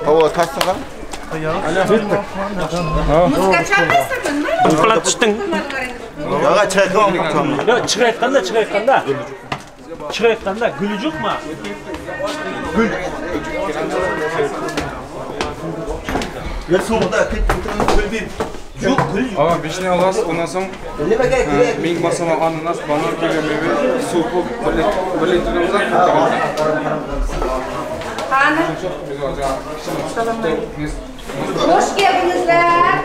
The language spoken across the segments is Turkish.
Hava taşsana. Uxlab tushding. Yo'q, chiqayotgan. Yo'q, chiqayotganda. Chiqayotganda guli yo'qmi? Gul. Gul so'qda gul bir. Yo'q, gul. Ama beshni olasiz, ondan so'ng Nimaga kerak? ming masalan ananas, banan kelgan meva, suv birlik turamizdan ko'taramiz. Qani? Hoş geldinizler.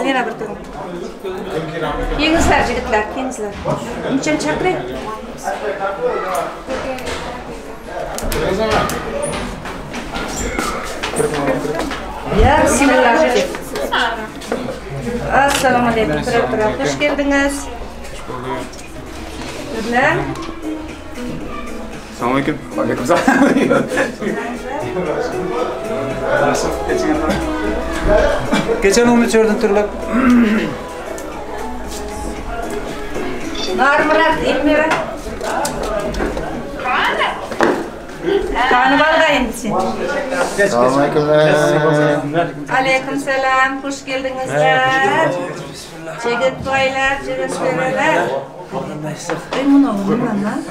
Yana bir turun. Kengizler jigitlar, kengizler. Nechani chaqiring? Ya bismillah. Assalomu alaykum. Hoş geldiniz. Sizlar? Assalomu alaykum. Waalaikumsalam. Geçen onu çördün turlap. Narmırat, ilmira. Kanı var da endisi. Selamünaleyküm. Aleykümselam, hoş geldinizler. Çeget boylar, çeget söyleler. Ben bunu oğlum lan.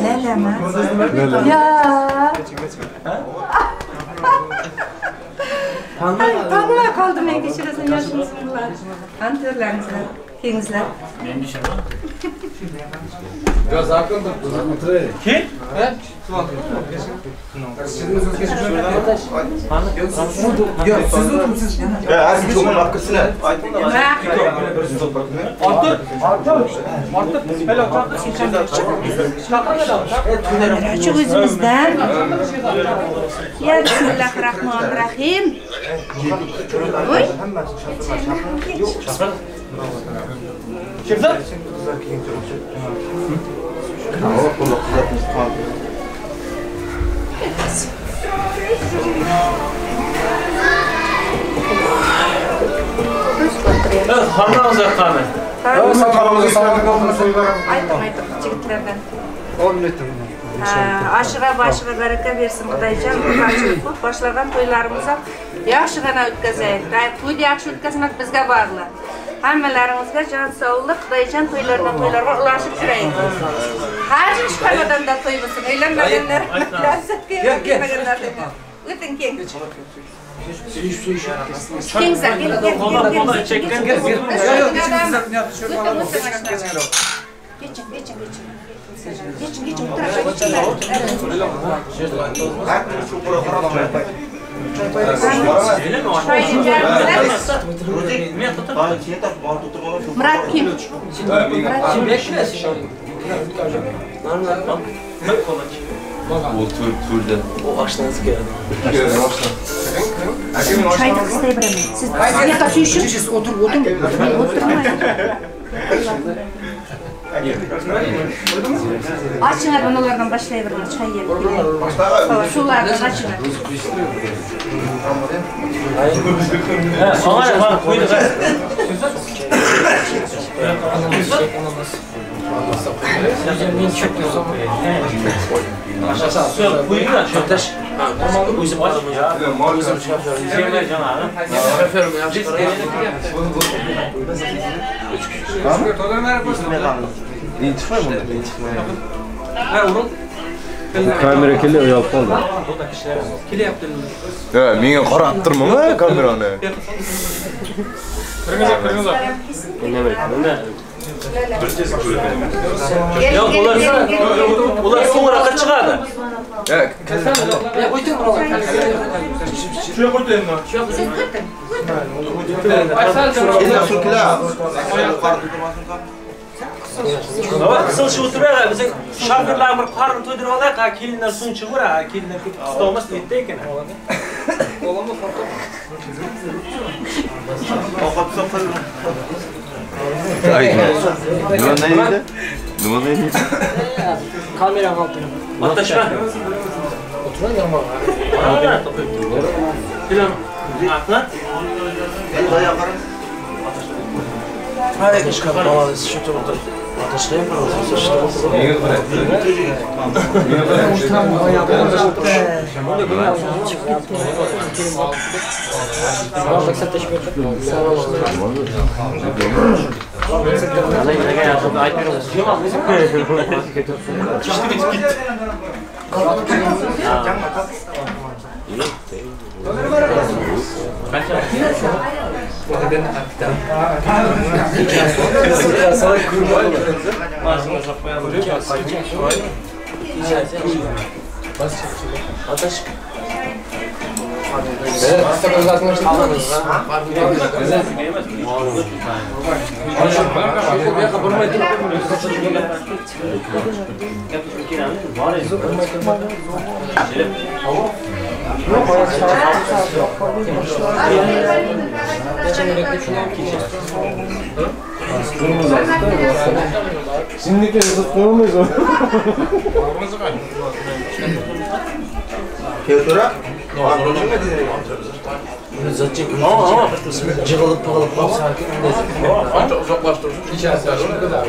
Lele mi? Ya. Tanıma kaldım en geçiresin yaşınızlar. Antörlerinize, kengizler. Men düşürmem. Ya zakon da Kim? He? Yok, siz oturun siz. Ya, az çoğun hakkısına. Şu özümüzden. Ya Bismillahirrahmanirrahim. Oy. Kimdir? Hamramız yaqqani. Aytdim, jigitlardan. 10 metre. Aşıra başıra bereke versin Xudayjon. Başlagan to'ylarimizni yaxshigina o'tkazaylik. To'yni yaxshi o'tkazmak bizga bog'liq. Hammalaringizga jon sog'lik, Xudayjon to'ylardan to'ylarga ulashib yuraylik. Har chiqqan odamda to'y bo'lsin. Uylanmaganlar, o'ting keng. Kengza, gel. Kola çekken gel. Yok, geçin kızak ne yaptı? Şöyle alalım. Geçin alalım. Geçin. Bu tarafa geçin. Murat kim? Çayda kıstayı bırakın. Siz yakası üşün. Siz otur. Açınlar banalardan başlayıverin. Çay yiyelim. Sulardan açınlar. Bana koyduk. Söyle buyurun da şartaş. Tamam bizim adamı ya. Bizim şartlar. Canım. Kamera kili uyalib qoldi. Ya, menga qarab kamerani. Yok ular so'ngroqqa chiqadi. Ya, Şuraya koy dedim lan. Qisilishi o'tirib, biz shofirlar bir qorin to'ydirib olaylik, kelinlar suv ichib o'ra, kelinlar ko'p qistovmas deydi ekan. Nima deydi? Kamera altına. Atashma. Oturan yanıma. Bilan. Atla. Hayır, çıkar bana şu turda. Ateşleyeyim mi? Menga qarab. Sana kurban Ateş. Evet, hasta uzatmak için almanız. Şimdiki yazıp koyamayız onu. Kevtora? Zaten cıvılıp pıvılıp bak sakin. Ancak uzaklaştırırsın. İçerisi ne kadar?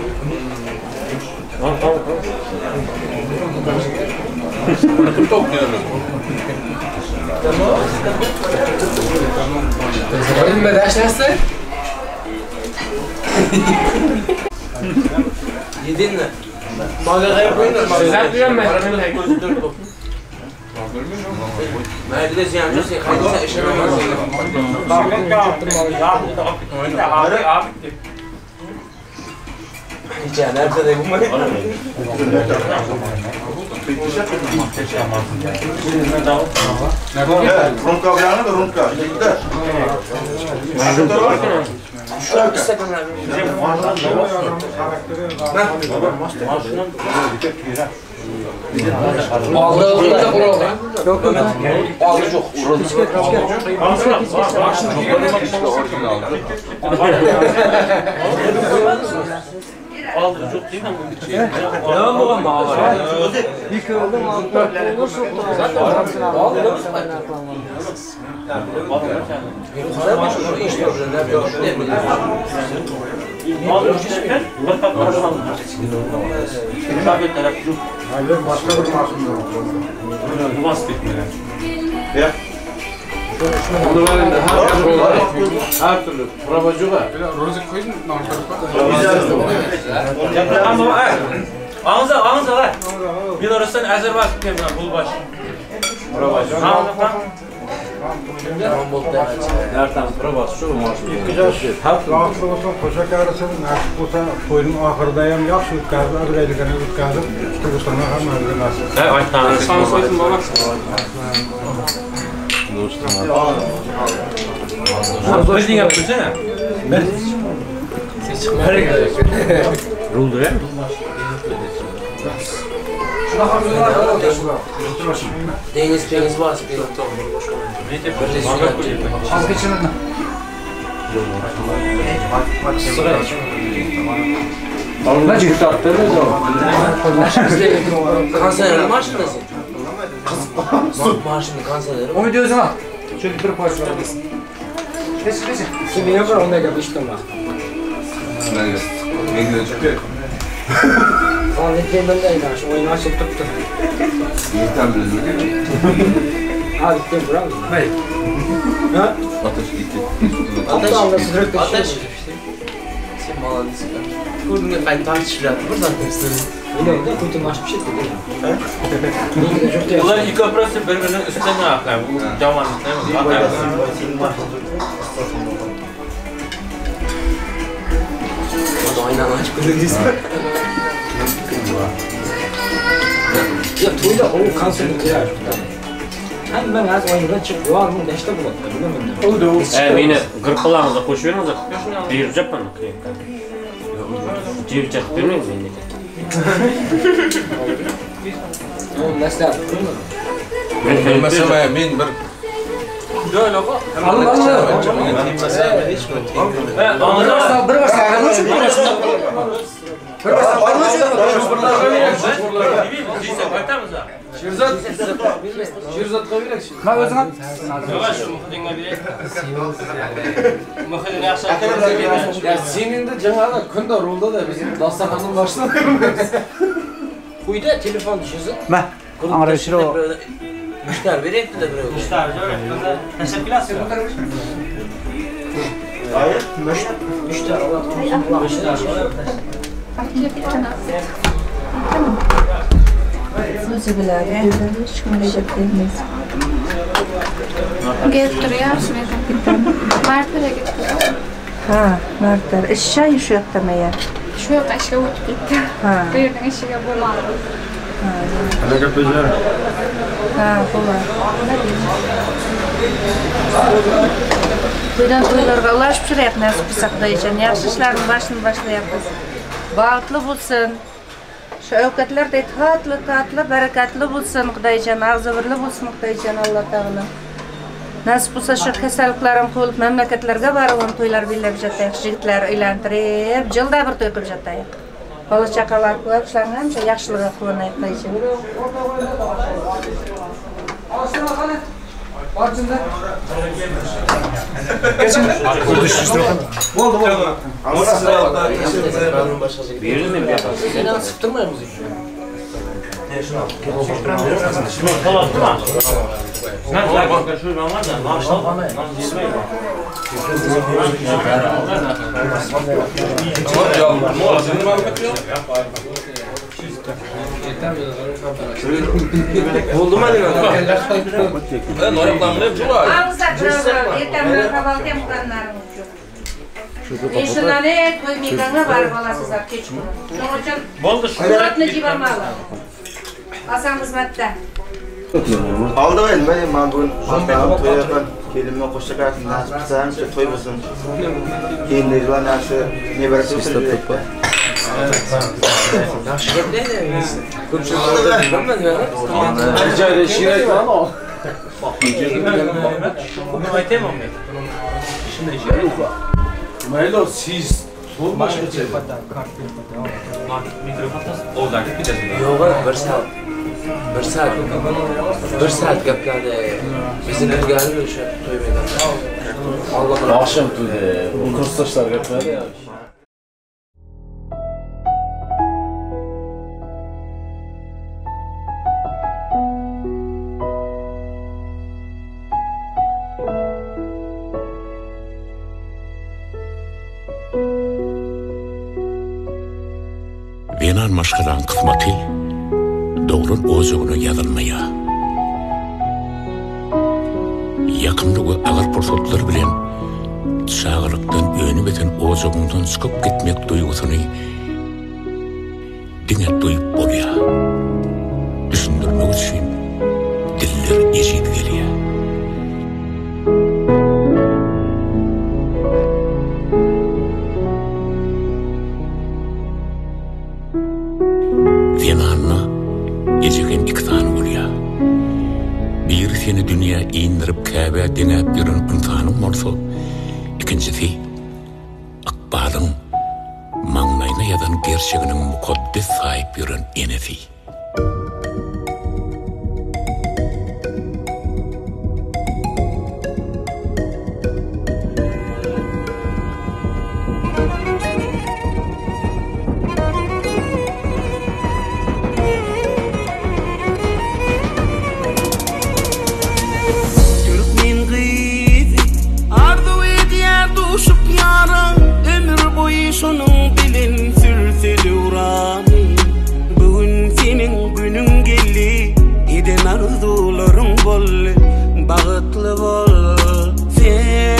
Topluyoruz. Benim medaş nasıl? Yedin mi? Magazaya koyun. Sen duyuyor musun? Nerede ziyancısı? Kaydıysa işlememez. Hiç ya, nerede de bu mu? Rumka bilan da rumka. Şu ikisi kadar. Ağlı da kuralım. Yok yok. Ağlı çok. Aldı çok değil mi? Devam olan mı var? Yıkıldı mı? Zaten ağlı da Her türlü. Provacuğa. Rozik koydun mu? Ağızda var. Belarus'tan Azerbaycan kemden bul baş. Provacu. Tamam oldu da. Nereden provas şu maaşı. Rahatlı olsa koşak arasın, nasip olsa toyun ahırdayam yaxşı ötkazdı, öyleylikene ötkazdı. Turistana hem öyle nasip. Ha, aytdan. Sana soydum babak. Bir ding yapsana. Ruldu ya. Deniz var. Alına çıktı attırdı Kanserlerin maaşındasın. Kız maaşını kanserlerin. Onu diyorsun ha. Şöyle bir parça verirsin. Şimdi ne var onda gel işte var. Ne güzel çıkıyor. Ahmet ben de aynı şu oyunu açıp tuttu. Yiğitten bildim. Abi gittim bravo. Hayır. Ha? Ateş gitti. Ateş. Sen malansın. Bugün ben tartışacağım. Buradan göstereyim. Yine de kötü maaş bir şey değil. Ular ilk operasyon birbirinin üstüne yaplar. Bu cavanlık değil mi? O da aynen açık ödediyse. Ya toyda o kanserlik ya. Hem ben az oyundan çık var mı neşte bulat bilemem ne. Meni qirqlarimizni qo'shib beramiz. Buyurjapman. Jevchat bermaymiz endi. O nasıl? Mesela men bir Böyle bak. Alın. Bir Şirzat kabilek. Ma özün. Yavaş muhidinga bir. Muhidin yaxshi. Ya senin de canavar kunda rolda da bizim dastakanın başına. Kuyda telefon düşüyorsun. Ben. Angarışır o. Müşter verekti de buraya. Müştari öyle. Teşekkürler. Hayır. Müşter Allah. O'zi biladi, hech kimga gap bermaysiz. Keltiryapsiz martaga ketdi. Ha, marta. Ish shu yoqdami ya? Shu yoqqa ishga o'tib ketdi. Ha. Bu yerdan ishiga bo'lmadi. Ana kapıcılar. Ha, bo'ladi. To'ydan to'ylarga ulashib chiryapmiz, nasib qilsa Xudoyjon. Yaxshi ishlarni boshini boshlayapmiz. Baxtli bo'lsin. Şu avukatlar da tatlı, bereketli bulsun Xudoyjon, ağzı birli bulsun Xudoyjon Allah Teala. Nasip bo'lsa shu kasalliklarim qo'yilib mamlakatlarga borib to'ylar bellab jatayıq, yigitlar uylantirib, jilda bir to'y qilib jatayıq. Bola chaqalar qilib, shularni hamma yaxshiligiga quvonayıq Xudoyjon. Oldu. Verilme bir yapar. Seni sıktırmıyor musun? Kapattı mı? Ben zaten şu var da maaşlar bana. Oldu mu diyor? Ben oraya ne var? Ağızda kırılır, yetemler kavalken bulanlarım uçuyor. Eşinlerine to'y meydanına barib olasizlar kech kuni. Shuning uchun Bo'ldi, suratni jibarmanglar. Asan xizmatda. Aldı ben bugün hastanın toyu yapan kelimle koşacak artık nasip kısayım işte toy bulsun. Keyinleriyle nasıl ne böyle söyleyecek. Yaxshi gap deydi. Ko'pchilik bilmayman ya. Acayip şiret lan o. Bugün aytayım ben. Shunday ish. Maylo siz sol başka şey. Mikrofon oldu artık bitadi. Yo'q, bir saat gaplarni bizim ilgari o'sha to'y maydonida. Alloh Akşam to'yda bu kursdoshlar gaplar ya. Venan maşqadan qismati doğrun o'zini yazılmaya. yakınlığı ağır pursatlar bilen sağlıktan önüp eten ozogundan çıkıp gitmek duygusunu dine duyup bolya. Düşündürmek için diller eşit geliyor. Venanna ejegen iktan bolya. Bir seni dünya indirip Kabe denep yürün imtihanım olsa, ikincisi akbalın mağnayına yadan gerçeğinin mukaddes sahip yürün enesi. Şunun bilin sürtülü uğrami. Bugün senin günün geldi. İden arzuların bol. Bağıtlı bol sen.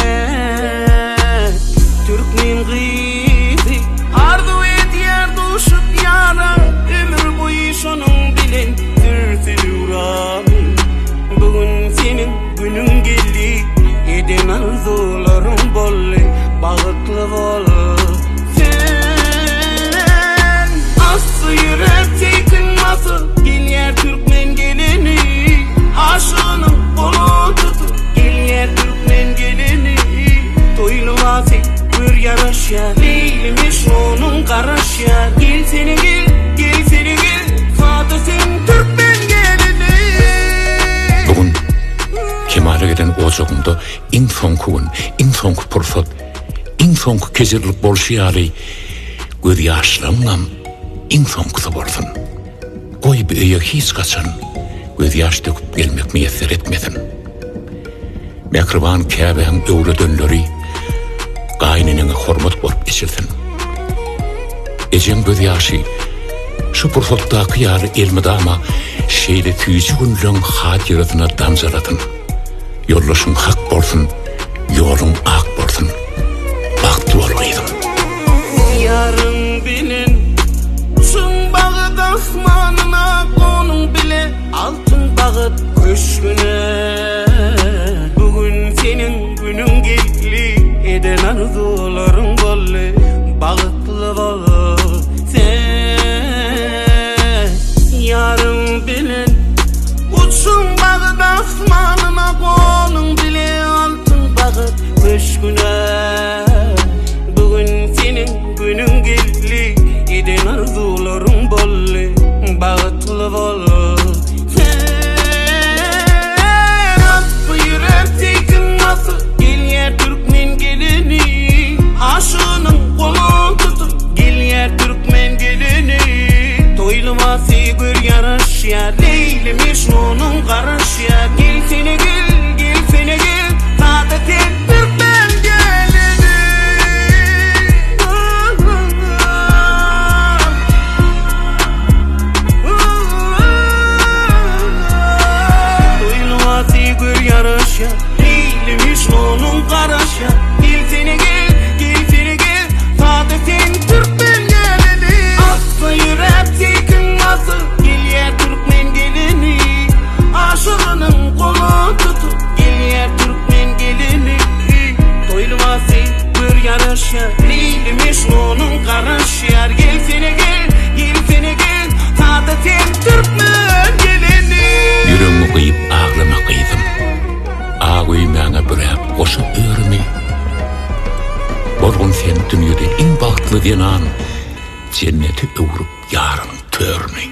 Türkmen gıyzi arzu et yer duşup yara. Ömür boyu şunun bilin sürtülü uğrami. Bugün senin günün geldi. İden arzuların bol. Bağıtlı bol. Yürep tekin nasıl gel yer Türkmen geleni. Aşığının kolu tutu gel yer Türkmen geleni. Toylu vasi bir yarış ya Leylimiş onun karaş ya. Gel seni gel, gel seni gel. Fatih sen Türkmen geleni. Bugün kemale gelen ocağımda en sonku gün, en sonku pursat, en sonku kezirlik bolşiyali göz yaşlarımla en sonkusu bolsun. Koy bir öye hiç kaçan göz yaş döküp gelmek müyesser etmesin. Mekriban Kabe'nin öwle dönleri gayninin hormat bolup içilsin. Ejem göz yaşı şu pursatdaki yarı elmidama şeyle tüyücü günlüğün hadiratına damzalatın. Yollaşın hak bolsun, yolun ak bolsun. Baktı olmaydım. Yarın bilin bağıt asmanına konun bile altın bağıt köşküne. Bugün senin günün geldi. Eden arzuların bolle. Bağıtlı bol sen. Yarın bilin uçsun bağıt asmanına konun bile altın bağıt köşküne. Bugün senin günün geldi. Eden arzuların bolle. Bağıtlı bol sen. Aslı yürep tekin nasıl gel yer Türkmen geleni. Aşığının kolu tutu gel yer Türkmen geleni. Toylu vasi gör yarış ya Leylimiş onun karaş ya. Gel seni gel, gel seni gel. Tadı tek Türkmen geleni. Yarışa, Leylimiş onun karaşa. Gel seni gel, gel seni gel. Sadece sen Türkmen geleni. Aslı yürep tekin nasıl gel yer Türkmen geleni. Aşığının kolu tutu gel yer Türkmen geleni. Toylu vasi bir yarışa Leylimiş onun karaşa. Gel seni gel, gel seni gel. Sadece sen Türkmen geleni. Yüreğimi kıyıp ağlama kıydım. Ağıymağına bırak oşu örme. Bolgun sen dünyada en baktlı denan cenneti öwrüp yarın törme.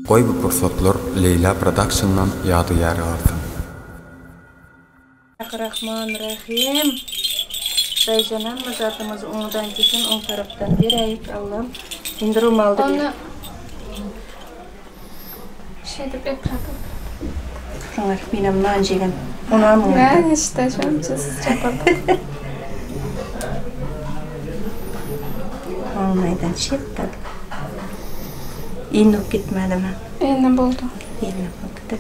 Koy bu pursatlar Leyla Production'dan yadı yer aldı. Rahmanirrahim. Beycanan mazatımız ondan kesin on taraftan vereyik Allah'ım. İndirim aldı. Onu şeyde bekledim. Şunlar benim nancigim. Ona mı? Ben işte şöyle çapadım. Olmaydan çıktı. İnip gitmedi mi? Yine buldu. Yine buldu.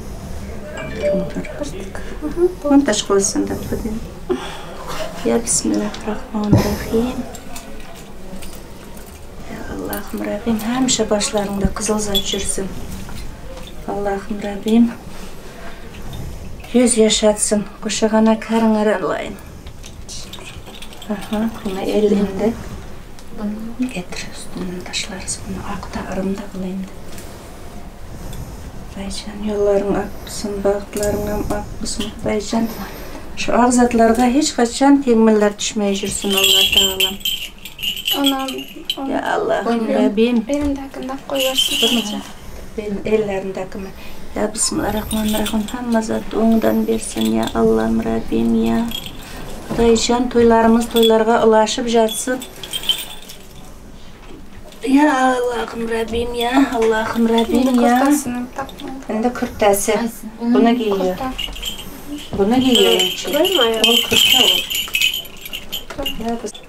Montaj kılsın da budin. Ya Bismillahirrahmanirrahim. Ya Allah'ım Rabbim hemşe başlarında kızıl zat жүрsün. Allah'ım Rabbim yüz yaşatsın. Kuşağına karınlar alayın. Bunu elinde getir üstünden taşlarız bunu akta arımda kılayım. Daycan yolların akbısın, bağıtlarından akbısın Daycan. Şu ağzatlarga hiç kaçan tegmeler düşmeye жүрsün Allah Teala. Onam. Ya Allah'ım Rabbim. Benim de hakkında koyuyorsun. Benim ellerimdeki mi? Ya Bismillahirrahmanirrahim. Hamma zat oğundan versin ya Allah'ım Rabbim ya. Daycan toylarga ulaşıp jatsın. Ya Allah'ım Rabbim ya, Allah'ım Rabbim ya. Bende kürtesi. Bunu giyiyor. Bunu giyiyor. O kürte o.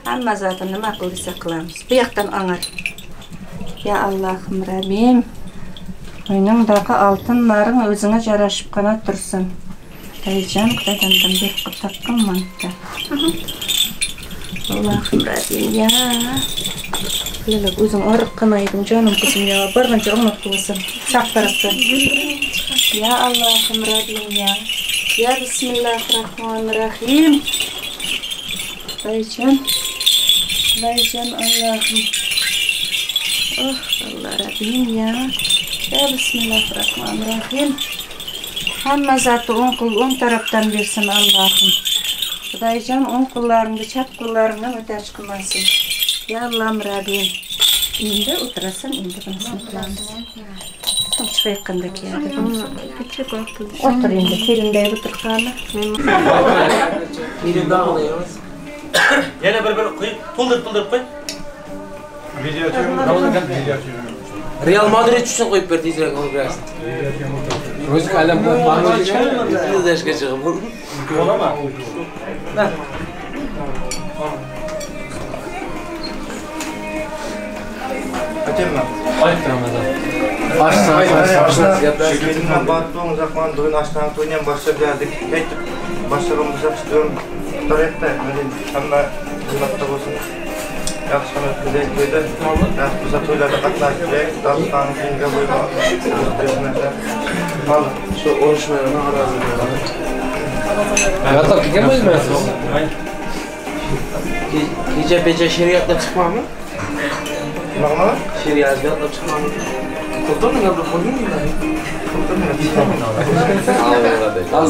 Hamma zatını nima qildisa qilamiz. Bu yoqdan angar. Ya Allah'ım Rabbim. Oyuningdagi oltinlaring o'zingga jarashib qana tursin. Dayjan Xudodan bir qilib qilmanda. Allah'ım Rabbim ya. Lala o'zing og'riq qilmayding jonim qizim ya. Bargancha umid qilsin. Saq tarafdan. Ya Allah'ım Rabbim ya. Ya Bismillahirrahmanirrahim. Daycan Allah'ım. Oh Allah Rabbim ya. Ya Bismillahirrahmanirrahim. Hamma zatı on taraftan versin Allah'ım. Daycan on kullarını, çap kullarını öteş kılmasın. Ya Allah'ım Rabbim. Şimdi oturasın, şimdi bunu sınıflandı. Çıkı yakındaki yerde bunu otur şimdi, kelinde otur kanı. Birim daha oluyoruz. Yana bir koy, puldurup koy. Video atıyorum. Real Madrid üçün koyup bir tezirek olup bıraksın. Rozik alem bu Madrid çıkar. Biz de eşke çıkıp. Olama. Ne? Açayım mı? Ayıp Ramazan. Baştan şirketimden baktığım zaman düğün açtan oynayın başladık geldik. Başlarımızı istiyorum. Tarihte ama hizmette olsun. Yaxşıqana ötküzeyik koydu. Bize toylarda katlaştırayıq. Dağıstanın keyinge boyma. Al, şu oluşmalarına arazı ediyorlar. Hayatta gidemez mi? Gece şeriatla çıkma mı? Normal? Şeriatla çıkma mı? Kurtar mı? Kurtar mı? Allah Allah.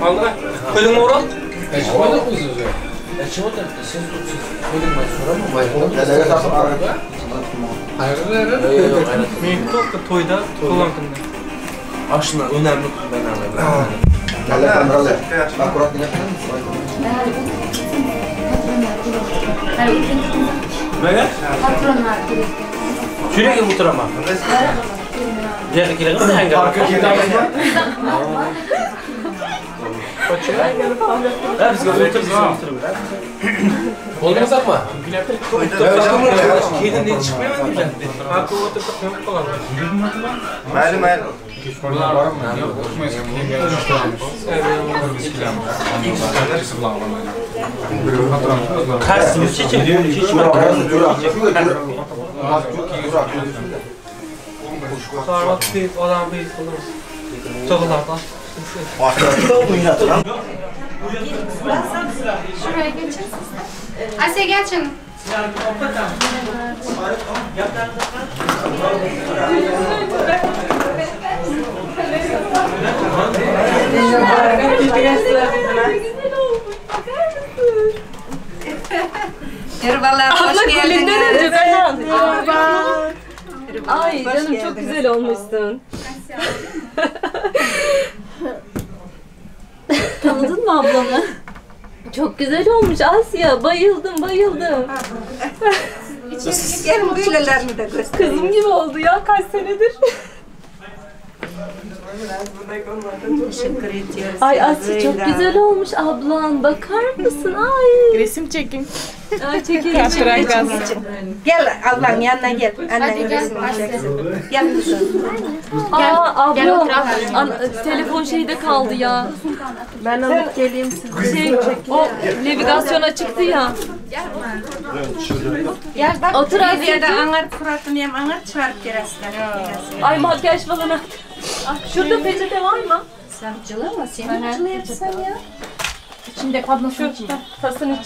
Allah. Koydun mu Ural? Koydun mu sözü? Çıkmadı. Sen koydun mu? Sorama mı? Dedeye takıp arada. Hayır. Yok. Benim toyda kullandım. Aslında önemli ben anladım. Neler kameralar? Akurat ne yapalım? Ne? Patronlar. Şuraya gel oturama. Diğer kileğe mi hangi? Arka kileğe. Ya biz otururuz. Olmasak mı? Kedin diye çıkmıyor mu güzel? Hakkı oturduk yok falan. Malum. Karsın çeçil. Sarvat büyük, adam büyük olur. Çoğulardan. Şuraya geçin. Asya gel canım. Merhabalar, hoş geldiniz. Ay canım çok güzel olmuşsun. Tanıdın mı ablamı? Çok güzel olmuş Asya. Bayıldım. Gelin böylelerini de göstereyim. Kızım gibi oldu ya kaç senedir. Teşekkür ediyoruz. Ay Asya çok güzel olmuş ablan. Bakar mısın? Ay. Resim çekin. Ay çekelim. Gel ablanın yanına gel. Annen resmini çeksin. Gel kızım. Abla. Telefon şeyde kaldı ya. Ben alıp geleyim size. O navigasyona çıktı ya. Gel bak. Otur bir Asya'cığım. yerde anar suratını hem anar çıkarıp gelirsin. Ay makyaj falan at. Şurada peçete var mı? Sen cılama, sen cılayırsan ya. İçinde kablosun içinde. Tasın iç.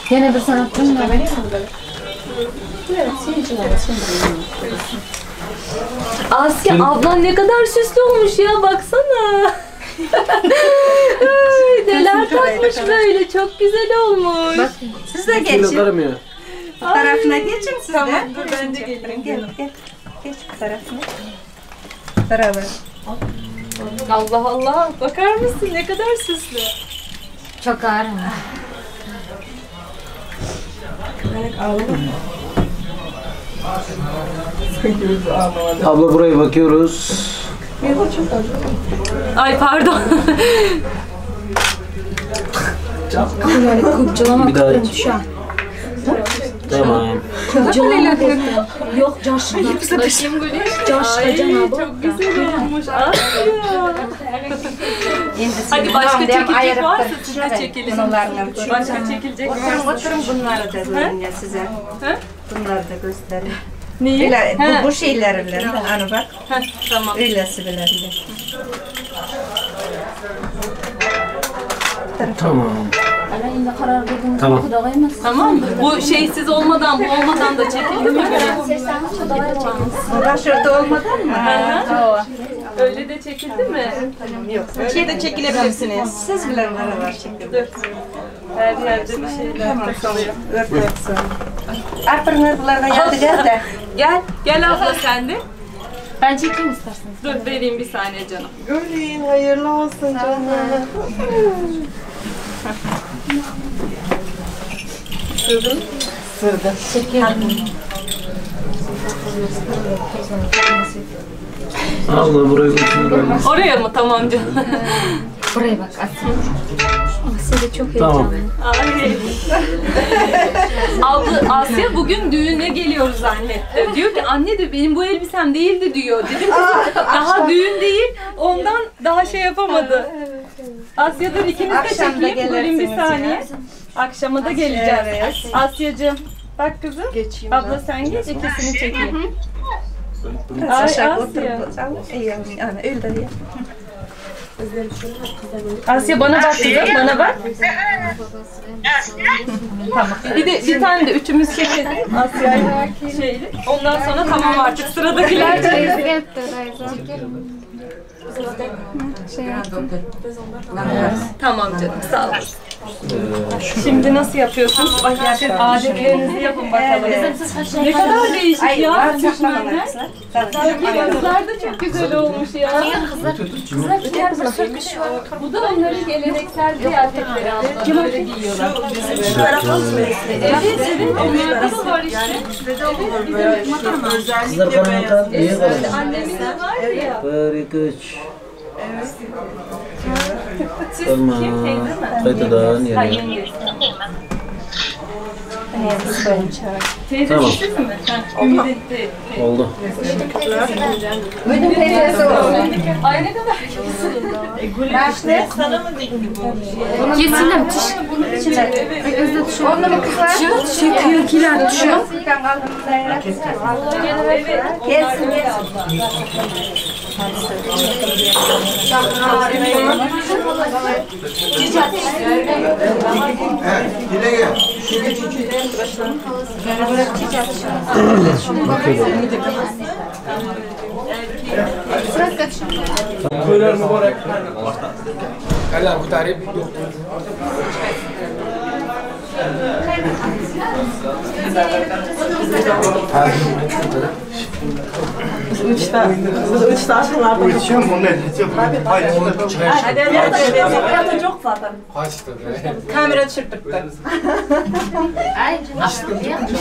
Yine bir sanatçım var. Asya ablan ne kadar süslü olmuş ya baksana. Ay, neler takmış böyle çok güzel olmuş. Bak, siz de geçin. Bu tarafına geçin siz de. Tamam dur ben de geleyim. Gel. Geç bu tarafına. Beraber. Allah Allah bakar mısın ne kadar süslü. Çok ağır. Abla buraya bakıyoruz. Ay pardon. Yani kurcalama Bir daha kırım aç. şu an. Tamam. Kurcalama kırım. Yok Coşka. Bakayım böyle. Coşka canım. Çok güzel olmuş Asya. Hadi başka çekilecek varsa siz de çekelim. Başka çekilecek varsa. Oturun bunları da görün ya size. Bunları da göstereyim. Neyi? Öyle, bu şeylerle, hani bak. Tamam. Öylesi bilerle. Tamam. Alayında karar verdiğiniz Tamam. kudağaymaz. Tamam mı? Bu şeysiz olmadan, bu olmadan da çekildi mi böyle? Bu da şurada olmadan mı? Öyle de çekildi mi? Yok. Şeyde çekilebilirsiniz. Siz bilen var çekilir. Her yerde bir şeyler Tamam, takılıyor. örtüyorsun. Arpırnırlardan yadı gel de. Gel abla sen de. Ben çekeyim isterseniz. Dur vereyim bir saniye canım. Göreyim, hayırlı olsun canım. Sırdı. Abla buraya bakıyoruz. Oraya mı? Tamam canım. Buraya bak Asya. Asya da çok Tamam. heyecanlı. Abla Asya bugün düğüne geliyoruz anne. Diyor ki anne diyor benim bu elbisem değildi diyor. Dedim daha düğün değil ondan daha şey yapamadı. Asya dur ikiniz de Akşam da çekeyim. Durayım bir gelirsiniz saniye. ya. Akşama da geleceğiz. Evet. Asyacığım bak kızım. Geçeyim Abla sen geç ikisini çekeyim. Ay Aşağı Asya. otur. İyi yani öyle de ya. Asya bana bak kızım bana bak. Tamam. Bir tane de üçümüz çekelim. Asya'yla şeyli. Ondan sonra tamam artık sıradakiler çekelim. Tamam canım sağ ol. Şimdi nasıl yapıyorsunuz? Adetlerinizi yapın bakalım. Ne kadar değişik ya. Kızlar da çok güzel olmuş ya. Bu da onların geleneksel kıyafetleri abla. Böyle giyiyorlar. Evet, onlarda da var işte. Kızlar karanlıkta iyi var. Annemin de var ya. Very good. Siz Tamam. kim teyze mi? Kayıtıdan Ha yeni. yenge. Tamam. Teyze siz mi? Ümit de. Oldu. Bütün teyzesi oldu. Ay ne kadar güzel. Başlı. Kesinlikle müthiş. Özde düşüyor. Onunla mı kızlar? Çekiyor, kiler düşüyor. Gelsin. Dile gel. Söyler mübarek. Kalem bu tarih. Uçuyorum onu edeceğim. Hayır. Hadi çok fazla. Kaçtı. Kamera çırpıttı.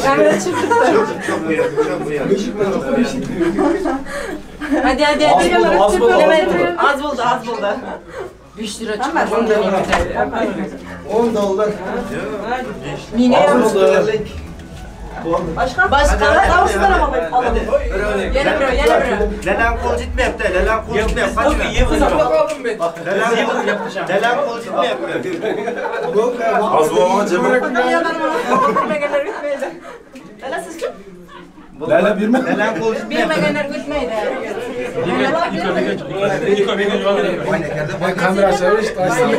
Kamera çırpıttı. Çok iyi. Çok iyi. Hadi. Az buldu. Az buldu. 5 lira çıkar. $10. Mine Başka davuslar alalım. Yine bura. Lelem kol gitmeyip de, lelem kol gitmeyip. Kaç mı? Lelem kol gitmeyip de. Az bu ama cebim. Lala siz kim? Lala birme. Lelem kol gitmeyip de. Bilmeyenler gitmeydi. Ben kamera söyle işte aslında.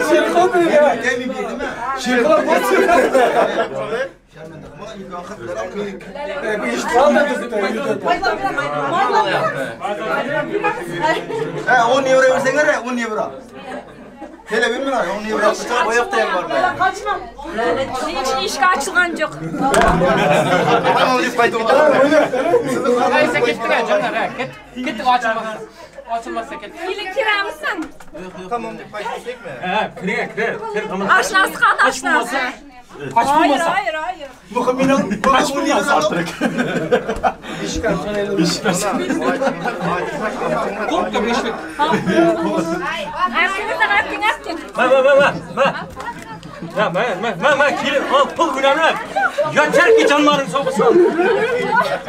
Şirkot mu ya? Şirkot mu? Bu iş kaldı kızım. 10 euro versene 10 euro. Hele bilmem 10 euro. O yaptı var mı? Kaçma. Hiç iş açılgan yok. Tamam deyip fayda oldu. Neyse gittik ya canlar ha. Gittik açılmazsa gittik. Yılın kiramısın. Tamam deyip fayda ettik mi? Kire. Aşnası kaldı aşnası. Hayır. Muhammed kaçmaz artık. İş çıkarsan. Korktu bir işlik. Erkin. Ben kilim al pul önemli. Yeter ki canların soğusun.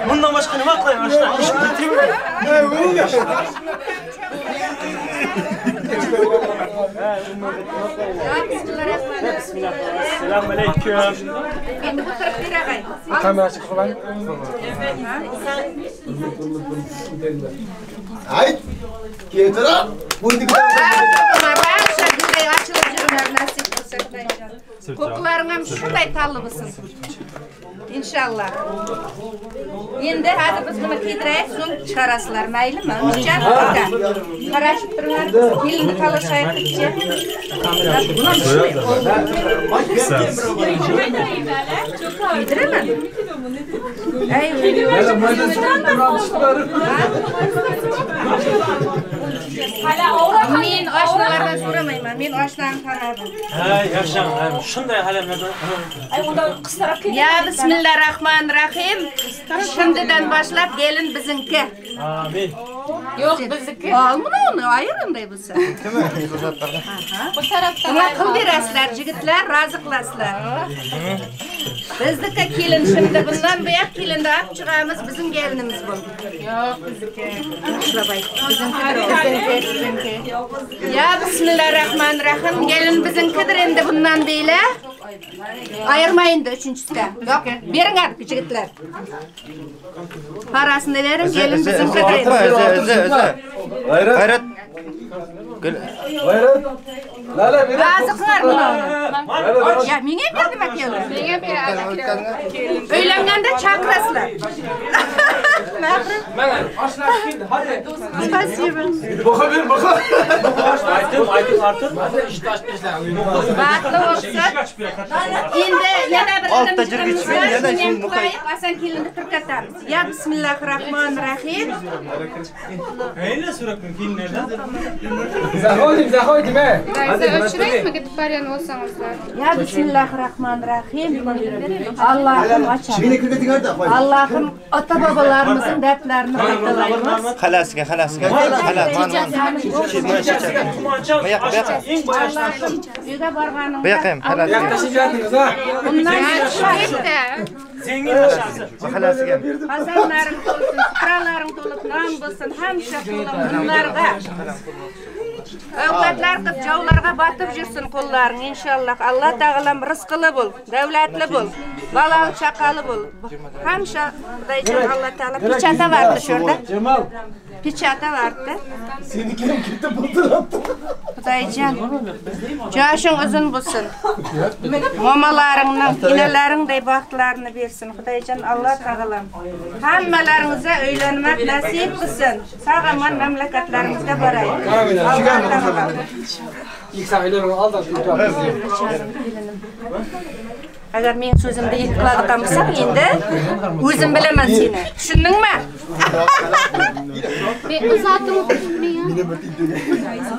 Bundan başka ne baklayın aşağı? İş bitireyim mi? Selamünaleyküm. Kamera çıkıyor ben. Hayır. Kiyetara. Bu dik. Kokularım şunday tallı mısın? İnşallah. Endi hadi biz bunu kiydirayik, so'ng chiqarasizlar, maylimi? Unutgan qarashib turinglar. Kelinni talashaylik deb. Kiydiraman. Men oshnalardan so'ramayman. Men oshnani tanadim. Yaxshi. Shunday halamlardan. Ya Bismillahirrahmanirrahim. Şimdiden başlap gelin bizinki. Amin. Yok bizdeki. Almına onu ayırınday bu sen. Bu tarafta. Buna kıl berasizlar, jigitlar, razı qilasizlar. Bizdiki kelin şimdi bundan buyoq kelinni olib chiqamiz, bizim gelinimiz bu. Yok bizdeki. Shulabay. Bizinki. Ya Bismillahirrahmanirrahim. Gelin bizinkidir endi bundan beyle. Ayırmayın da üçüncüsü. Yok, verin artık jigitlar. Parasını verin, gelin bizimkidir. Gayret. Lala bir. Razı kılar bunu. Ya mine verdim akıyalı. Neye bir Öylengende çakraslar. Ben aşağı gittim. Hadi. Спасибо. Bakabilir. Aytım artık. Batlı olsun. Endi yana bir Altta jirgich ver, yana şimdi bu kay. Asan kelinni kirkatamiz. Ya Bismillahirrahmanirrahim. Neyle sürekli kimlerden? Zahodim he. Ölçüreyim mi gidip bariyen olsanızlar? Ya Bismillahirrahmanirrahim. Allah'ım açalım. Allah'ım ata babalarımızın dertlerini hatırlayınız. Halasga. Allah'ım uyga barganım. Bayaqayım halasga. Yaklaşık geldiniz ha. Bundan çıkmayın. Zengin aşağısı. Halasga. Kazanlarım olsun, sıralarım dolup, nam bulsun, hemşe kulum bunlarga. Avlatlar qıp javlarga batib жүрсün qo'llaring inşallah. Allah tağalam rızqılı bul, davlatli bul, balalı chaqalı bul. Hemşe Xudoyjon Allah taala pichata vardı şurada. Cemal. Pichata vardı. Seni kim gitti buldular. Xudoyjon joshing uzun bo'lsin. Momalaringning, inalaringday baxtlarini bersin. Xudoyjon Allah tağalam hammalaringizga uylanmak nasib qilsin. Sog'-omon mamlakatlarimizga boraylik. Allah tağalam. İlk sayılarını al da Agar men so'zimni ilk qiladigan bo'lsam, endi o'zim bilaman seni. Tushundingmi? Men uzatim o'tibmen.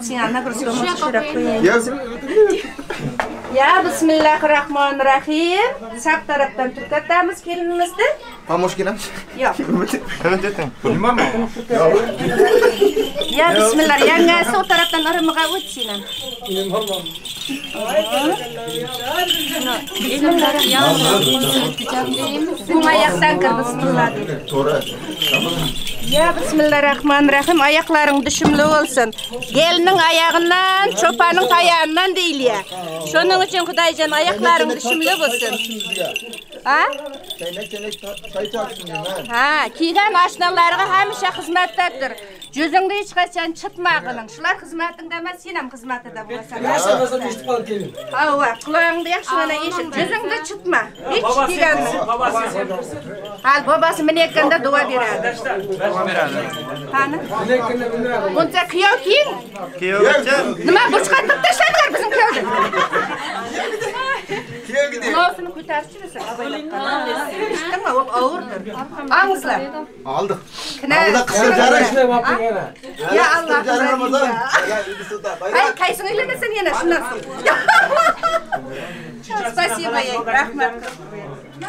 Sen ana bir so'm tushirib qo'ying. Ya Bismillahirrahmanirrahim. Sağ taraftan Türkat'tamız gelinimizde. Pamoshkina? Yok. Evet etin. Pulun var mı? Ya Bismillah. Yangası o taraftan aramağa uçsinem. Bu ayaktan kır Bismillah. Ya Bismillahirrahmanirrahim. Ayakların düşümlü olsun. Gelinin ayağından, çopanın ayağından değil ya. Şunun için Kudaycan ayakların düşümlü olsun. Ha? Ha, kiygan aşnalarga hamisha xizmatdadir. Yüzüngde hiç kaçan çıtmağının. Şular xizmatında emas, sen ham xizmatida bo'lasan. Yaşamasa düştüp kalıp gelin. Ha, kulağыңda yaxshigina eshit. Yüzüngde çıtma. Hiç kiygan. Hal babası minekanda dua beradi. Qani? Buncha kuyov keyin. Kuyovgacha. Nima burchqatib tashladilar bizim kuyovni? Kulağını ko'tarishchisan. Eshitdingmi? O og'irdir. Angizlar. Aldık. Aldık. Ya Allah. Ay, kaysın öylemasan yana şundan so'ng. Spasibo, rahmat.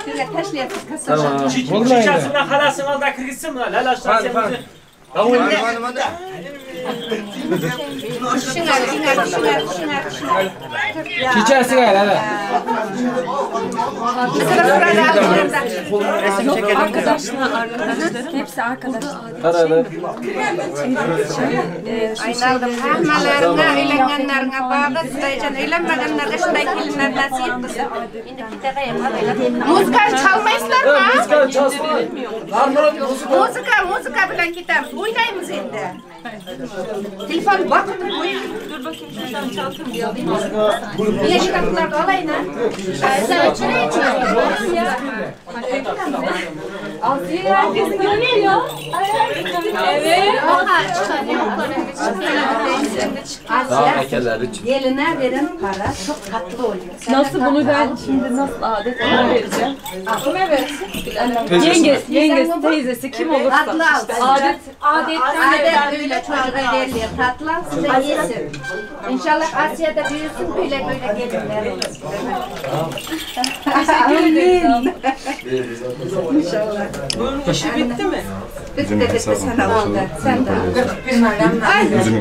Sizga tashlayapsiz kassadan. Chichasidan xalasini oldiga kirgizsin bular. Lalashlar seni. Chichasiga hala. Arkadaşlar hepsi arkadaşlar. Aynadım hammalarga uylanganlarga bag'is Xitoyjon uylanmaganlarga shunday kelinlar nasib qilsin. Endi bittaga ham muzikani chalmaysizlarmi? Muzikani chalsizlar. Muzika bilan ketamiz. O'ynaymiz endi. Telefon vaqt qo'ying. Dur bakayım şuradan çalsın diye alayım. Yine kitaplarni olayın. Asiye herkes görüyor. Evet. Geline verin para çok katlı oluyor. Nasıl bunu ben şimdi nasıl adet vereceğim? Kime versin? Yengesi, teyzesi kim olursa. Tatlı alsın. Adet öyle çocuğa verilir. Tatlı alsın da yesin. İnşallah Asya'da büyüsün böyle gelinler olsun. Teşekkür ederim. İnşallah. Bunun işi bitti mi? Bitti sana oldu. Sen de. 41 Meryem.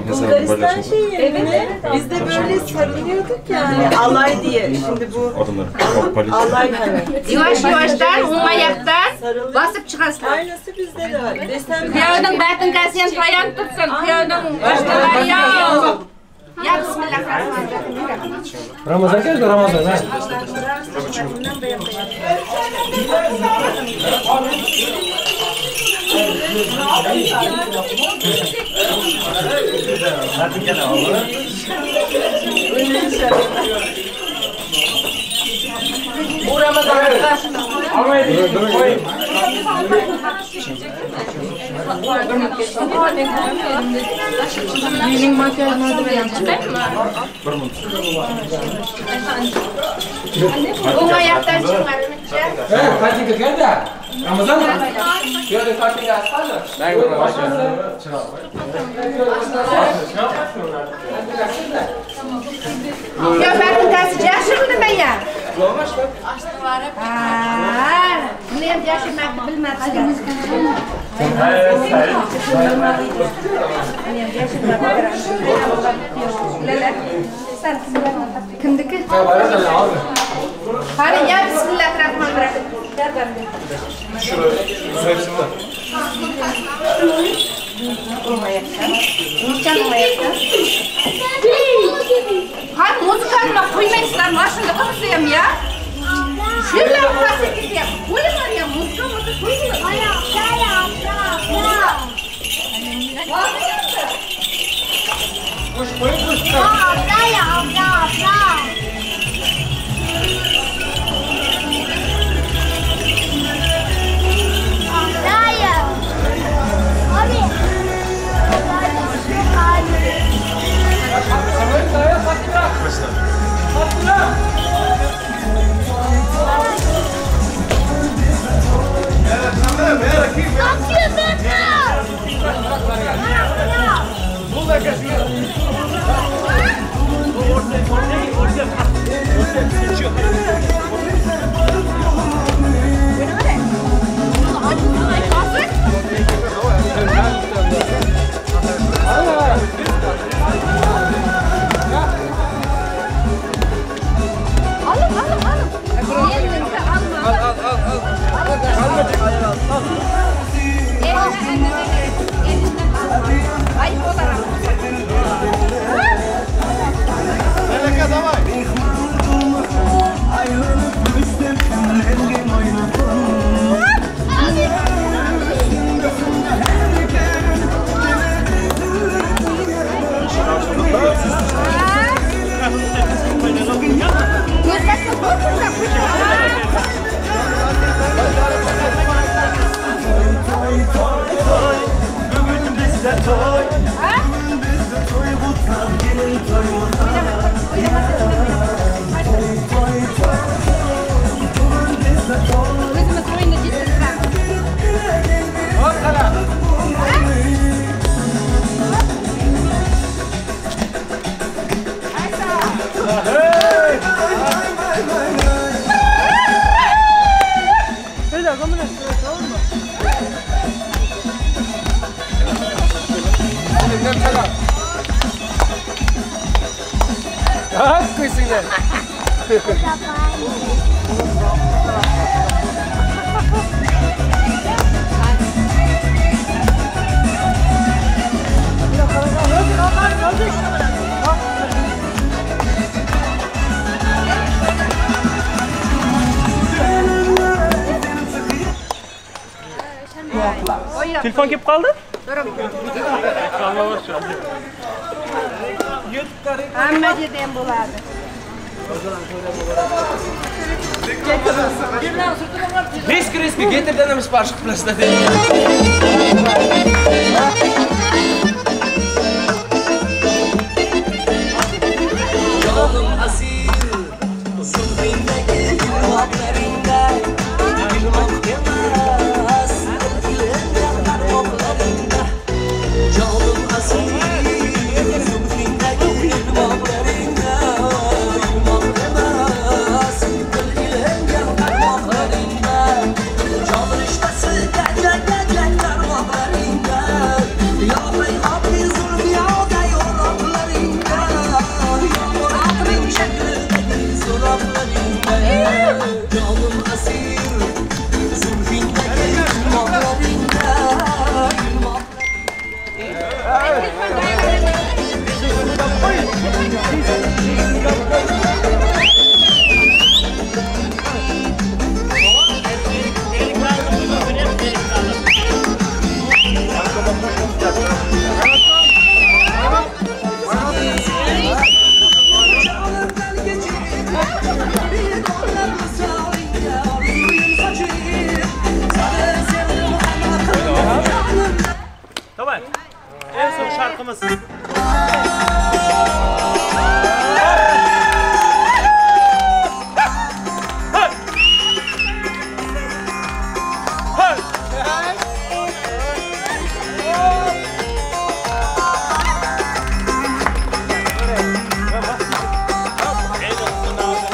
Bulgaristan şeyi. Evet. Biz de böyle sarılıyorduk yani. Alay diye. Şimdi bu alay hani. Yavaş yavaştan ayaktan basıp çıkarsın. Aynısı bizde de var. Kuyovning batın kasyan toyan tutsun. Kuyovning boshqalari yo'q. Ya Bismillahirrahmanirrahim. Ramazan geldi Ramazan. Ha? Bu Ramazan'ın karşında. Benim makyajlarda beğendim. Bu ayaktan çıkmadı. Fatih geldi. Ramazan. Şöyle Fatih aslanlar. Ben Ya batın kasya yaxshimi nima ya? Olmaz mı? Ha, buni ham yashirmakni bilmabsiz. Kimniki? Qani ya Bismillahirrahmanirrahim. Ha, muzikani qo'ymaysizlar, mana shunda qilsa ham ya. Shunday qilsa ketyapti. Qo'yinglar ya, muzika qo'yinglar. Orada Telefon kep kaldı? Amma jedem bo'ladi. Reski getirdan ham siparish qilib bilasizlar. Canım asil, zulmindeki yıllarında gülmek demez, dileğler oklarında. Canım asil, zulmindeki yıllarında gülmek demez, dileğler oklarında. Canım iştesi geceler oklarında. Ya bey abi zulmü ya da yollarında. Canım asir, zulfindeki yıllarında. Tamam. En son şarkımız.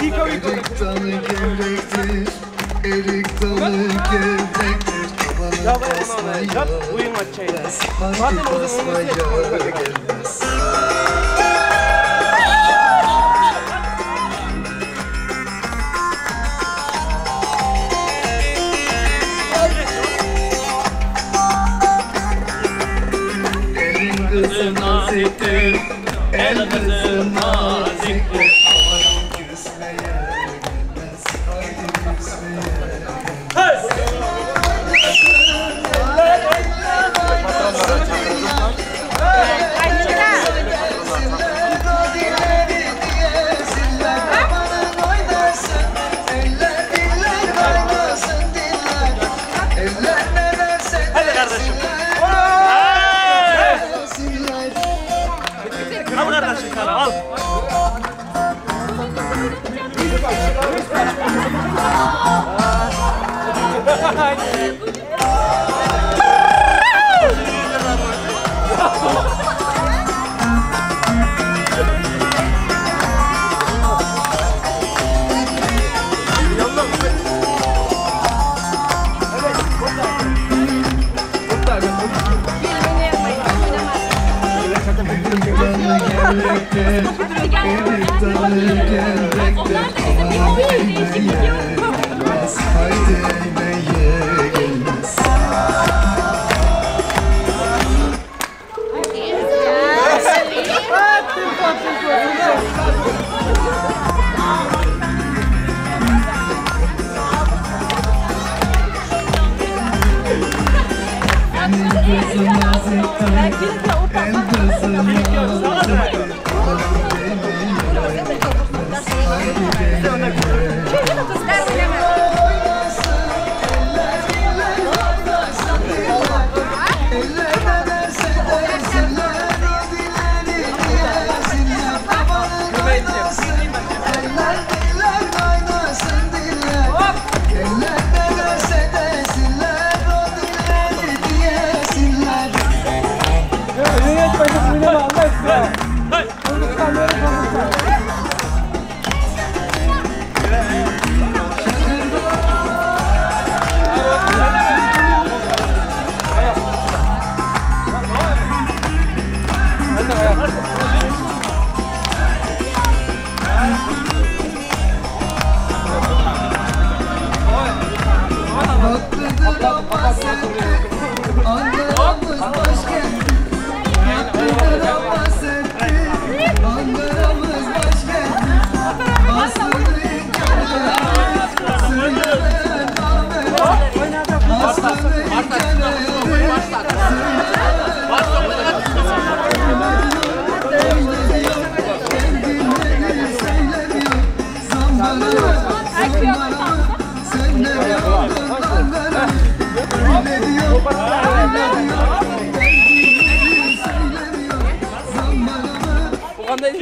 Erik dalı gevrektir, erik dalı gevrektir. Ya ben uyuma çayı. Zaten basmaya gelmez. Elin kızı naziktir, el kızı naziktir. Aman küsmeye gelmez, haydi küsmeye gelmez. Hadi kardeşim. Al kardeşim sana al.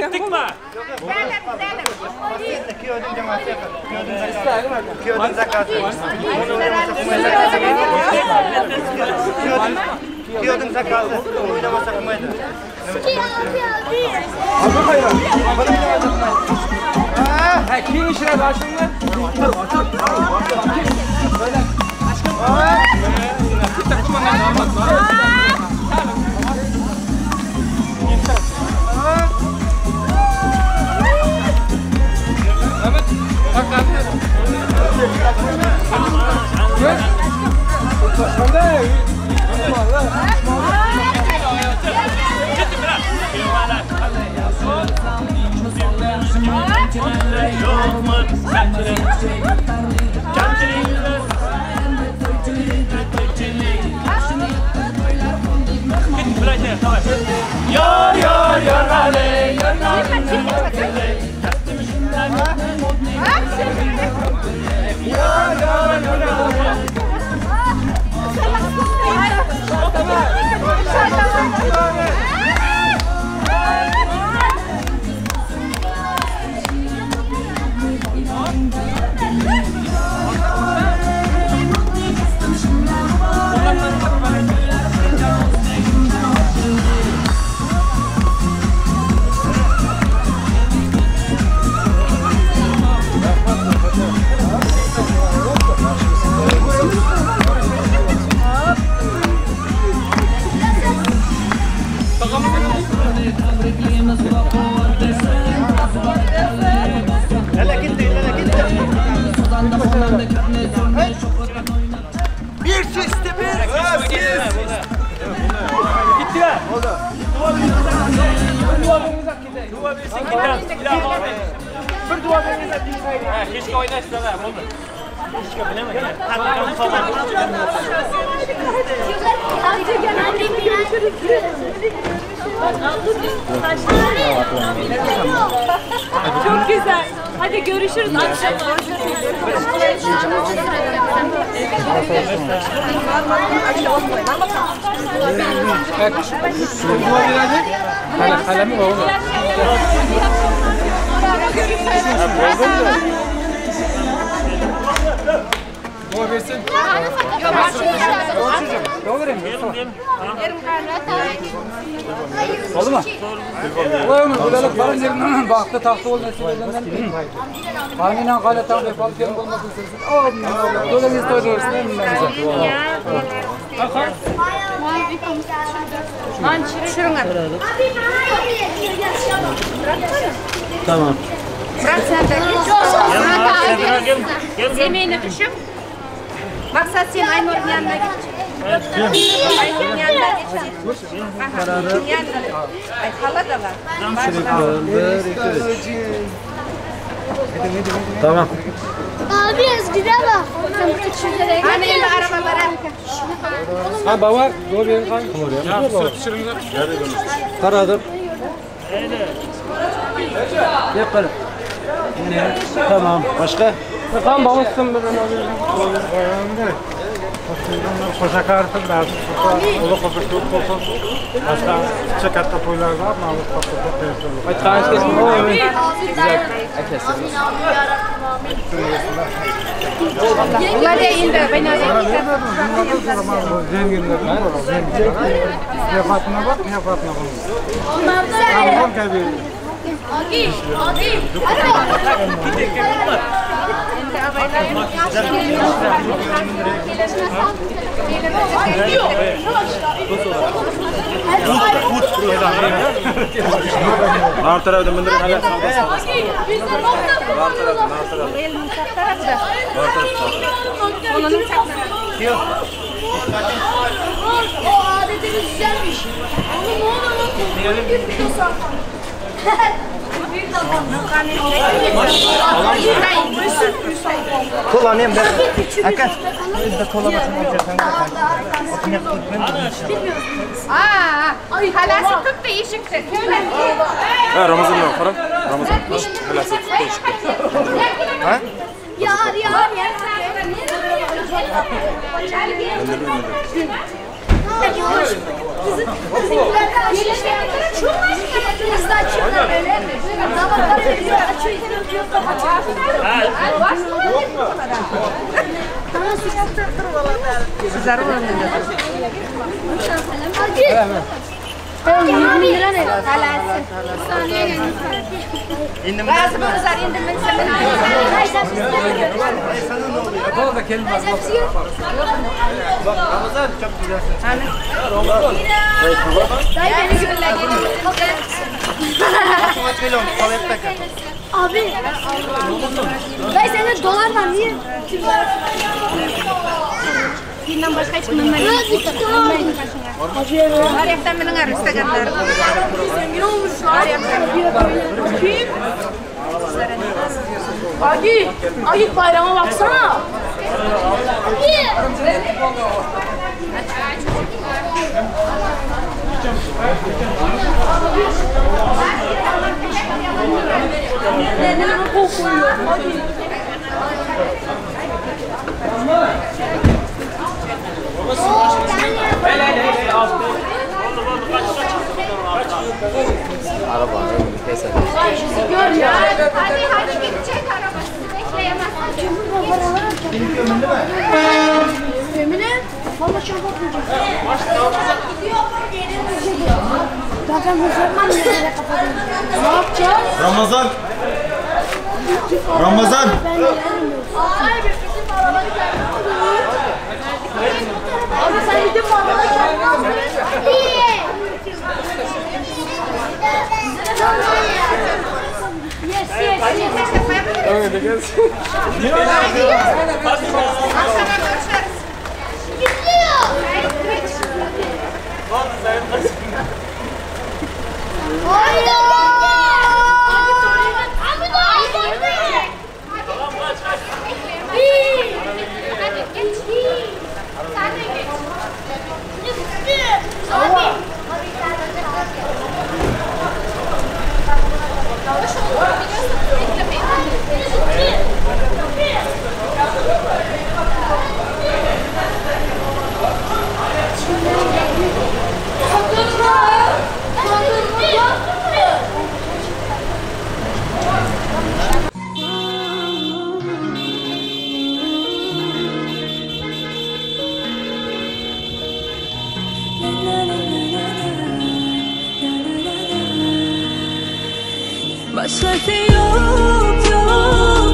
Gittik mi? Kiyodun zakatı. Kiyodun zakatı. Oynamasa kumaydı. Kim işine başladın? Yar yar yar ale yar Bir sistemi. Gittiler. Oldu. Dua versin gider. Bir dua versin. Keşke oynaştılar. Oldu. Keşke bilemedim. Hadi falan. Hadi gel annem görüşürüz. Çok güzel. Hadi görüşürüz akşam. Kalemi var oğlum. Dua versin. Yok Dua vereyim. yarım Oldu mu? Olay mı? Budalık falan yerinden baktı tahtı olmasın. Hanginden kale tam vefalı kerim olmasın sırasın. Dolayı biz doyuruyoruz. Ne bilmem Şuruna. Tamam. Bırak sen de git. Yemeğini düşüp. Maksat sen Aynur'un yanına git. Aynur'un yanına git. Aynur'un yanına. Ay hala da var. Tamam. Abi eskiden bak. Hani yine arabalara. Ha baba, doğru bir kan. Ya pişirinler. Karadır. Yapalım. Tamam. Başka? Tamam baba sen ben alıyorum. Koşa kartım lazım. Ola koşa çok olsun. Başka çekatta toylar var mı? Alıp kapıda teyzeler. Hadi tanış kesin. Güzel. Bunlar da indi. Ben arayayım. Zenginler. Yafatına bak, yafatına bak. Allah'ım kabir. Agi. Nar tarafta mındır hala sağda. Olanın çakları. Yok. O adetimiz güzelmiş. Ama ne olur yapıyorsan. Kullanayım ben. Hakan. Biz de kola basın olacak. Halası tut da iyi çıktı. Ha Ramazan yok para. Ramazan. Halası tut da iyi çıktı. Ha? Yar. Bana da kelime var. Ramazan çok güzelsin. Abi. Ben senin dolar var niye? Bundan başka hiç bundan yok. Arayaktan benim arı istegenler. Zengin olmuşlar. Kim? Agi bayrama baksana. Ne kokuyor? Araba keser. Gör ya. Hadi gidecek arabası. Bekleyemezsin. Emine, valla şampat yiyecek. Zaten hızlanmam nereye kapadım. Ne yapacağız? Ramazan. Ramazan. Abi bizim arabayı kendin alıyorsun. Abi sen gidip bu arabayı kendin alıyorsun. Yes. Öyle gelsin. Başkası yok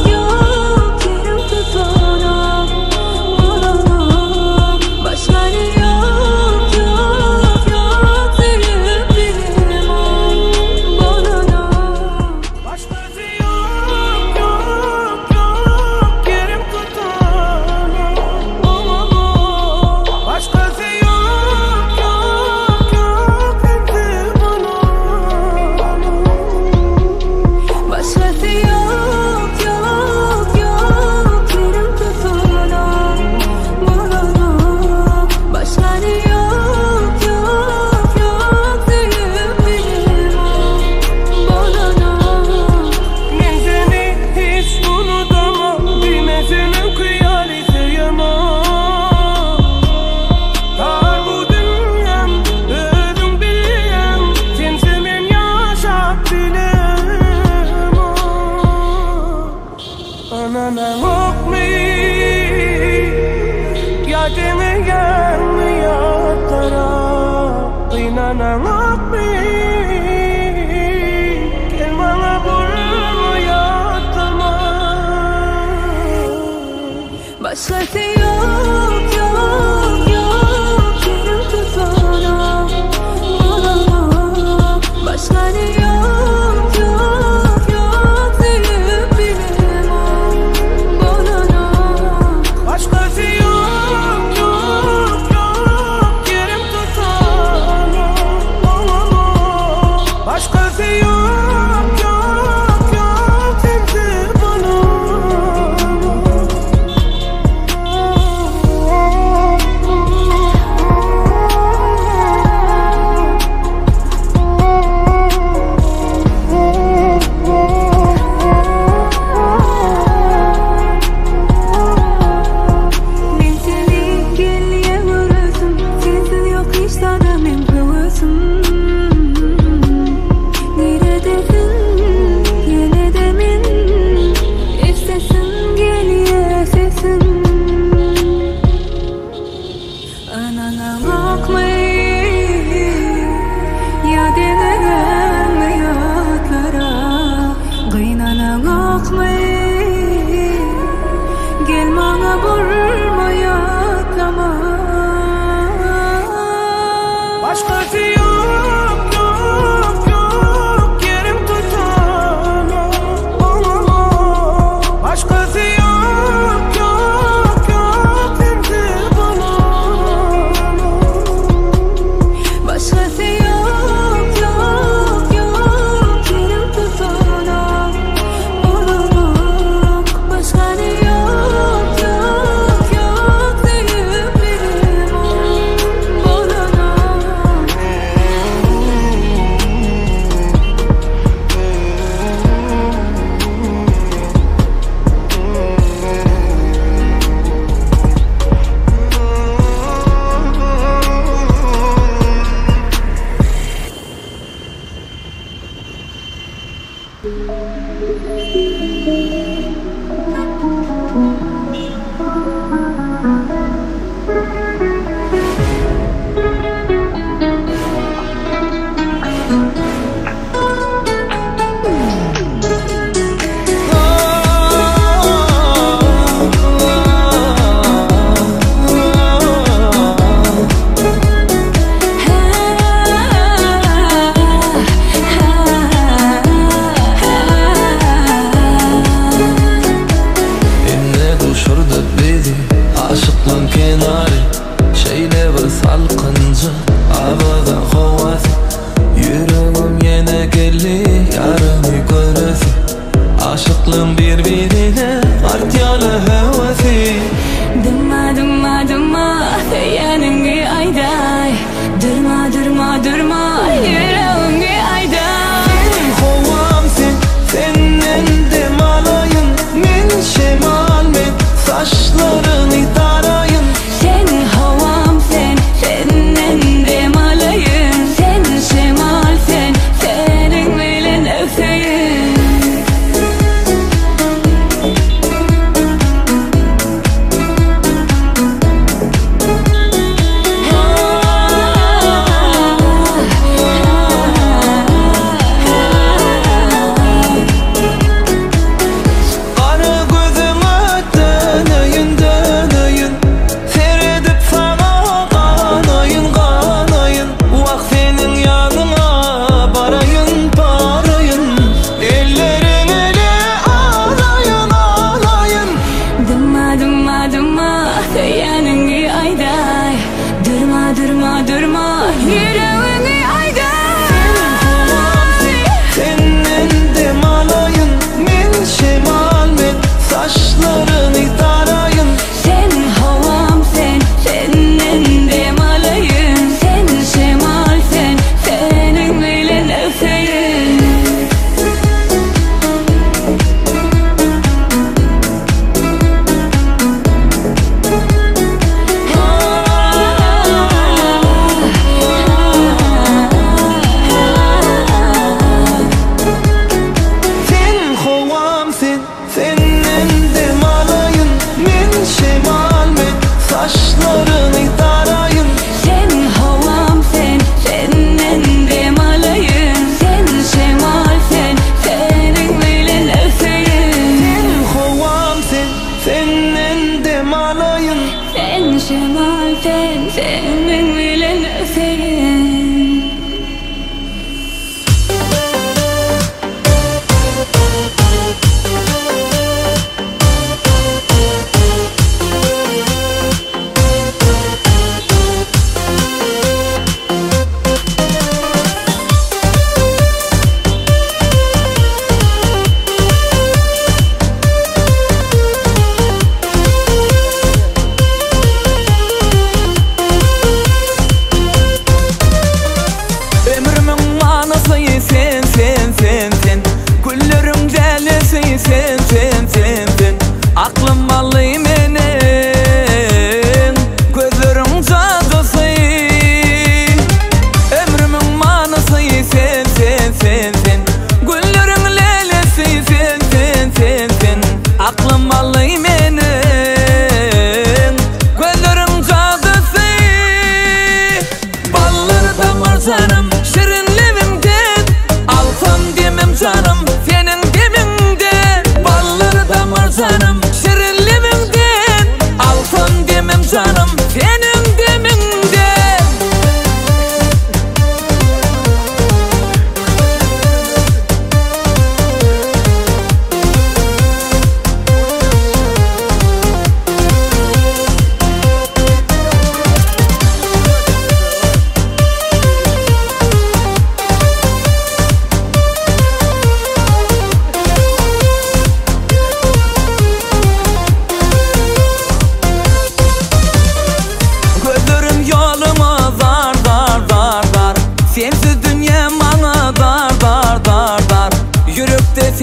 yerim tutana başları yok sevip benim bana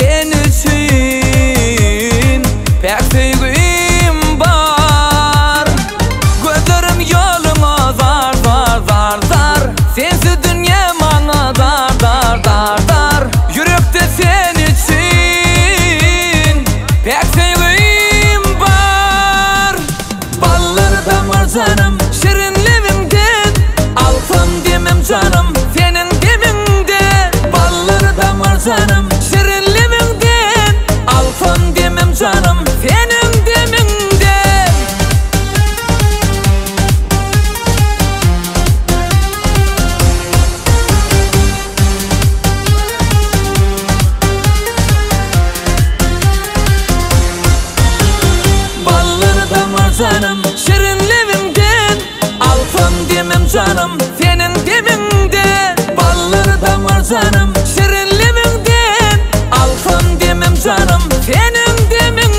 sen üçün pek sevgim var. Gözlerim yoluma zar zar zar zar, sensiz dünya bana dar dar dar dar. Yürekte sen için pek sevgim var. Balları damar canım, şirinlevimden altın demem canım, senin deminde. Balları damar canım, şirinlevimden altın demem canım, senin deminde. Balları damar canım, şirinlevimden altın demem canım, senin deminde. Balları damar canım, şirinlevimden altın demem canım, senin deminde.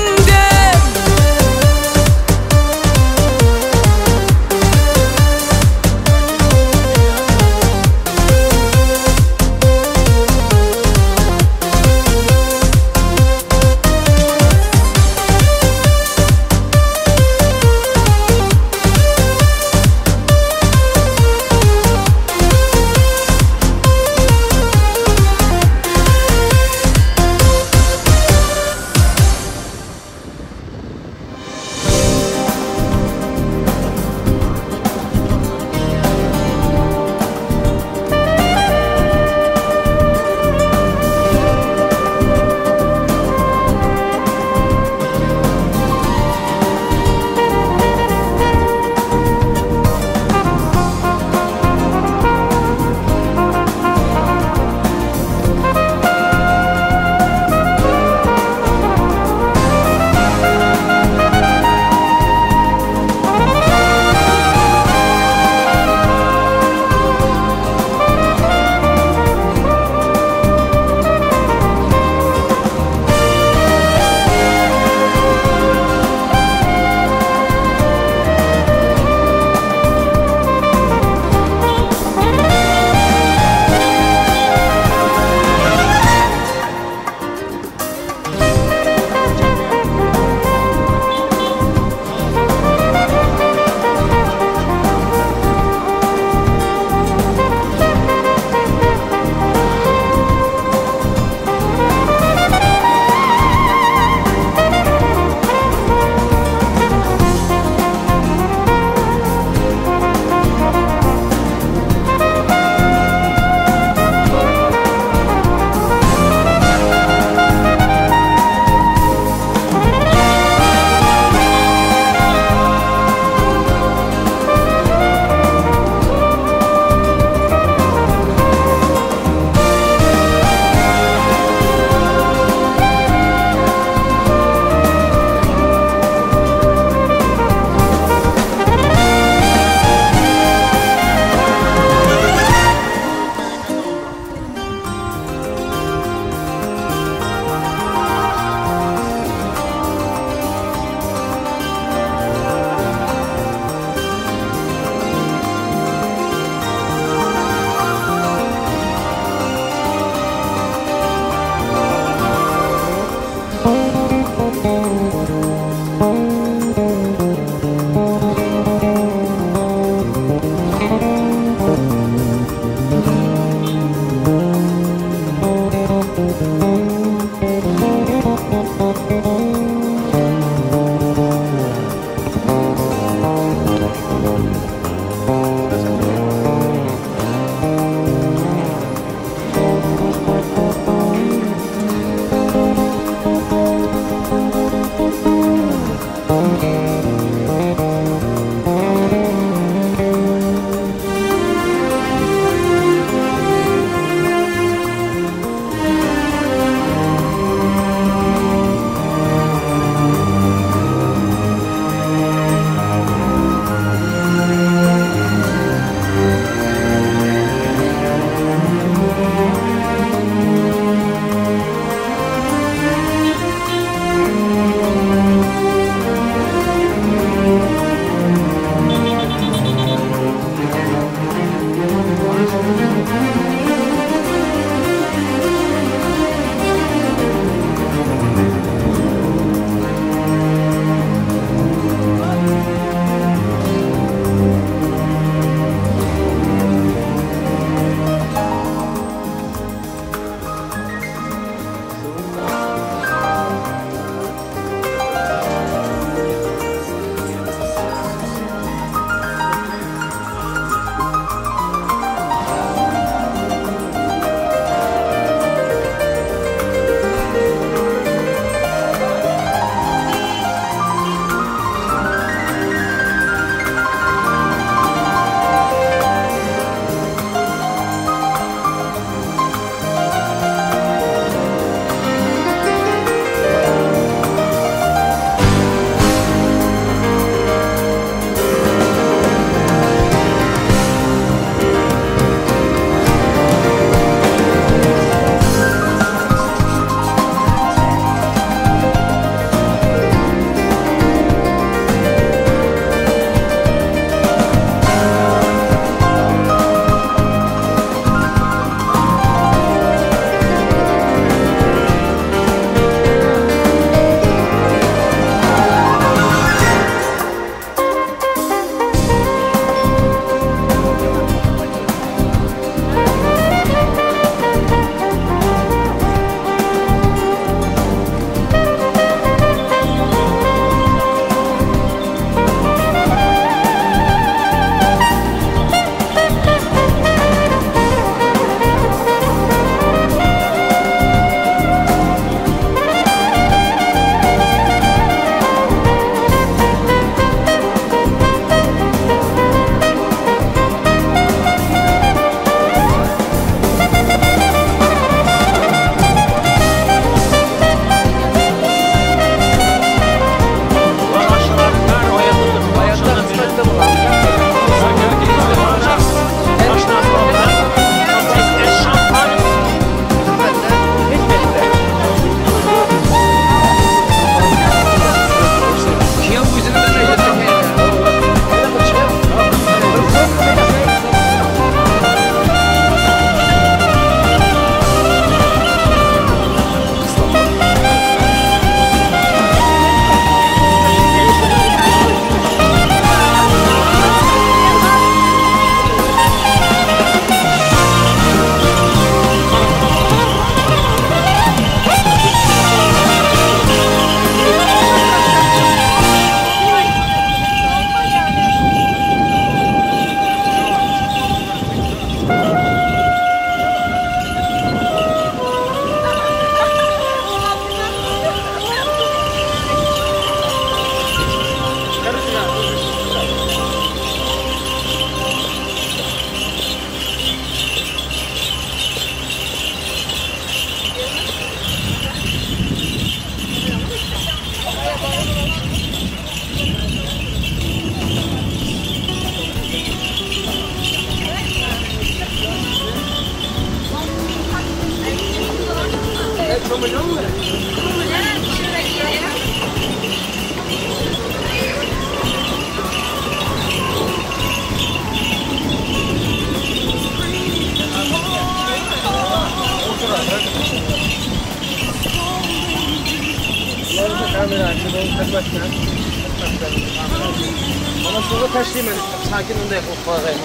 Bana sonra taşlayayım ben. Sakin onda yapıp bağlayayım.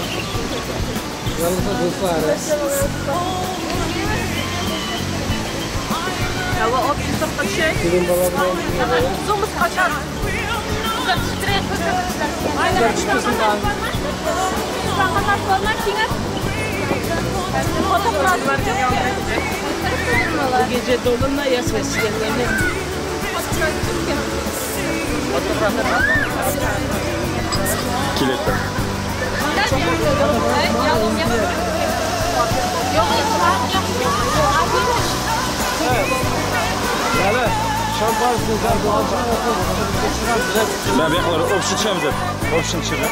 Yalnızca dostlar. Ya o bizim kaçıyor. Bizim babamın Zomuz kaçar. Uzak strek kaçar. Aynen çıkıyorsun daha. Zamanlar sonra kinger. Fotoğraf var ya. Bu gece dolunay yas vesilelerine. Kiletten. Hala şampuan sizler doğacak. Ben bir kadar option çıkamız. Option çıkıyor.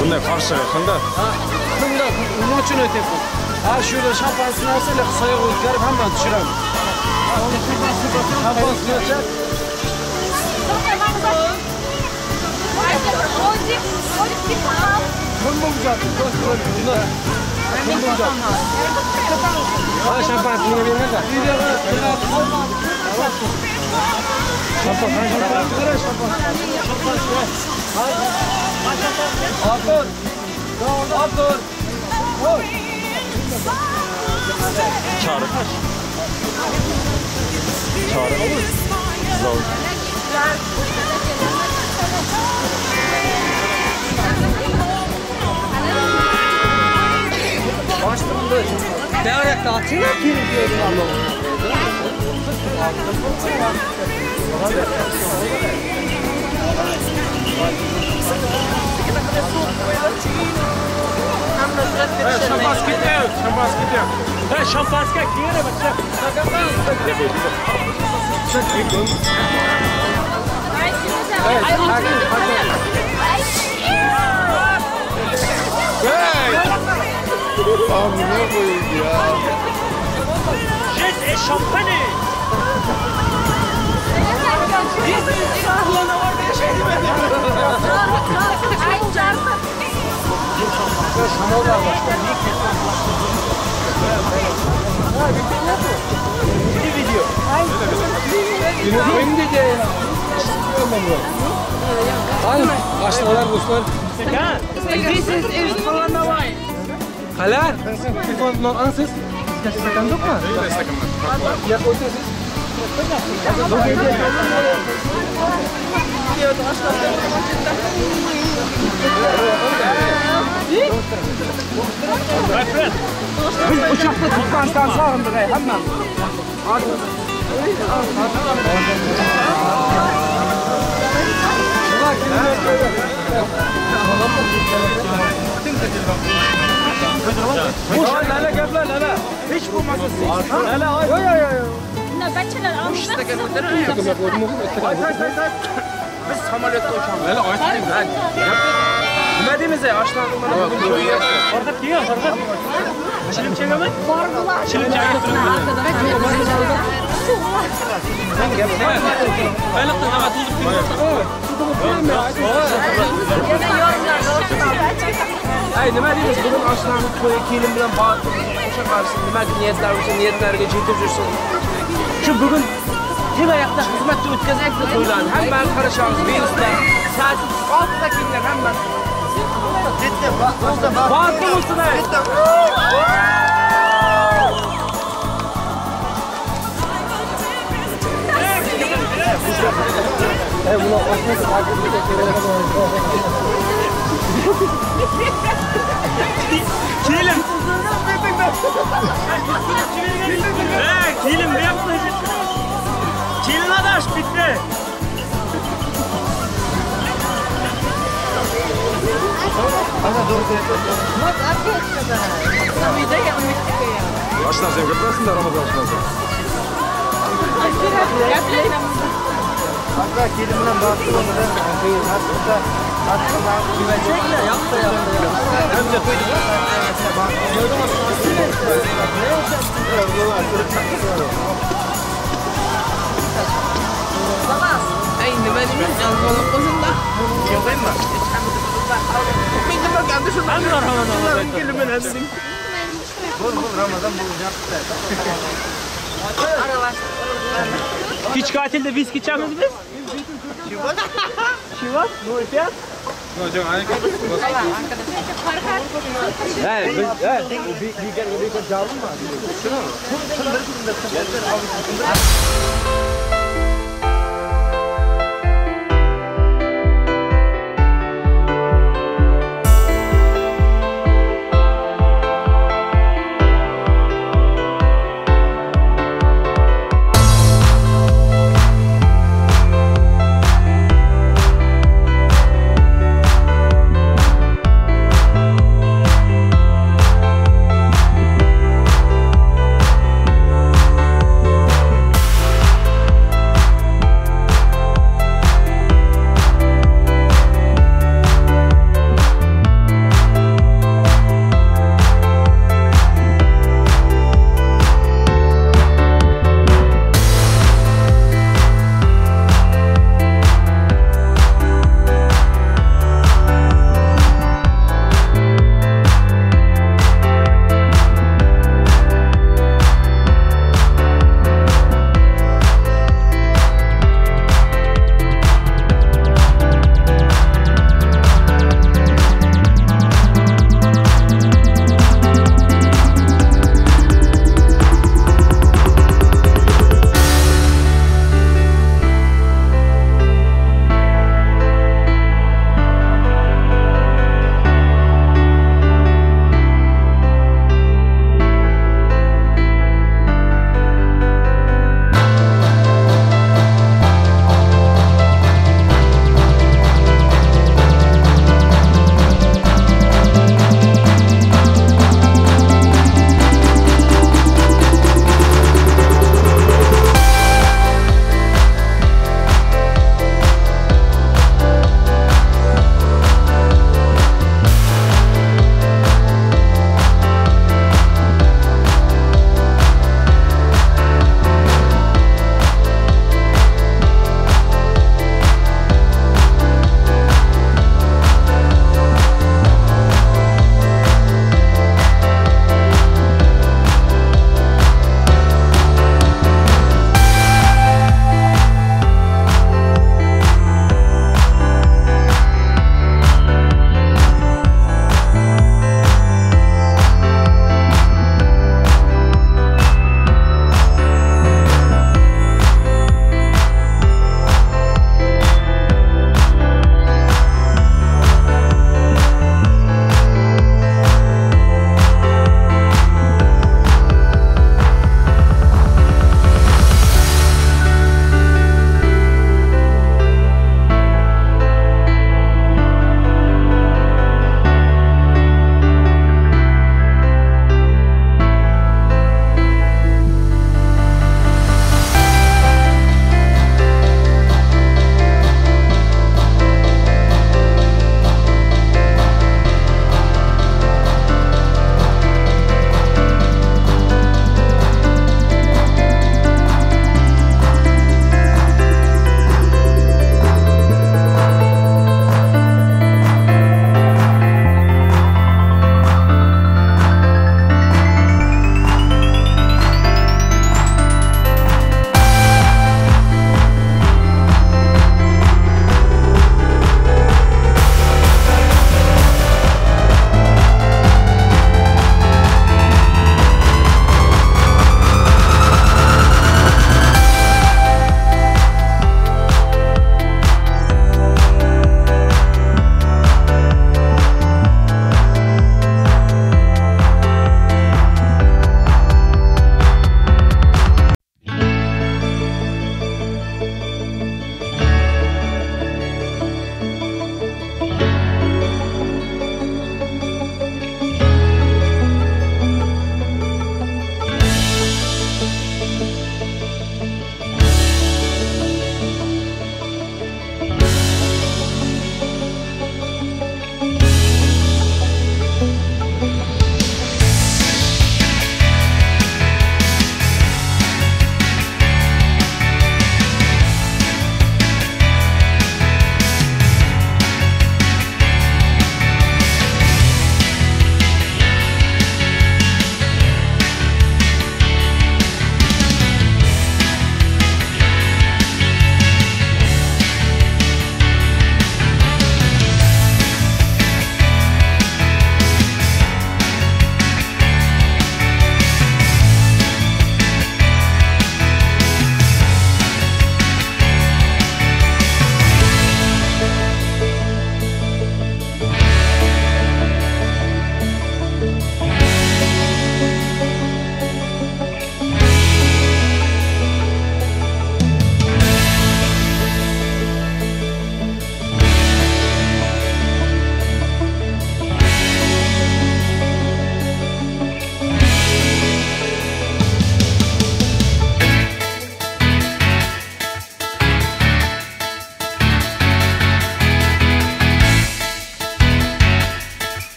Bunlar karşı yakında. Bunda bunun için ötep. Ha şöyle şampuan sınavsıyla kısaya koyup hemen düşürem. Şampuan sınavacak. Kırmızı Ha şampuan sınavı ne kadar? Şampuan Artur. Artur. Oy. Çağrı. Çağrı. Zor. Başlığında ne ayakta atıyor ki diyorum Allah'ım. Şampanski gidiyor. Şampanski gidiyor. Ha şampanski gidiyor ne bak. Abi ne koyayım ya? Jet şampanya. Sahlana orada yaşaydı ben. Ay çarpı. Şamolar başka. Bir video. Benim de diye. Hayır, başladılar dostlar. This is Palanavai. Hala? Telefon non ansız. Sakan yok mu? Ya otursun. Biz uçakta tutmaktan sağındık hemen. Hadi. Lala gaplar lala. Hiç bulmasın. Lala ay ay ay. Nöbetçiler almışlar. Biz samolyotda uçamiz. Lala aytmaymiz. Nima deymiz ashlarni mana bu to'yga. Farqat kelgan, farqat. Shilim chegami? Bordilar. Shilim chegib turibdi. Bayliqda nima Ay nima deymiz? Bugun ashlarni to'yi kelin bilan borib o'sha qarshi nima niyatlar bo'lsa niyatlariga yetib yursin. Shu bugun Jimayaqda xizmatda o'tkazaylik to'ylarni. Hammani qarashamiz. Virusda soat 6da kelinglar hamma. Bitta boshda bordi bo'lsa-da. Ey buni oshmaga tartibga kerak. Kelim. Kelim bu yoqda. Kelin adaş bitti. Ana doğru telefon. Bak arkadaşlar da. Samide gelmiştik ya. Aşkına sen götürmesin de Ramazan aşkına. Hatta kelimden baktığımda hatta Güvenecekler yaptı. hem de koyduk. Ay, nima deymiz? Jalg'olib qo'ysin da. Yo'q emas. Men nima gapni shu Ramazon kelib Ramazan bo'lyapti. Hiç katilde viski içemiz biz? Şivat? Şivat? Bu fiyat? Hocam aynı kadar. Evet, bir cevabım var.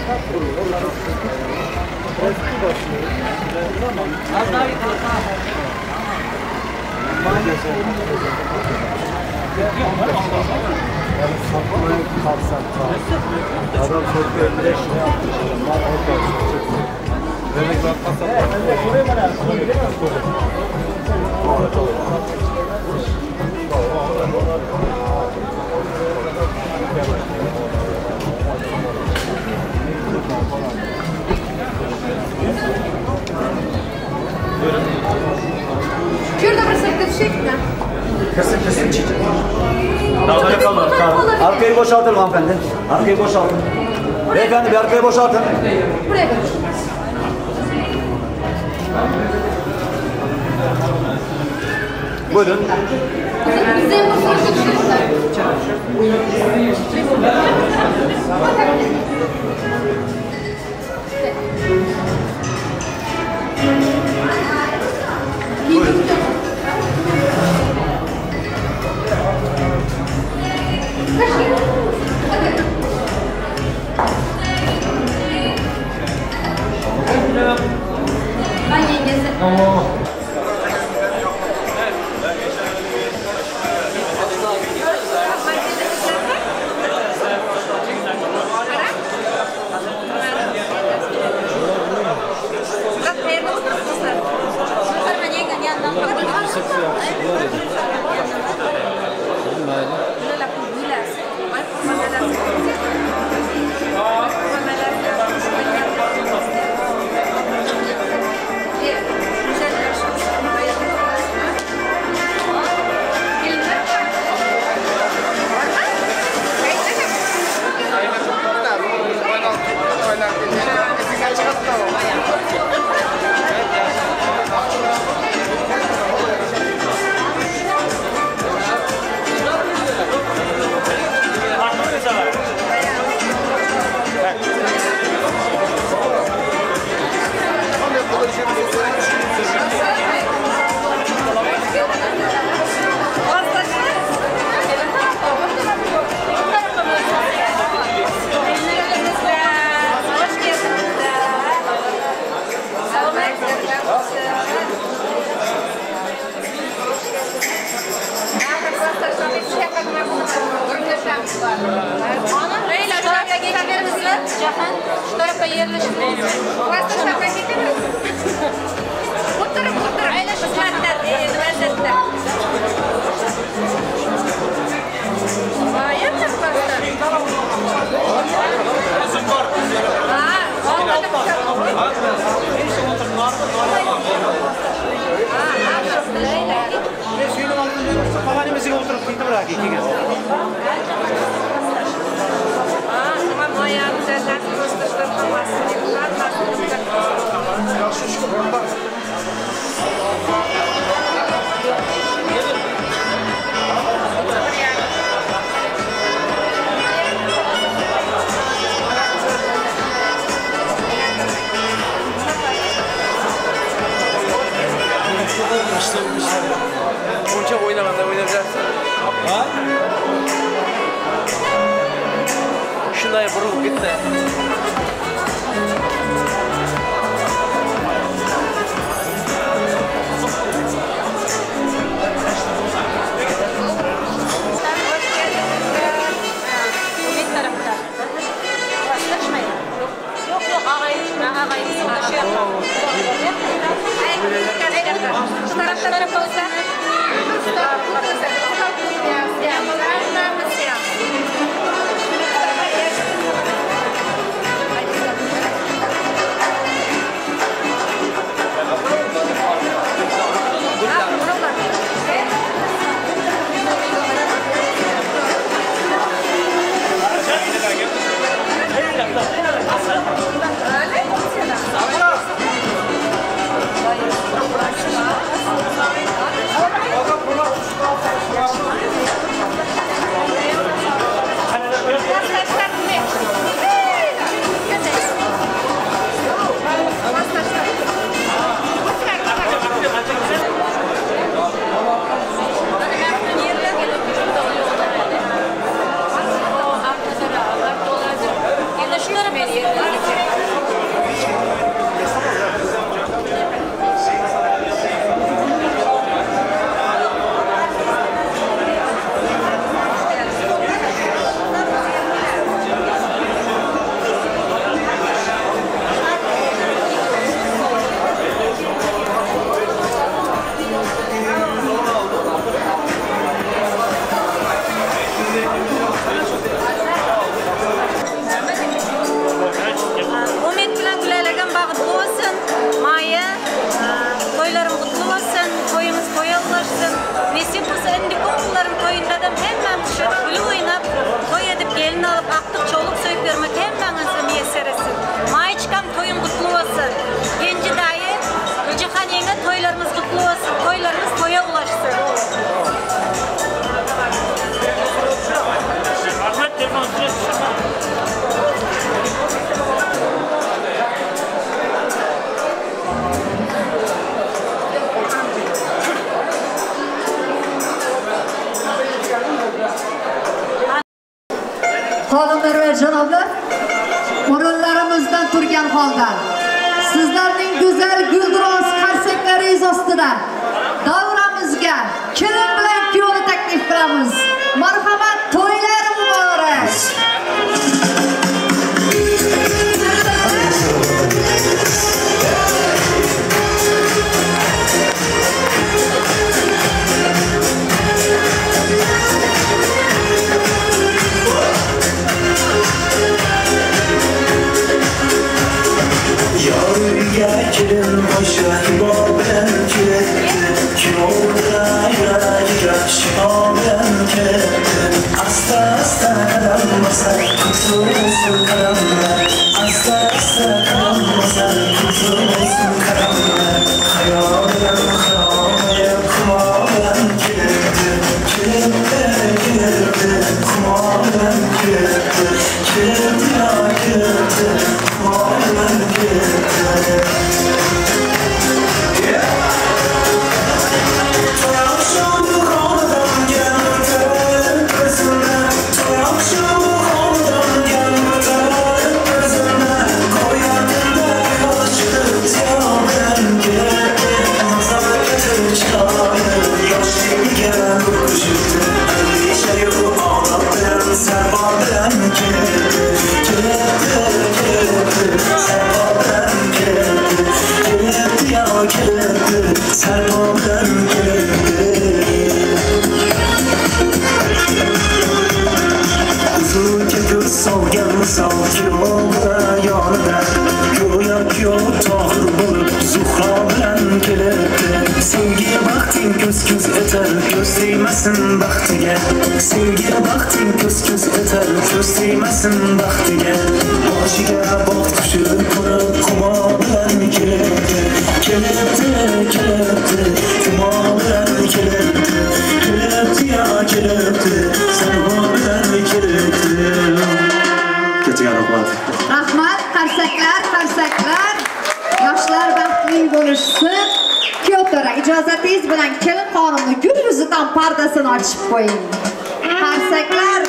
Adam sokuyor, bir de şey yapıyor. Demek ki Şurada bir sekte çekme. Kesin çekecek. Dağlara kalmadı. Arkayı boşaltın hanımefendi. Arkayı boşaltın. Beyefendi bir arkayı boşaltın. Buraya gel. Buyurun. Bize bu soruşturma. Ben yengesi. Şu tarafa yerleşin. Burası şaka gidiyor mu? Bu taraf. Aynen şu üniversitede. Hayır mı burası? Havanımızı oturup gitti bırak iki kez. Tamam ayağımıza nasıl göstermemesi. Bunca oynamanda oynayacaksın. Ha? Şunday vurup gitti. Yok ağayım sana şey yapmam. Şu tarafta olsa. Şunları veriyor. bo'lgan holda sizlarning go'zal gulduros qarsaklaringiz ostida davramizga kelin bilan kuyovni taklif qilamiz. Marhamat, to'ylar muborak. Yarıya kelin başa hibab bilen keldi. Kuyovda yuragiga shifo bilan keldi. Asta asta qaramasa kutilsin qaramlar. Asta asta qaramasa kutilsin qaramlar. Hayolim hayolim kumo bilan keldi. Keldi keldi kumo bilan keldi. Keldi ya keldi kumo bilan keldi. Göstermesin baxtiga sevgi baxting ko'z etar göstermesin baxtiga boshiga baxt qushi qo'rib qumo bilan kelibdi qumo bilan kelibdi ya kelibdi sarvo bilan kelibdi. Ketiga Rahmat, qarsaklar yoshlar baxtli bo'lishsin. Kuyovlar, ijozatingiz bilan kelin xonimni gul yuzidan pardasini ochib qo'ying. Qarsaklar.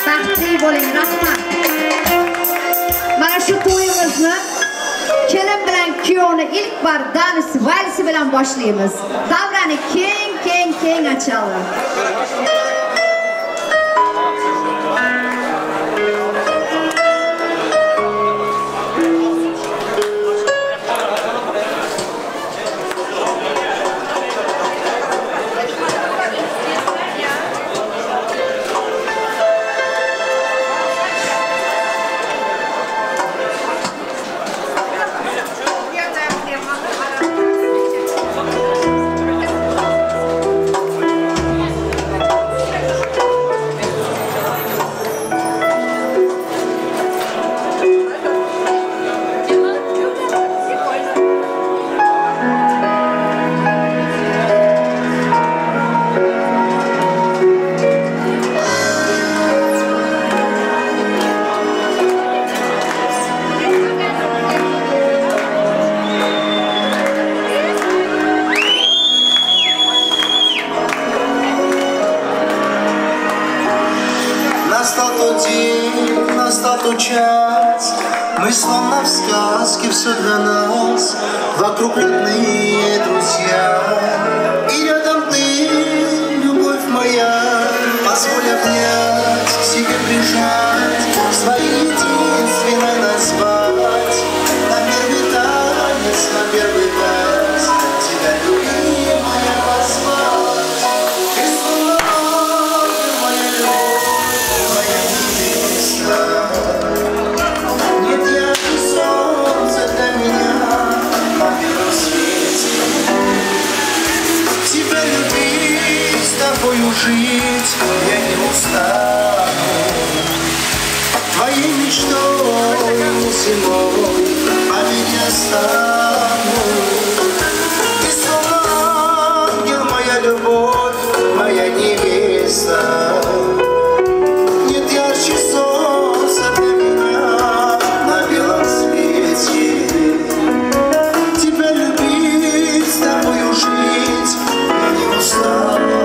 Baxtli bo'ling, rahmat. Mana shu to'yimizni kelin bilan kuyovni ilk bor dans valsi bilan boshlaymiz. Davrani keng ochamiz. Мы словно в сказке, все для нас, вокруг родные друзья. И рядом ты, любовь моя, позволь обнять, себе прижать, своей единственной назвать. На первый танец, на первый танец, тебя любимая позвать. Ты словно моя любовь, моя невеста. Жить я не устану, твоей мечтой зимой память я стану. Ты словно ангел, моя любовь, моя невеста. Нет ярче солнца для меня на белом свете. Тебя любить, с тобою жить я не устану.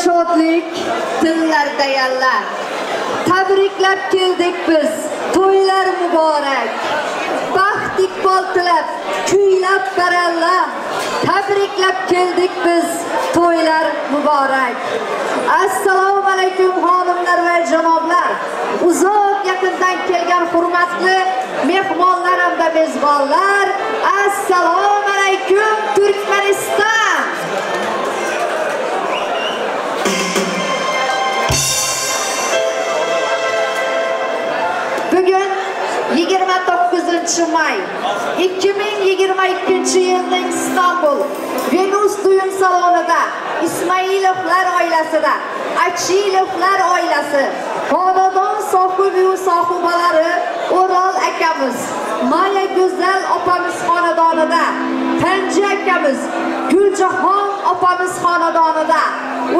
shodlik, tillarda yallar. Tabriklab keldik biz, to'ylar muborak. Baxt iqbol tilab, kuylab baralla. Tabriklab keldik biz, to'ylar muborak. Assalomu alaykum xonimlar va janoblar. Uzoq yaqindan kelgan hurmatli mehmonlar hamda mezbonlar. Assalomu alaykum Turkmaniston. Bugun 29-may 2022 yilning Istanbul Venus düğün salonida İsmailovlar oilasida Achilovlar oilasi, xonadon sohibi va sohibalari O'rol akamiz, Maya Go'zal opamiz xonadonida, Tanji akamiz, Guljahon opamiz xonadonida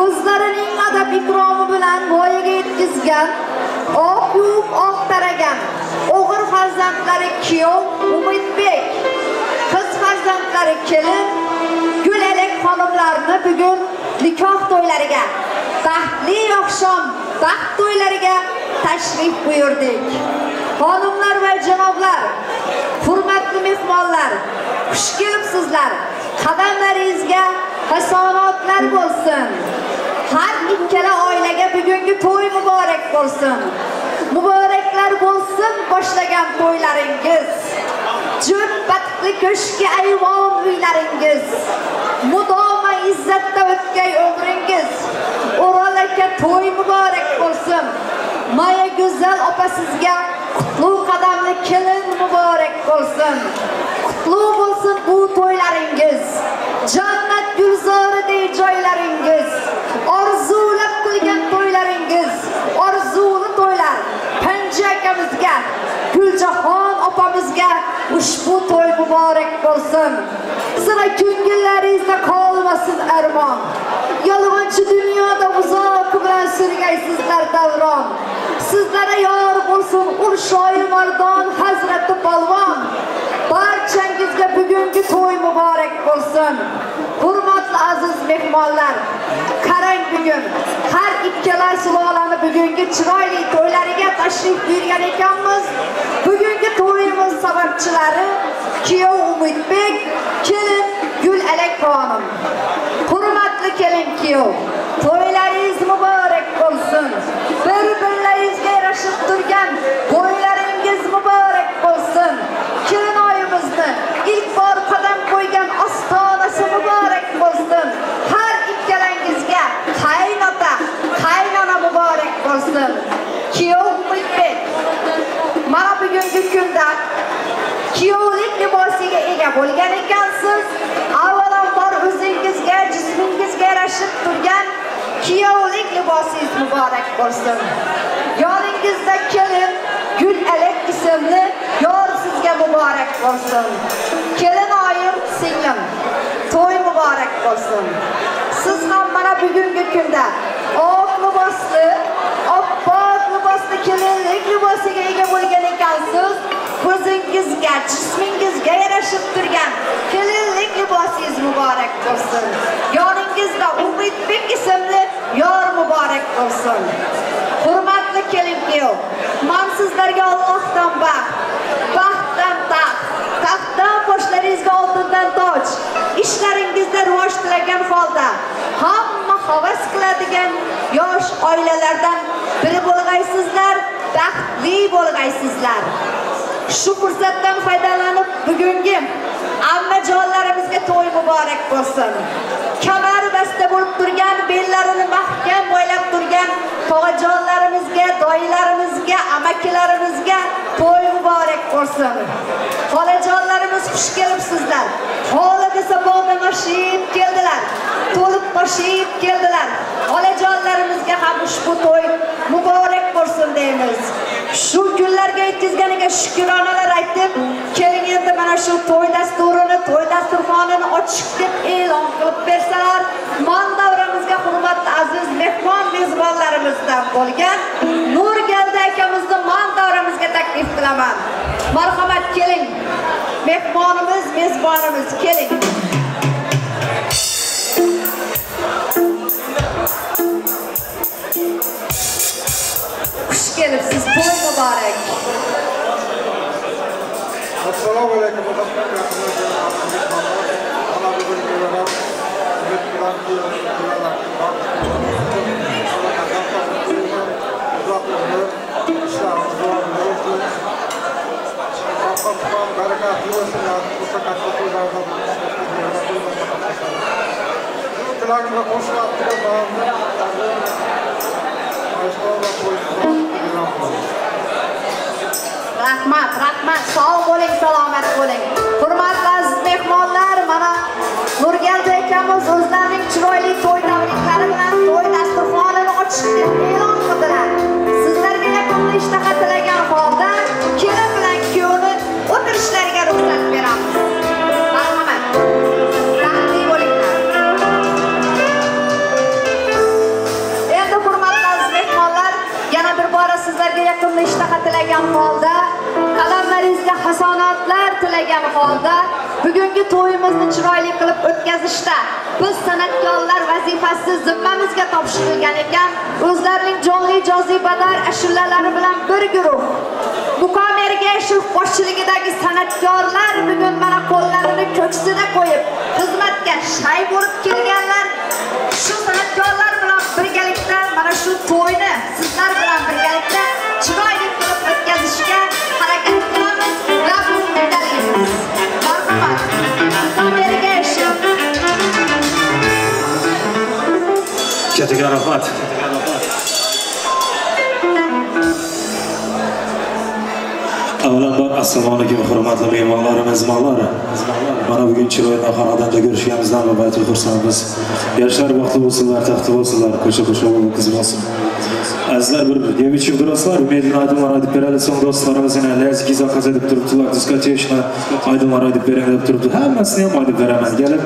o'zlarining adab ikromi bilan voyaga yetkazgan, oq yuvib oq taragan o'g'il farzandlari kuyov Umidbek, qiz farzandlari kelin Gulelek xonimlarni bugun nikoh to'ylariga, baxtli oqshom baxt to'ylariga tashrif buyurdik. Xonimlar va janoblar, hurmatli mehmonlar, xush kelibsizlar. Qadamlaringizga hasonotlar bo'lsin. Har ikkala oilaga bugungi to'y muborak bo'lsin. Muboraklar bo'lsin boshlagan to'ylaringiz. Jun baxtli ko'shki ayvon uylaringiz. Mudoma izzatda o'tgan umringiz. O'rol aka to'y muborak bo'lsin. Maya Go'zal opa sizga qutlug' qadamli kelin muborak bo'lsin. Qutlug' bo'lsin bu to'ylaringiz. Jannat gulzoridek joylaringiz. Orzulab qilgan to'ylaringiz. Orzuli to'ylar. Tanji akamizga, Guljahon opamizga ushbu to'y muborak bo'lsin. Sizga ko'ngillaringizda qolmasin armon. Yolg'onchi dunyoda uzoq bilan sirgaysizlar davron. Sizlarga yor bo'lsin Urshoy Mardon Hazrati Polvon. Barchangizga bugungi to'y muborak bo'lsin. Hurmatli aziz mehmonlar, qarang bugun har ikkala sulolani bugungi chiroyli to'ylariga tashrif buyurgan ekanmiz. Bugungi to'yimiz sababchilari kuyov Umidbek, kelin Gulelek xonim. Hurmatli kelin kuyov, to'ylaringiz muborak bo'lsin. Bir-birlaringizga yarashib turgan to'ylaringiz muborak bo'lsin. Kelin oyimizni ilk bor qadam qo'ygan ostonasi muborak bo'lsin. Har ikkalangizga qaynota, qaynona muborak bo'lsin. Kuyov Umidbek, mana bugungi kunda kuyovlik libosiga ega bo'lgan ekansiz. Avvalambor o'zingizga, jismingizga yarashib turgan kuyovlik libosingiz muborak bo'lsin. Yoningizda kelin Gulelek ismli yor sizga muborak bo'lsin. Kelin oyim, singlim, to'y muborak bo'lsin. Siz ham mana bugungi kunda oq libosli, oppoq libosli kelinlik libosiga ega bo'lgan ekansiz. O'zingizga, jismingizga yarashib turgan kelinlik libosingiz muborak bo'lsin. Yoningizda Umidbek ismli yor muborak bo'lsin. Hurmatli kelin kuyov, men sizlarga Allohdan baxt, baxtdan taxt, taxtdan boshlaringizga oltindan toj, ishlaringizda rivoj tilagan holda hamma havas qiladigan yosh oilalardan biri bo'lgaysizlar, baxtli bo'lgaysizlar. Shu fursatdan foydalanib bugungi ammajonlarimizga to'y muborak bo'lsin. Kamar basta bo'lib turgan, bellarini mahkam bo'ylab turgan tog'ajonlarimizga, doyilarimizga, amakilarimizga to'y muborak bo'lsin. Xolajonlarimiz xush kelibsizlar. Xola desa bog'dan oshib keldilar, to'lib qo'shib keldilar. Xolajonlarimizga ham ushbu to'y muborak bo'lsin deymiz. Shu kunlarga yetkazganiga shukronalar aytib, keling endi mana shu to'y dasturini, to'y dasturxonini ochiq deb e'lon qilib bersalar, man davramizga hurmatli aziz mehmon mezbonlarimizdan bo'lgan Nurgalda akamizni man davramizga taklif qilaman. Marhamat keling. Mehmonimiz, mezbonimiz keling. kelibsiz. To'y muborak. Assalomu alaykum. Rahmat. Sog' bo'ling, salomat bo'ling. Hurmatli aziz mehmonlar, mana Nurgalda akamiz o'zlarining chiroyli to'y tabriklari bilan to'y dasturxonini ochishni e'lon qildilar. Sizlarga yoqimli ishtaha tilagan holda kelin bilan kuyovni o'tirishlariga ruxsat beramiz. Marhamat. Rahmat bo'linglar. Endi hurmatli aziz mehmonlar, yana bir bora sizlarga yoqimli ishtaha tilagan holda, qalamlaringizga hasonatlar tilagan holda bugungi to'yimizni chiroyli qilib o'tkazishda biz san'atkorlar vazifasi zimmamizga topshirilgan ekan. O'zlarining jonli jozibador ashulalari bilan bir guruh Muqom Ergashev boshchiligidagi san'atkorlar bugun mana qo'llarini ko'ksida qo'yib xizmatga shay bo'lib kelganlar. Shu san'atkorlar bilan birgalikda mana shu to'yni sizlar bilan birgalikda chiroyli qilib o'tkazishga harakat qilamiz va umidlaymiz. Marhamat. Muqom Ergashev. Katta rahmat. Avvalambor assalomu alaykum hurmatli mehmonlar, mezbonlar. Mana bugun chiroyli xonadonda ko'rishganimizdan albatta xursandmiz. Yoshlar vaqti bo'lsinlar, taxti bo'lsinlar, ko'cha-ko'cha bo'lib qiz bo'lsin. Azizlar bir devichib duraslar, umidini aydınlar aytib beradi, so'ng do'stlarimiz yana lazik zakaz edib turibdilar, diskotechni aydınlar aytib beradi deb turibdi. Hammasini ham aytib beraman. Kelib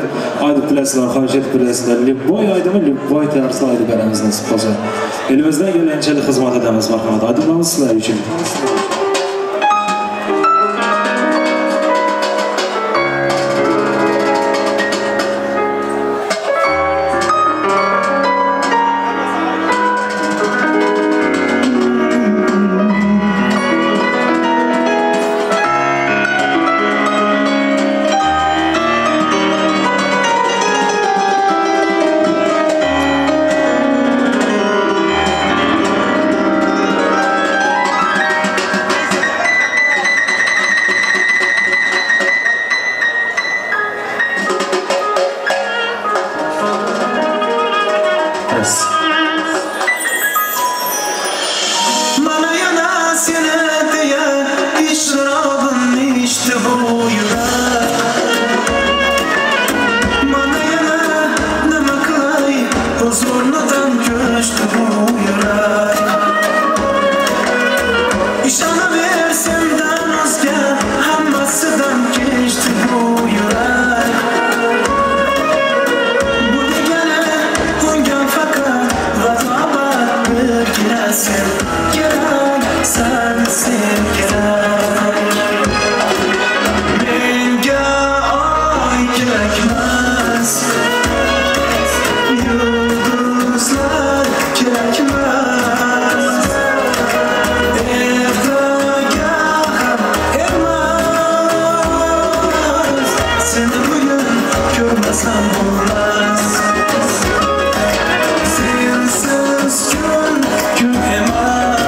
aytib bilasizlar, xohish etib bilasizlar. Boy aydimi, boy tarzda aytib beramiz nasib bo'lsa. Elimizdan kelganchalik xizmat edamiz, marhamat. Aydınlarimiz sizlar uchun. Sensiz gün emas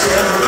Yeah.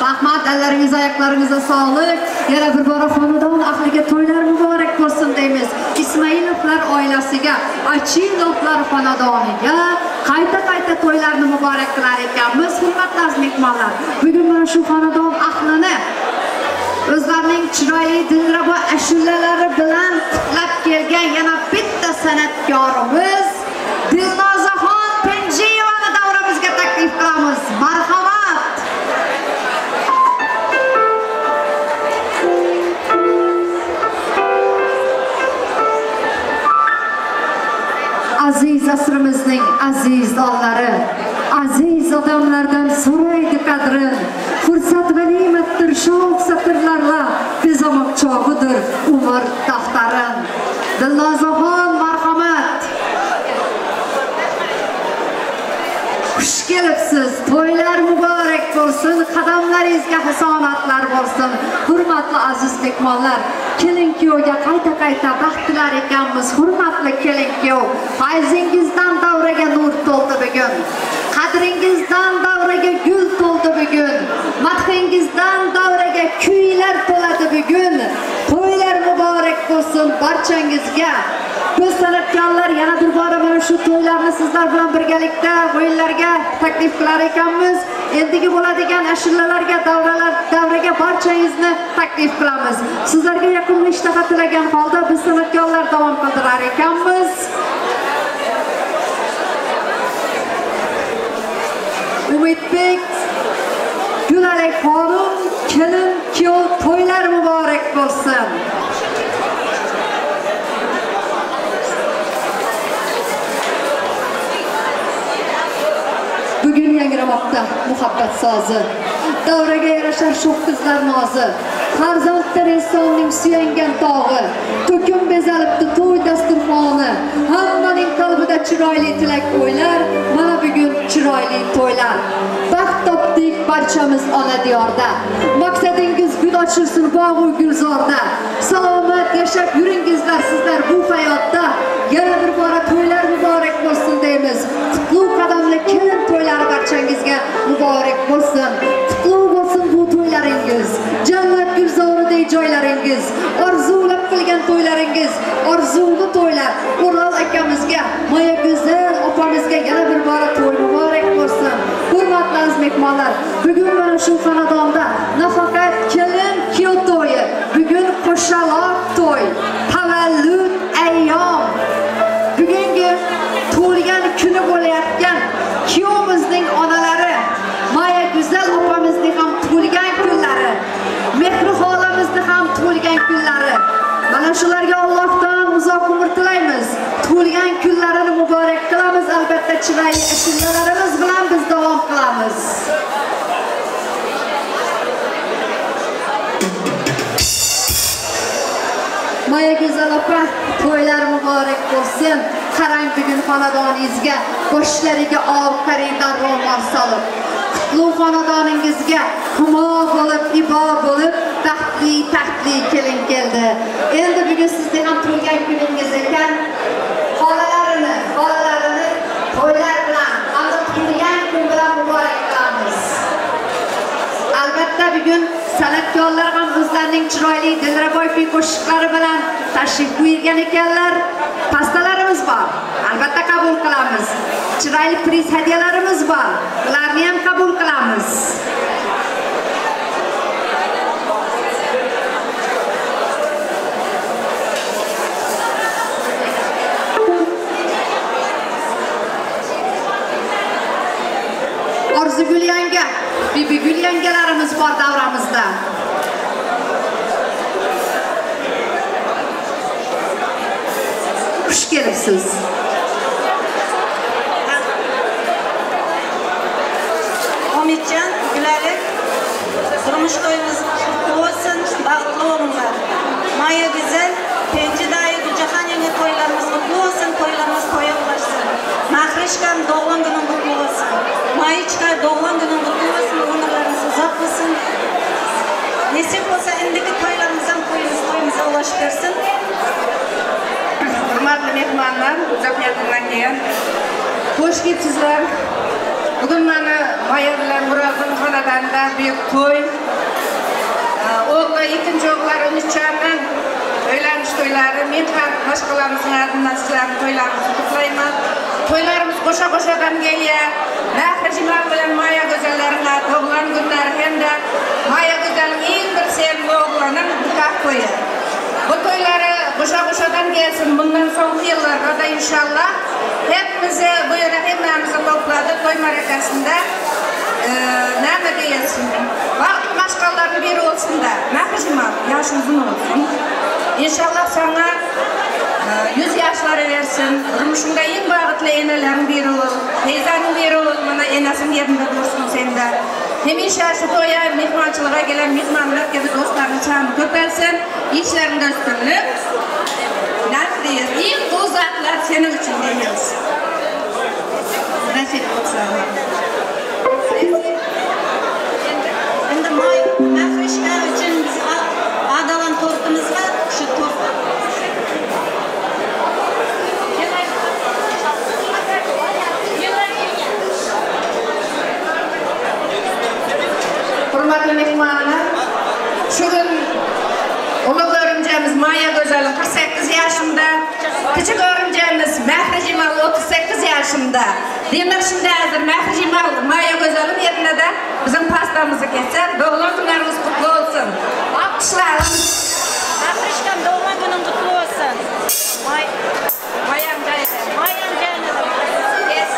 Rahmat, ellerinize, ayaklarınıza sağlık. Yana bir bora xonadon ahliga to'ylar muborak bo'lsin deymiz. Ismailovlar oilasiga, Achinovlar xonadoniga qayta to'ylarni muborak qilar ekanmiz. Hurmatli aziz mehmonlar, bugun mana shu xonadon ahlini o'zlarining chiroyli dilrabo ashulalari bilan qutlab kelgan yana bitta san'atkorimiz Dilnozaxon Penjiyevani davramizga taklif qilamiz. Marhamat. Aziz asrimizning aziz onlari, aziz odamlardan so'raydi qadrin. Fursat va ne'matdir shoh satrlarla, bezamoq chog'idir umr daftarin. Dilnozaxon marhamat. Xush kelibsiz. To'ylar muborak bo'lsin, qadamlaringizga hasonatlar bo'lsin. Hurmatli aziz mehmonlar, kelin-kuyovga qayta baxt tilar ekanmiz. Hurmatli kelin-kuyov, fayzingizdan davraga nur to'ldi bugun. Qadringizdan davraga gul to'ldi bugun. Madhingizdan davraga kuylar to'ladi bugun. To'ylar muborak bo'lsin barchangizga. Biz san'atkorlar yana bir bora mana shu to'ylarni sizlar bilan birgalikda o'yinlarga taklif qilar ekanmiz. Endigi bo'ladigan ashulalarga, davraga barchangizni taklif qilamiz. Sizlarga yoqimli ishtaha tilagan holda biz san'atkorlar davom qildirar ekanmiz. Umidbek, Gulalek xonim, kelin-kuyov to'ylar muborak bo'lsin. Bugun yangramoqda muhabbat sozi, davraga yarashar sho'x qizlar nozi, farzanddir insonning suyangan tog'i, to'kin bezalibdi to'y dasturxoni, hammaning qalbida chiroyli tilak o'ylar, mana bugun chiroyli to'ylar. Baxt topdik barchamiz ona diyorda, maqsadingiz gul ochilsin bog'u gulzorda, salomat yashab yuringizlar sizlar bu hayotda, yana bir bora to'ylar muborak bo'lsin deymiz. Qutlug' qadamli kelin to'ylari barchangizga muborak bo'lsin. Qutlug' bo'lsin bu to'ylaringiz, jannat gulzoridek joylaringiz, orzulab qilgan to'ylaringiz, orzuli to'ylar. O'rol akamizga, Maya Go'zal opamizga yana bir bora to'y muborak bo'lsin. Hurmatli aziz mehmonlar, bugun mana shu xonadonda nafaqat kelin-kuyov to'yi, bugun qo'shaloq to'y, tavallud ayyom. Bugungi tug'ilgan kuni bo'layotgan kuyovimizning onalari Maya Go'zal opamizning Maya güzel opa, to'ylar muborak bo'lsin. Qarang bugun xonadoningizga, qo'shlariga ov xaridor ro'mol solib. Qutlug' xonadoningizga humo bo'lib, ibo bo'lib, taxtli kelin keldi. Endi bugun sizning ham tug'ilgan kuningiz ekan. Xolalarini to'ylar bilan, hamda tug'ilgan kun bilan muborak qilamiz. Albatta bugun san'atkorlar ham o'zlarining chiroyli Dilraboy kuy qo'shiqlari bilan tashrif buyurgan ekanlar. Pastalarimiz bor. Albatta qabul qilamiz. Chiroyli priz hadyalarimiz bor. Ularni ham qabul qilamiz. Orzugul yanga, Bibigul yangalarimiz bor davramizda. Xush kelibsiz. Omidjon, Gulali, turmush to'yimiz qutlug' bo'lsin, baxtli bo'linglar. Maya güzel, Penji dayi Jahon yangi to'ylarimiz qutlug' bo'lsin, to'ylarimiz to'yaqlashsin. Mahrishkam doğum günün qutlug' bo'lsin. Mayichka doğum günün qutlug' bo'lsin, umrlarimiz uzoq bo'lsin. Nasib bo'lsa, endiki to'ylarimiz ham to'yimizga ulashib bersin. Hurmatli mehmonlar, uzoq yaqindan keyin xush kelibsizlar. Bugun mana Maya bilan Murodning xonadonida buyuk to'y. O'g'li, ikkinchi o'g'lar Umidjonning to'ylanish to'ylari. Men ham boshqalarimizning adından sizlarning to'ylaringizni qutlayman. To'ylarimiz qo'sha-qo'shadan kelya. Nahrijiman bilan Maya go'zallarining tug'ilgan kunlari hamda Maya go'zalning eng bir sevimli o'g'lining nikah to'yi. Bu to'ylari qo'sha-qo'shadan kelsin. Bundan so'nggi yillarda da inshaalloh hepimizni bu yerda hammamizni to'pladi to'y ma'rakasida nima deyilsin. Vaqt mashqalarni berib olsin-da. Nahrijiman, yosh uzun olsin. İnşallah sana 100 yaşları versin. Durmuşunda en bağıtlı enelerin biri ol. Teyzenin biri ol. Bana enesin yerinde dursun sen de. Hemişe şu toya mihmançılığa gelen mihmanlar gibi dostlarını çağını köpelsin. İşlerinde üstünlük. Nasıl diyeceğiz? En bu zatlar senin için diyeceğiz. Nasip olsun. Şimdi Mahrişka için biz adalan tortumuz var. Şu tort. Hurmatli mehmonlar, shu kun ulug' o'rimjamiz Maya go'zali 48 yaşında, kichik o'rimjamiz Mahrijimal 38 yaşında. Demak, shunda hozir Mahrijimal Maya go'zalim yernida bizning pastamizga kelsa, tug'ilgan kunlaringiz qutlug' bo'lsin. Alqishlarimiz. Mahrishkam tug'ilgan kuning qutlug' bo'lsin. Mayam joyida. Mayam joyida. Yes.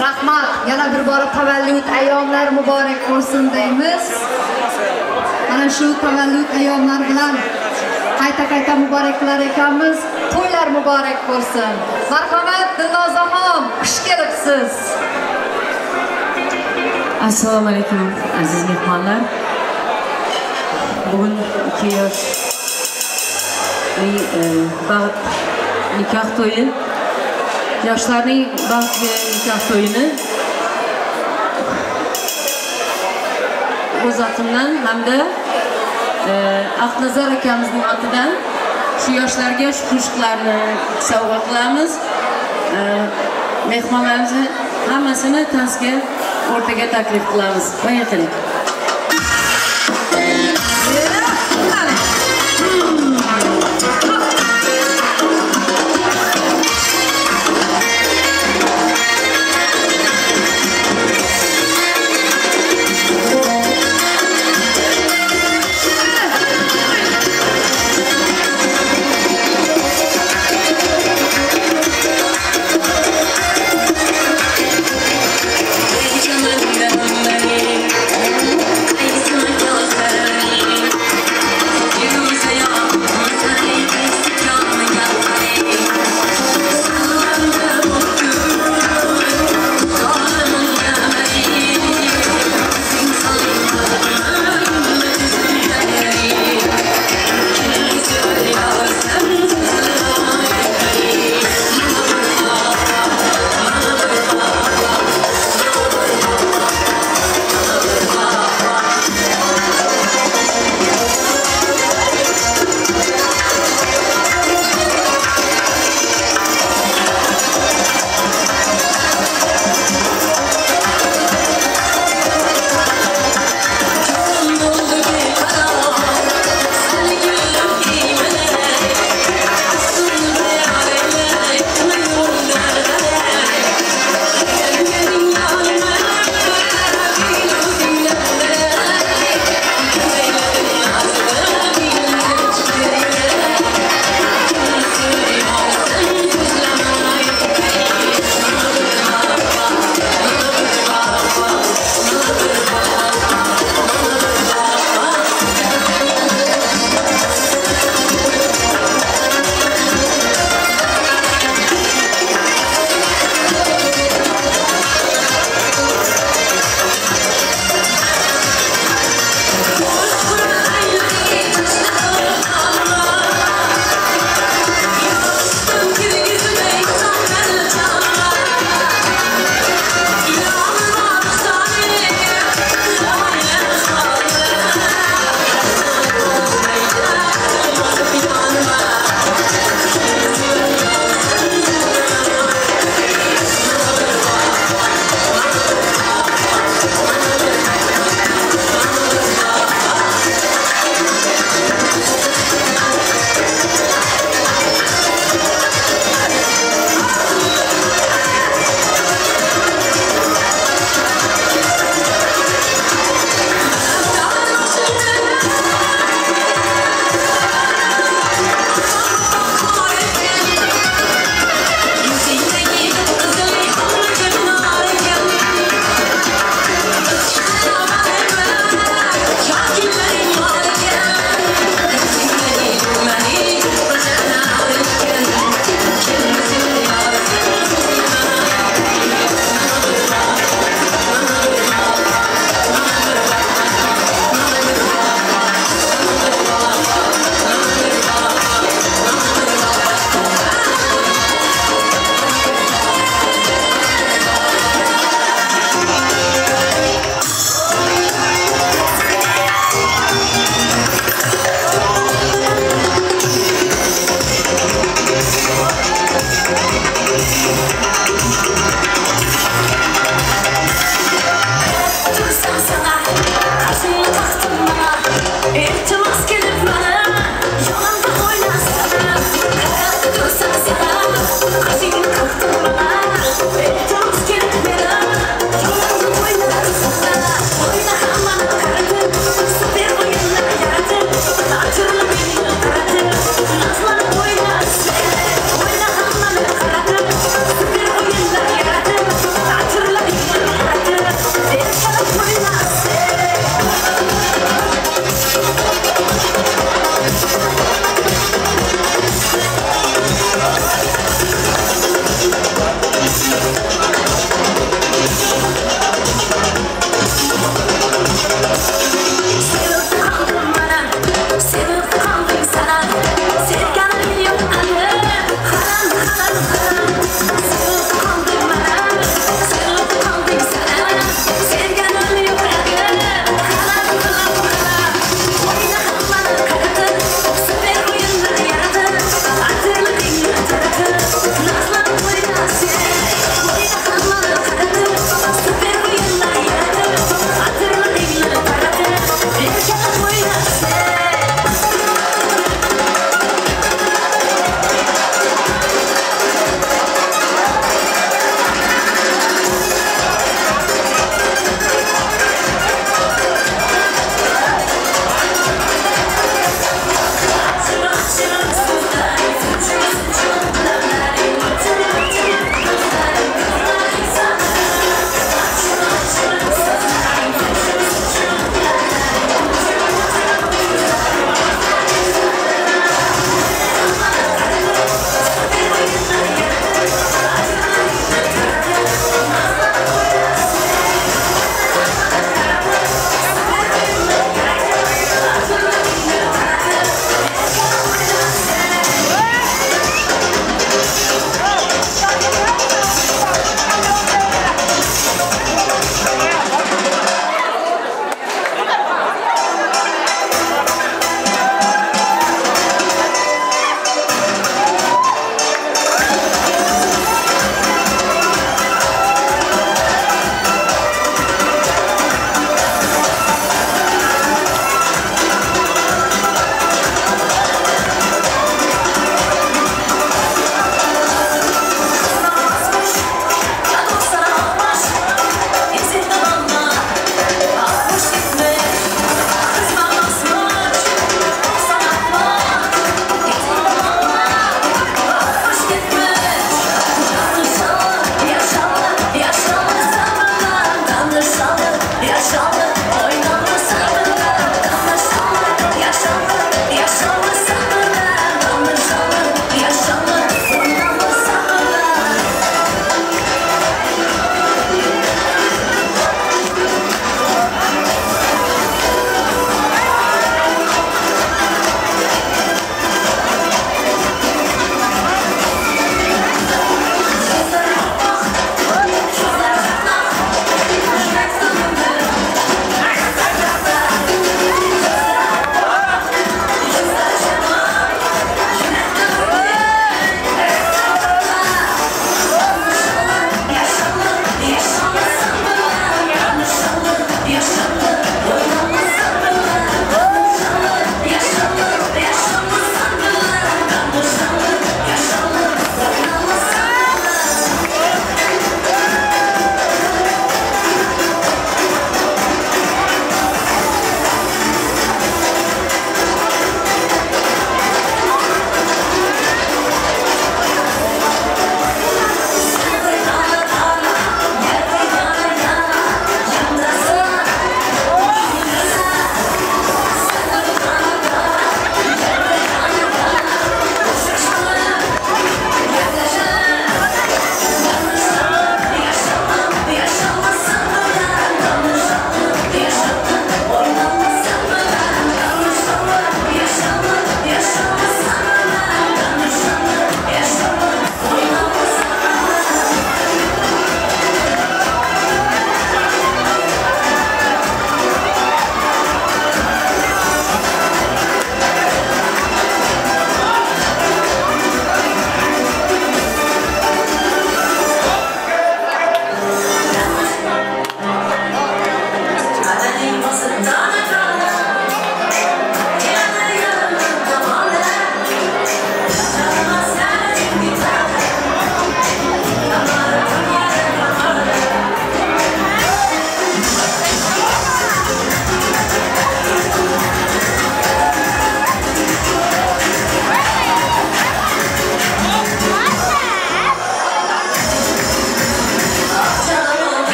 Rahmat, yana bir bora tavallud ayyomlar muborak bo'lsin deymiz. Mana shu tavallud ayyomlar bilan qayta muborak qilar ekanmiz. To'ylar muborak bo'lsin. Marhamat Dilnozaxon, xush kelibsiz. Assalomu alaykum aziz mehmonlar. Bugun 2 yoshli baxt nikoh to'yi, yoshlarning baxtli nikoh to'yini o'z atimdan hamda Aqnazar akamizning atidan shu yoshlarga shu qo'shiqlarni sovg'a qilamiz. Mehmonlarimizni hammasini tasga o'rtaga taklif qilamiz. Qo'yiqiling.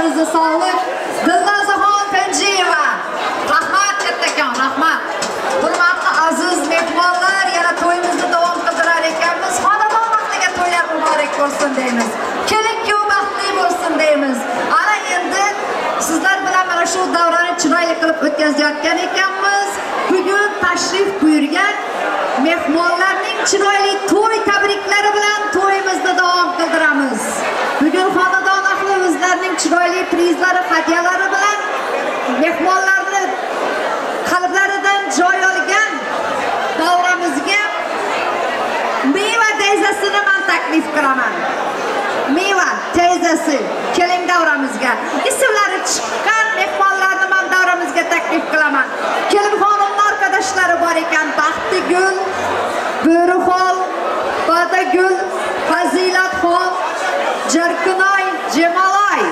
Ayağınıza sağlık. Dilnazaxon Penjiyeva. Rahmat kattakon, rahmat. Hurmatli aziz mehmonlar, yana to'yimizni davom qildirar ekanmiz. Xonadon vaqtiga to'ylar muborak bo'lsin deymiz. Kelin-kuyov baxtli bo'lsin deymiz. Ana endi sizlar bilan mana shu davrani chiroyli qilib o'tkazayotgan ekanmiz. Bugun tashrif buyurgan mehmonlarning chiroyli to'y tabriklari bilan to'yimizni davom qildiramiz. Bugun xonadon ahli o'zlarining chiroyli prizlari, hadyalari bilan mehmonlarni qalblaridan joy olgan davramizga meva teyzasini men taklif qilaman. Meva teyzasi keling davramizga. Ismlari chiqqan mehmonlarni men davramizga taklif qilaman. Kelinxonimning arkadoshlari bor ekan. Baxtigul, Bo'rixol, Badagul, Fazilatxon, Jarkinoy, Jamolay.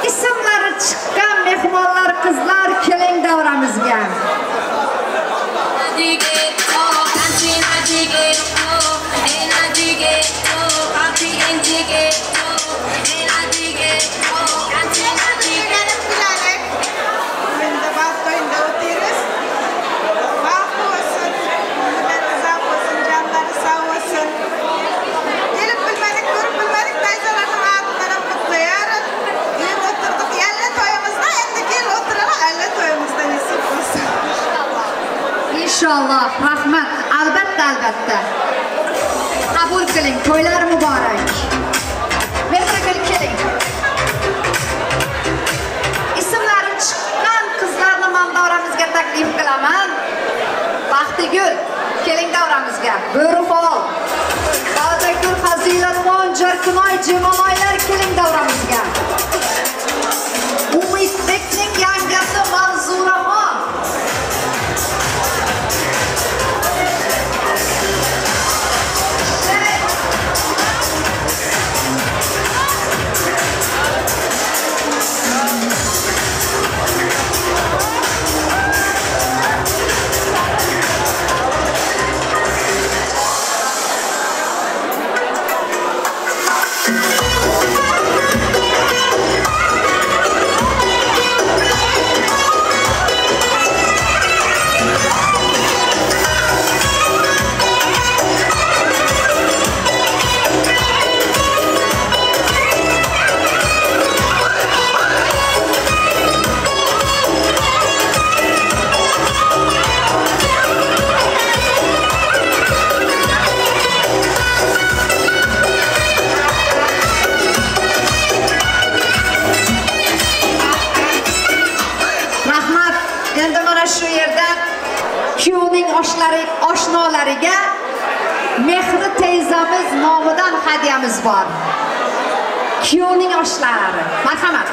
Ismlari chiqqan mehmonlar qizlar keling davramizga. İnşallah, rahmat, albatta. Qabul qiling, to'ylar muborak. Mehragul keling. Ismlari chiqqan qizlarni men davramizga taklif qilaman. Baxtigul, keling davramizga. Bo'rixol, Badagul, Fazilatxon, Jarkinoy, Jamoloylar keling davramizga. Umidbekning yangasi Manzuraxon. Oshnolariga Mehri teyzamiz nomidan hadyamiz bor. Kuyovning oshlari. Marhamat.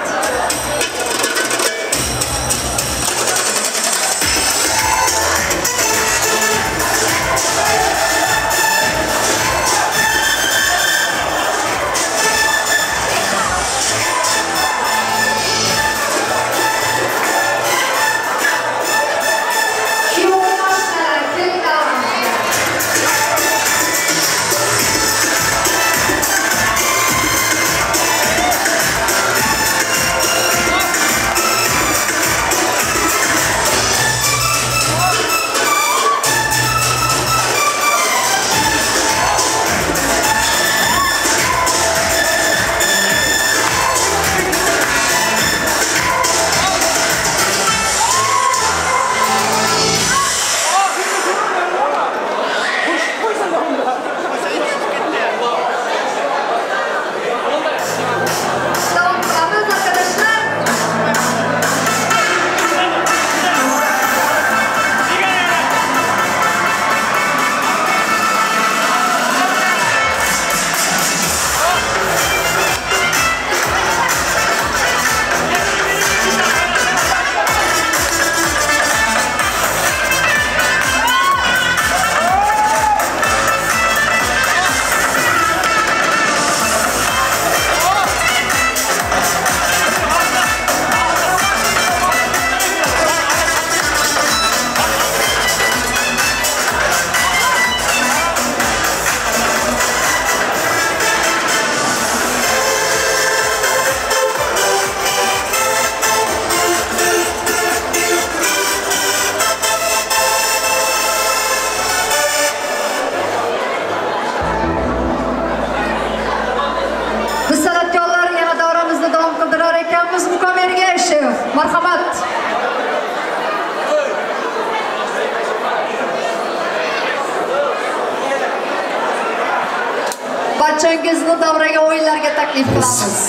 Barchangizni davraga o'yinlarga taklif qilamiz.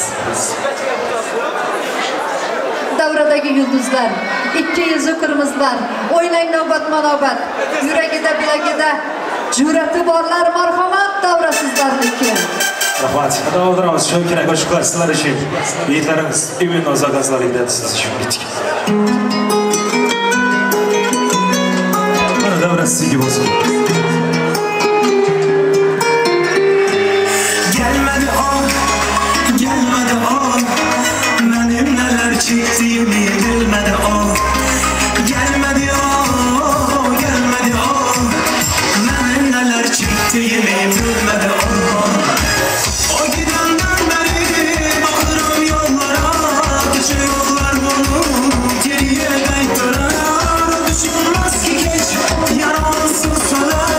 Davradagi yulduzlar, 200 qirmizlar, o'ynang navbatma-navbat. Yuragida, bilagida jur'ati borlar, marhamat davra sizlarniki. Rahmat. Xudo o'tiramiz. Shu kerak qo'shiqlar sizlar uchun. Yigitlarimiz imенно zakazlaringda siz uchun ketdik. Mana davra sizga bo'lsin. Gelmedi o, benim neler çektiğimi bilmedi o. Gelmedi o, benim neler çektiğimi bilmedi o. O gidenden beri bakırım yollara, kötü yollar bunu geriye kaydırar. Düşünmez ki geç, yaransız söyler,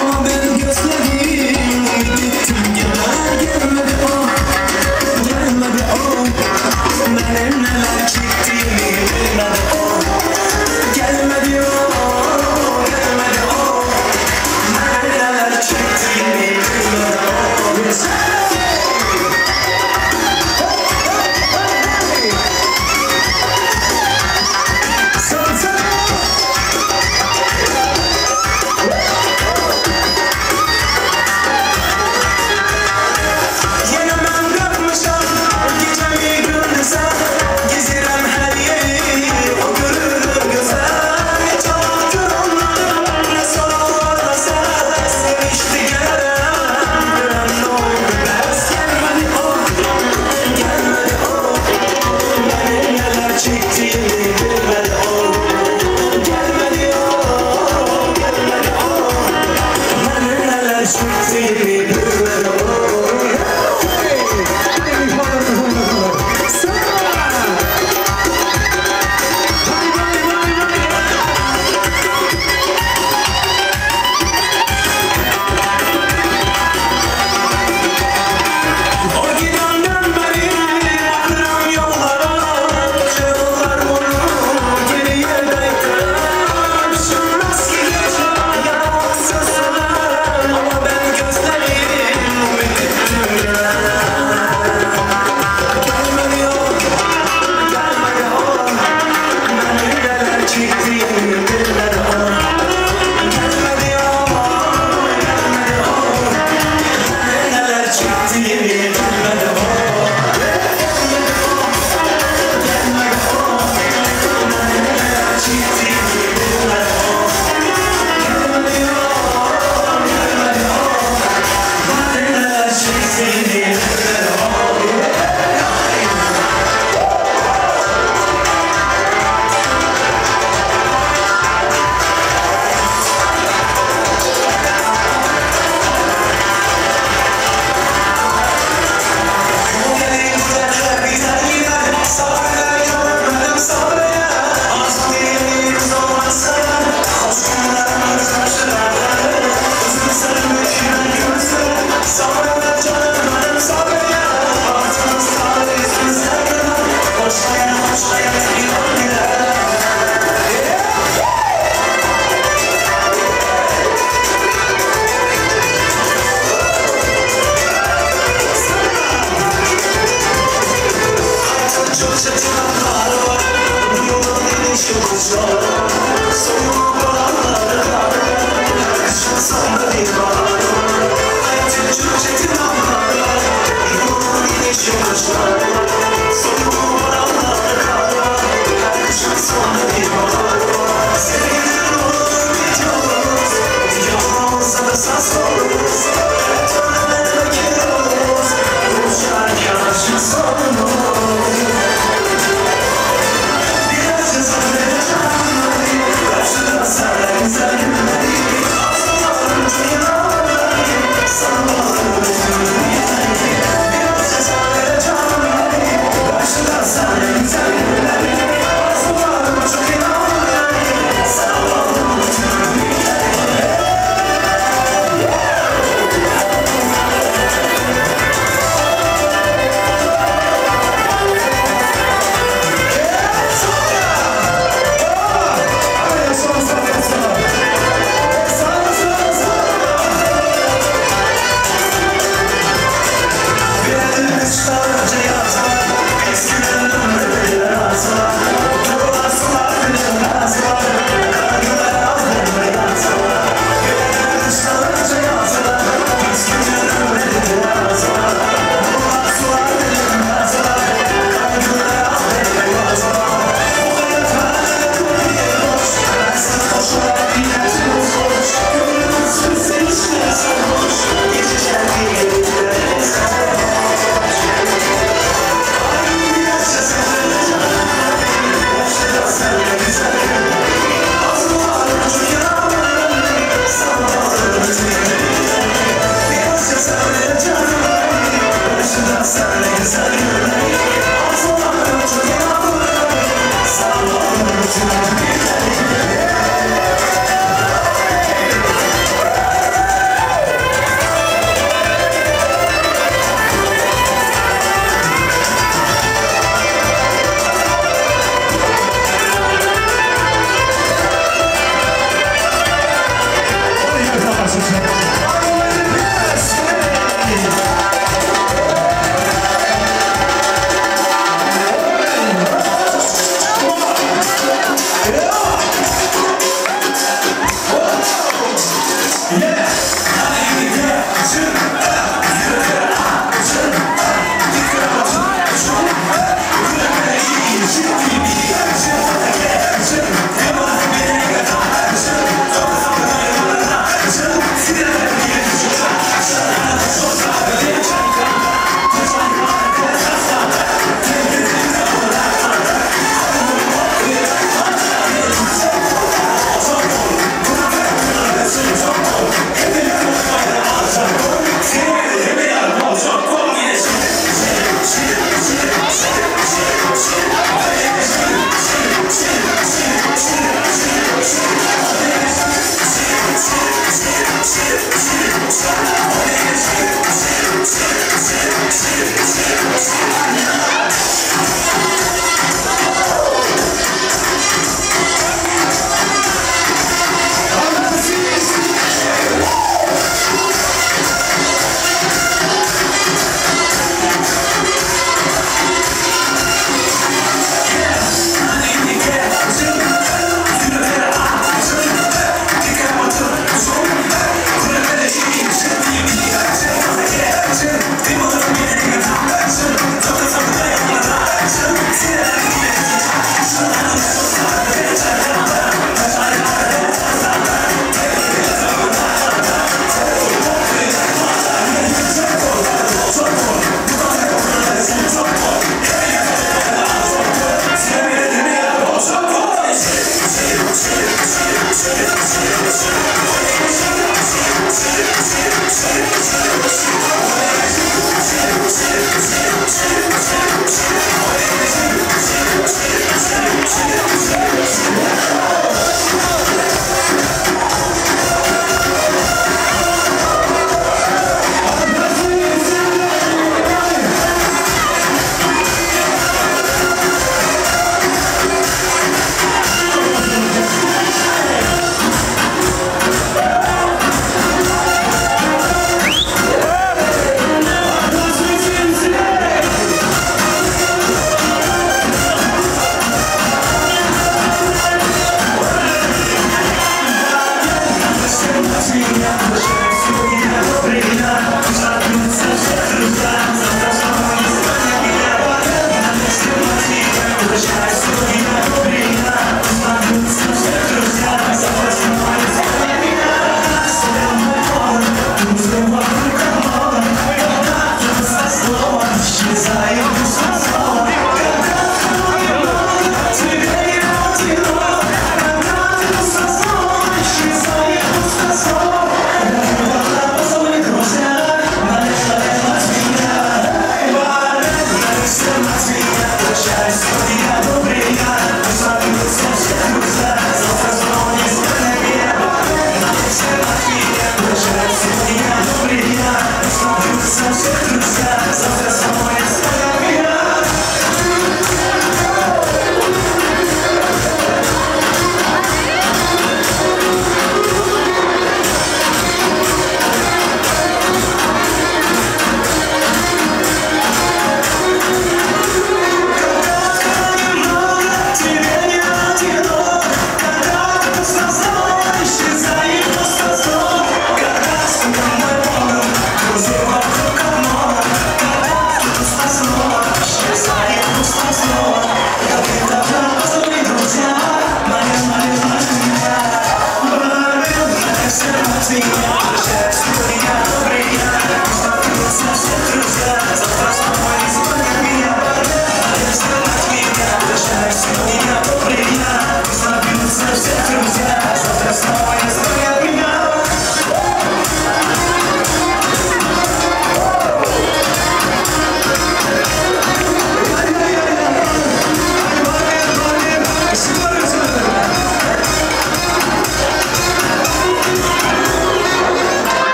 ama ben gözledim, gittim geler. Gelmedi o, benim neler çektiğimi bilmedi o. Gelmedi o, benim neler çektiğimi bilmedi o.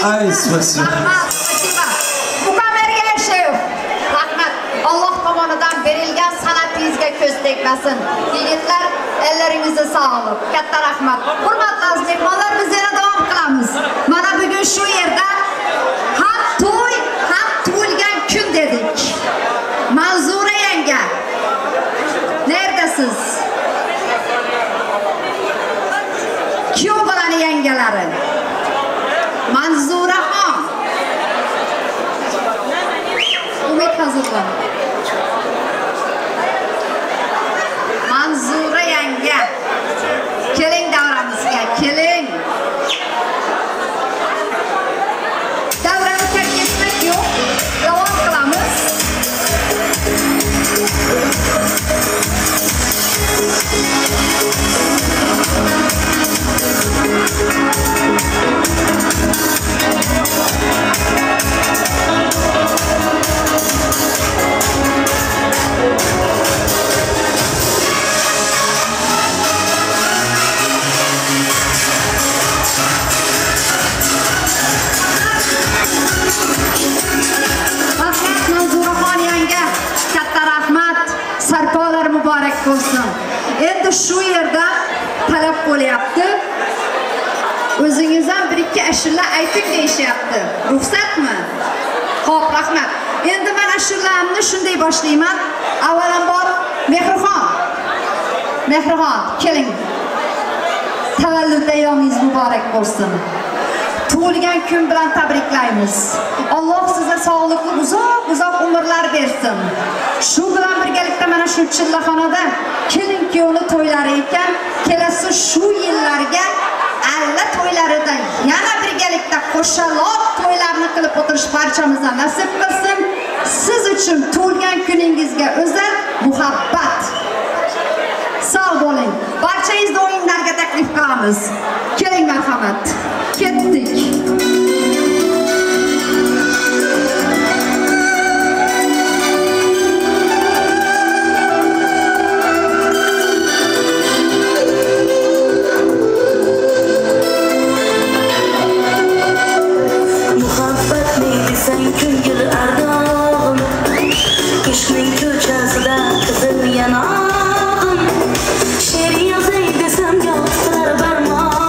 Ay, spasibo. Mukammerga yashayib. Rahmat. Alloh tomonidan berilgan sanatingizga ko'z tegmasin. Yigitlar, elleringizni sog'lik. Katta rahmat. Hurmatli aziz mehmonlar, biz yana davom qilamiz. Mana bugun shu yerda ham to'y, ham tug'ilgan kun dedik. Manzura yanga. Neredasiz? Kuyov bolani yangalari. Manzuraxon. Umid hazırlan. Manzura yanga. Keling davramizga, keling. Davrani tark etmak yo'q. Davom qilamiz. Sarpolar mübarek olsun. Endi şu yerda talab bo'lyapti. O'zingizdan bir ikki ashula ayting deyishyapti. Ruxsatmi? Xo'p, rahmat. Endi men ashulaimni shunday boshlayman. Avvalambor Mehrixon, keling. Tavallud ayyomingiz muborak bo'lsin. Tug'ilgan kun bilan tabriklaymiz. Alloh sizga sog'likli uzoq umrlar bersin. Shu bilan birgalikda mana shu chillaxonada kelin kuyovni to'ylari ekan, kelasi shu yillarga alla to'ylaridan yana birgalikda qo'shaloq to'ylarni qilib o'tirish barchamizga nasib qilsin. Siz uchun tug'ilgan kuningizga o'zal muhabbat. Sog' bo'ling. Barchangizni o'yinlarga taklif qilamiz. Keling, marhamat. Ketdik. Yanağım, şeri yazay desem yoklar barmağım.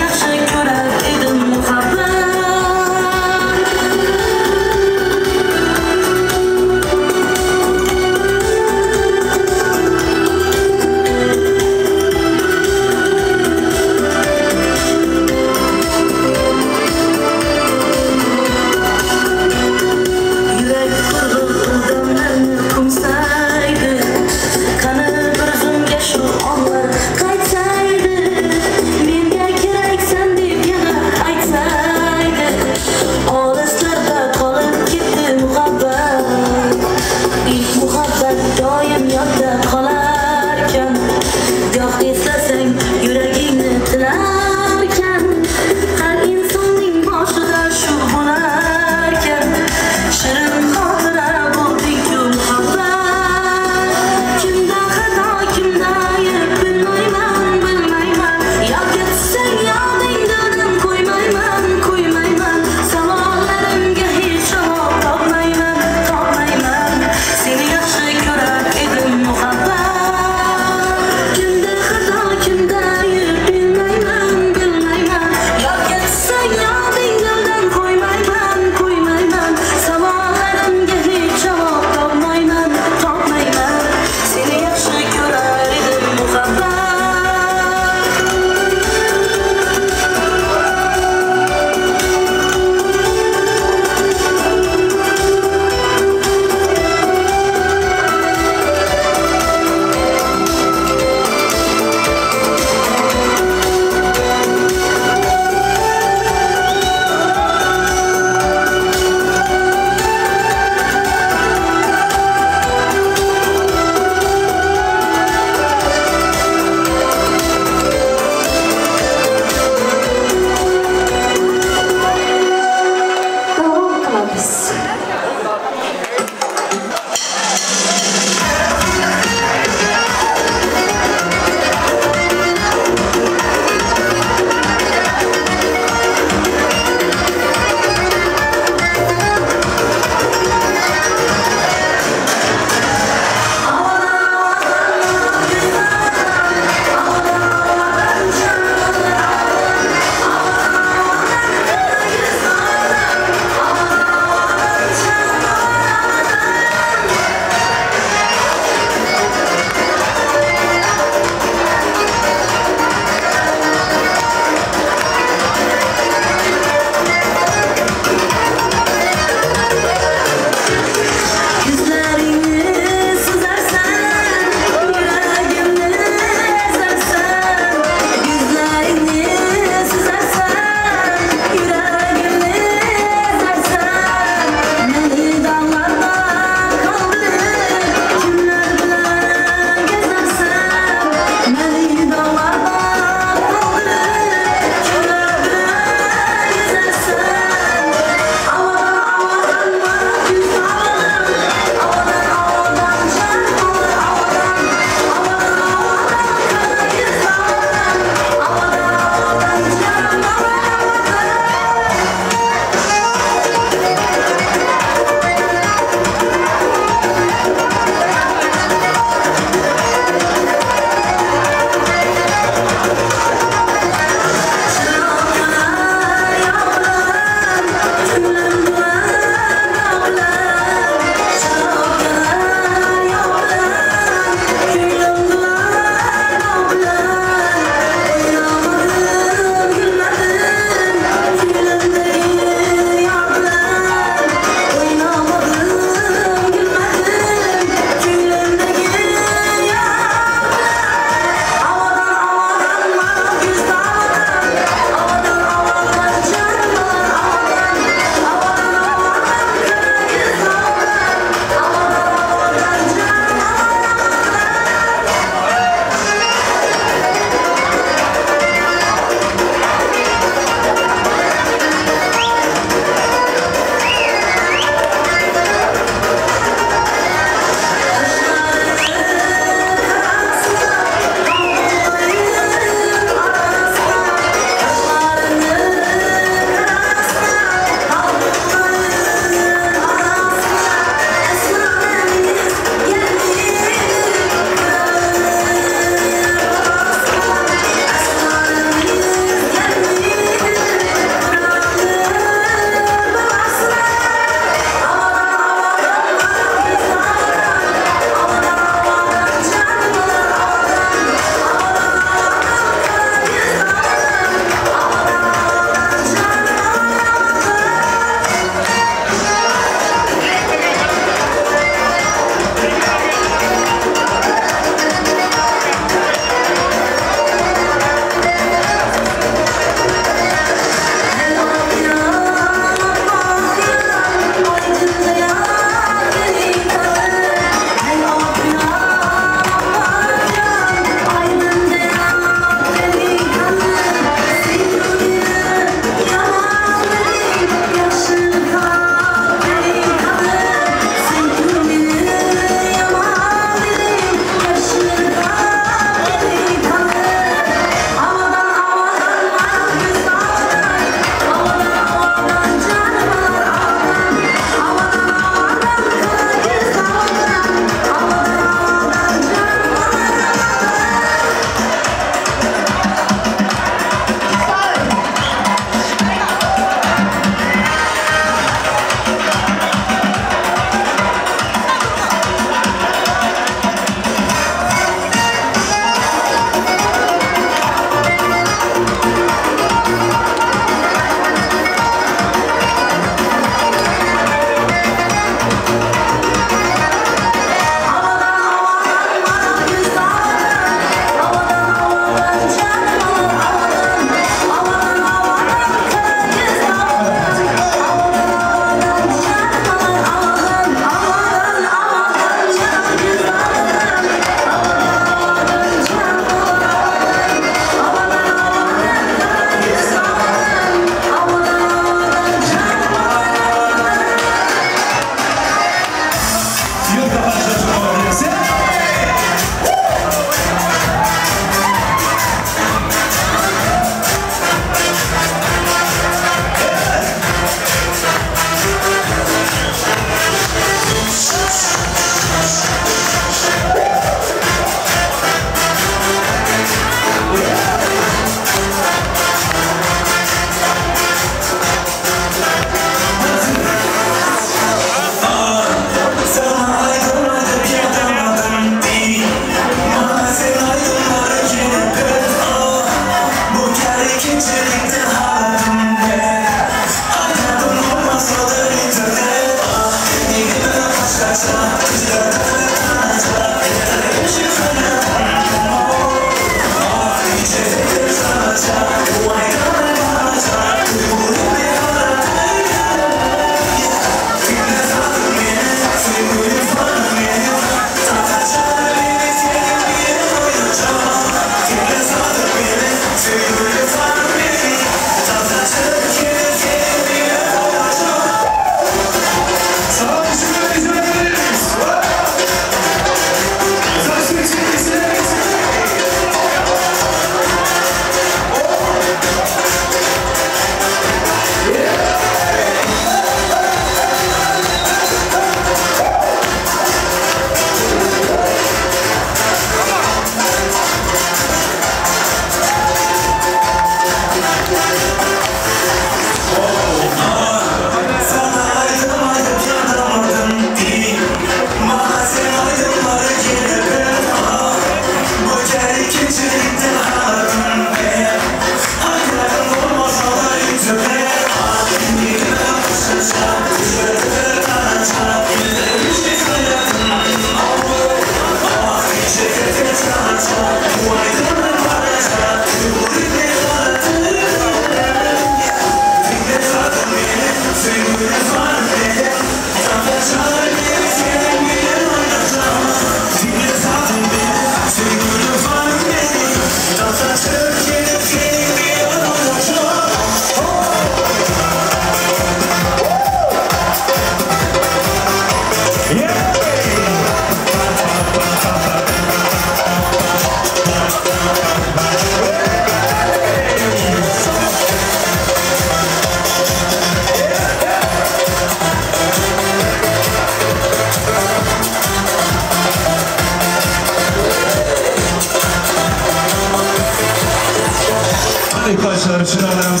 alkışlar için alırım.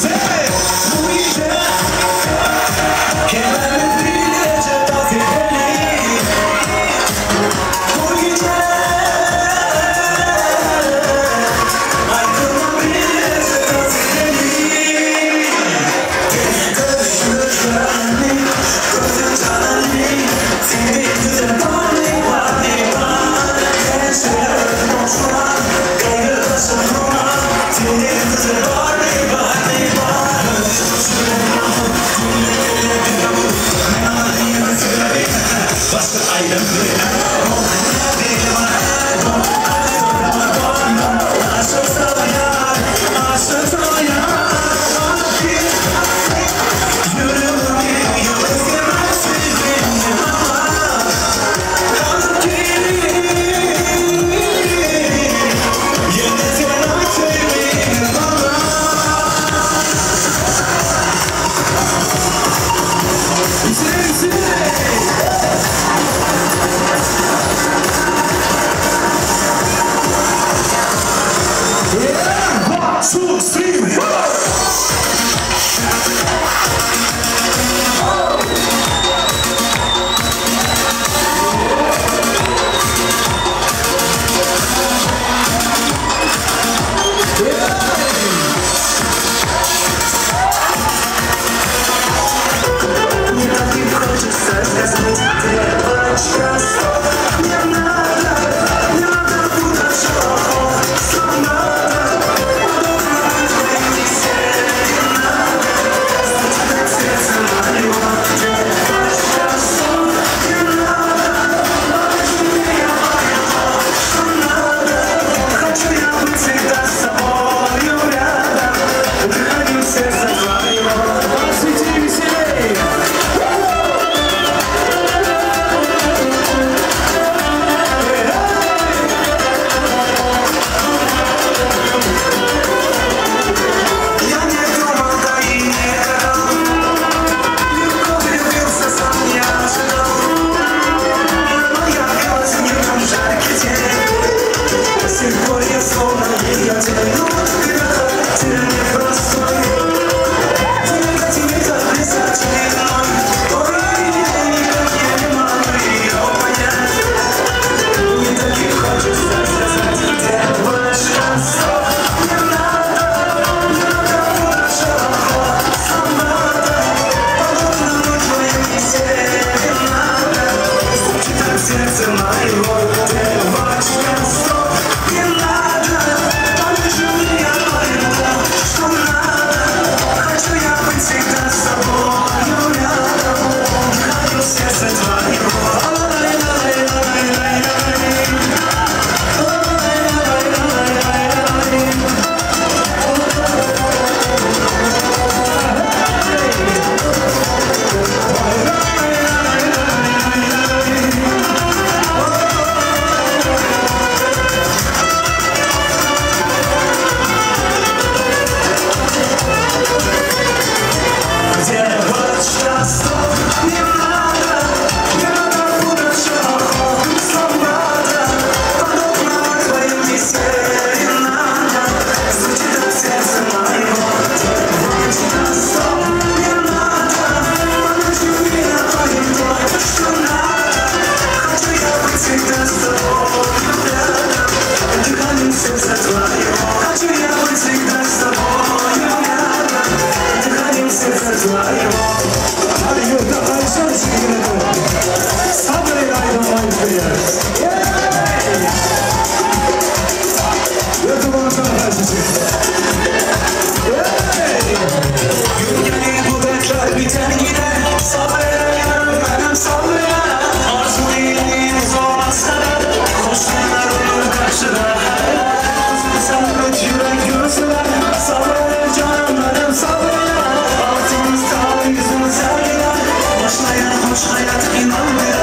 Bu gece kemerimi bilecek vazifeli. Bu gece aykırma bilecek vazifeli. Görüşürüz gözün canani, seni güzel bani bani bani. Gençler boşlar, gayrı taşınma, seni güzel bani bani bani. Başka ayrım bir Başlayan hoş hayat inanmıyor.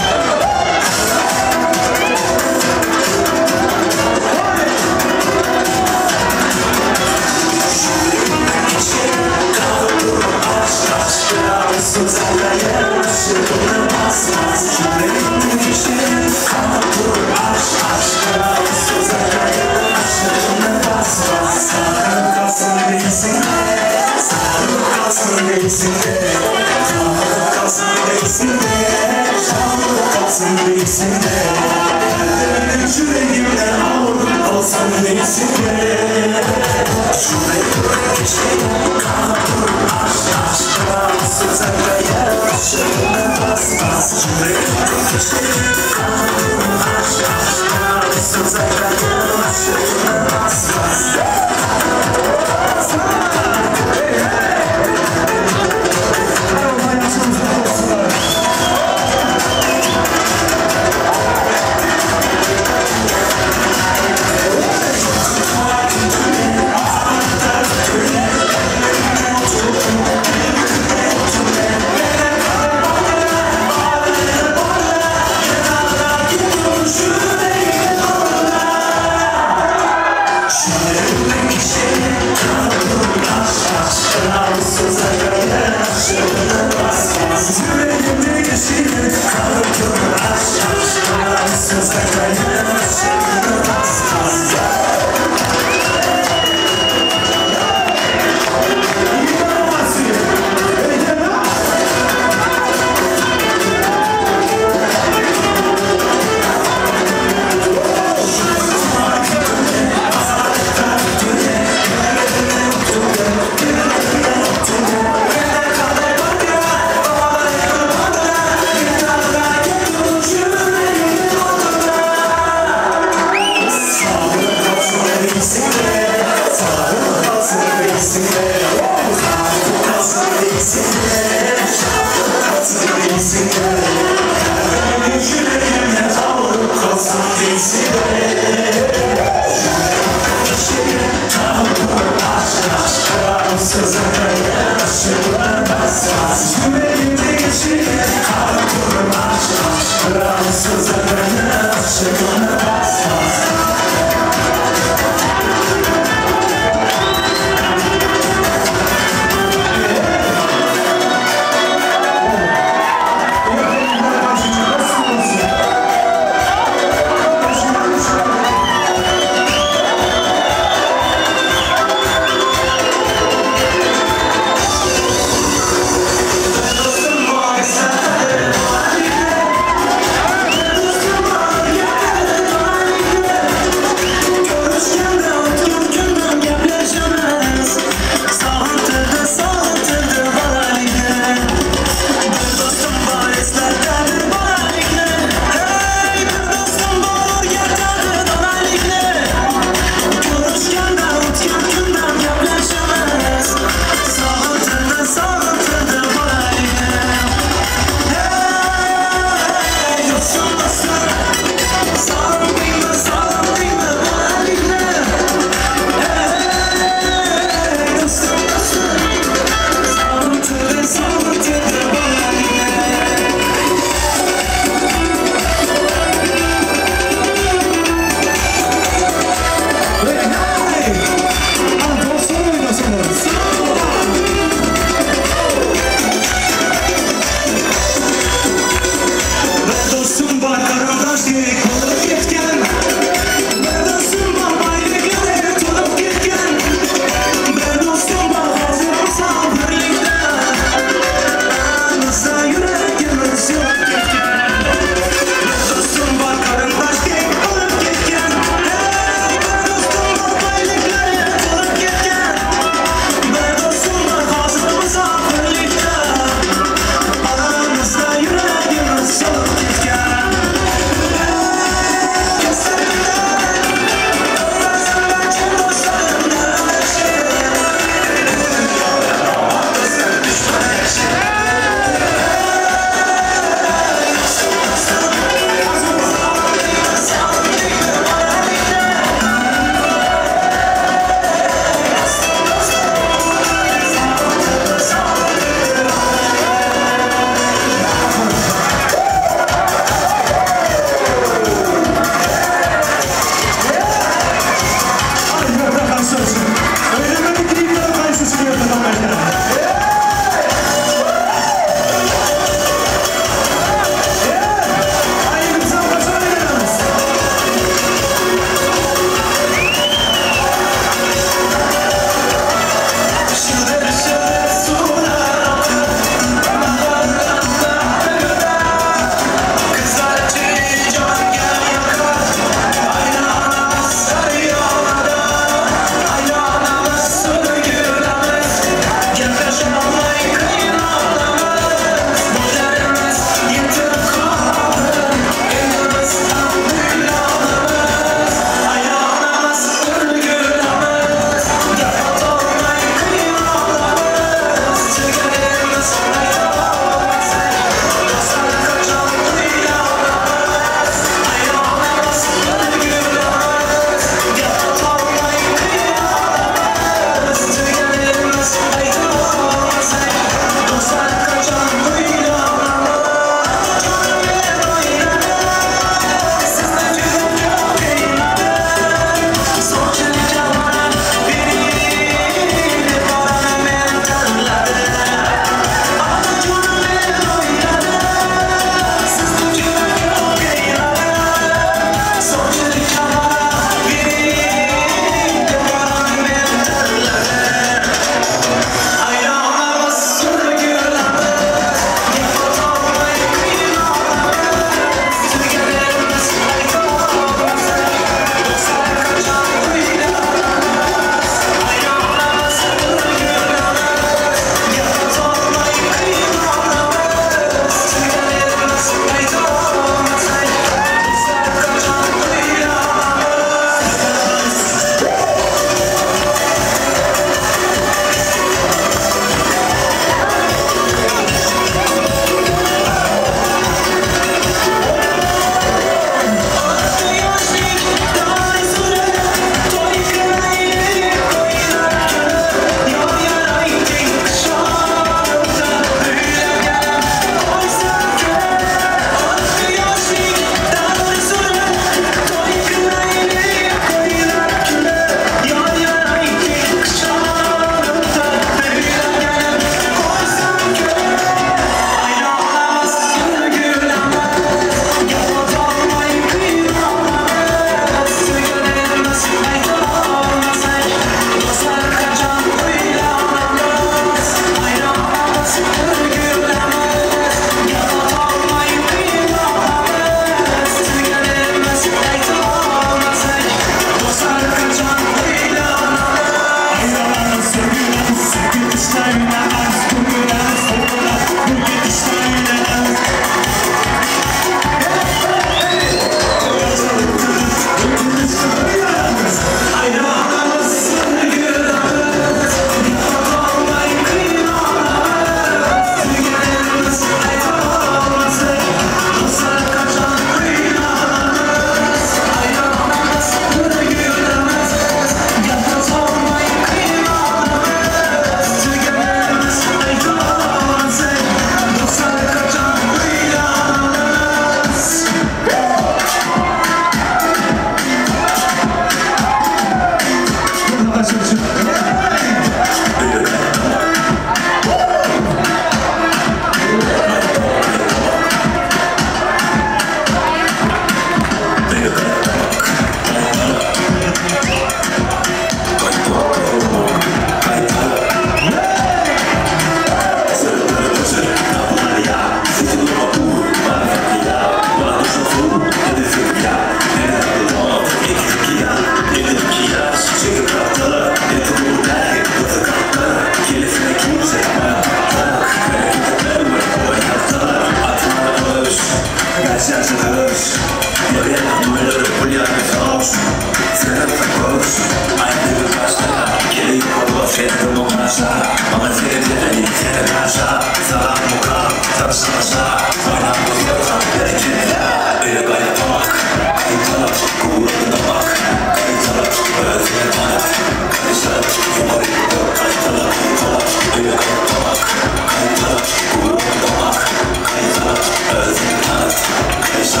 Kaysa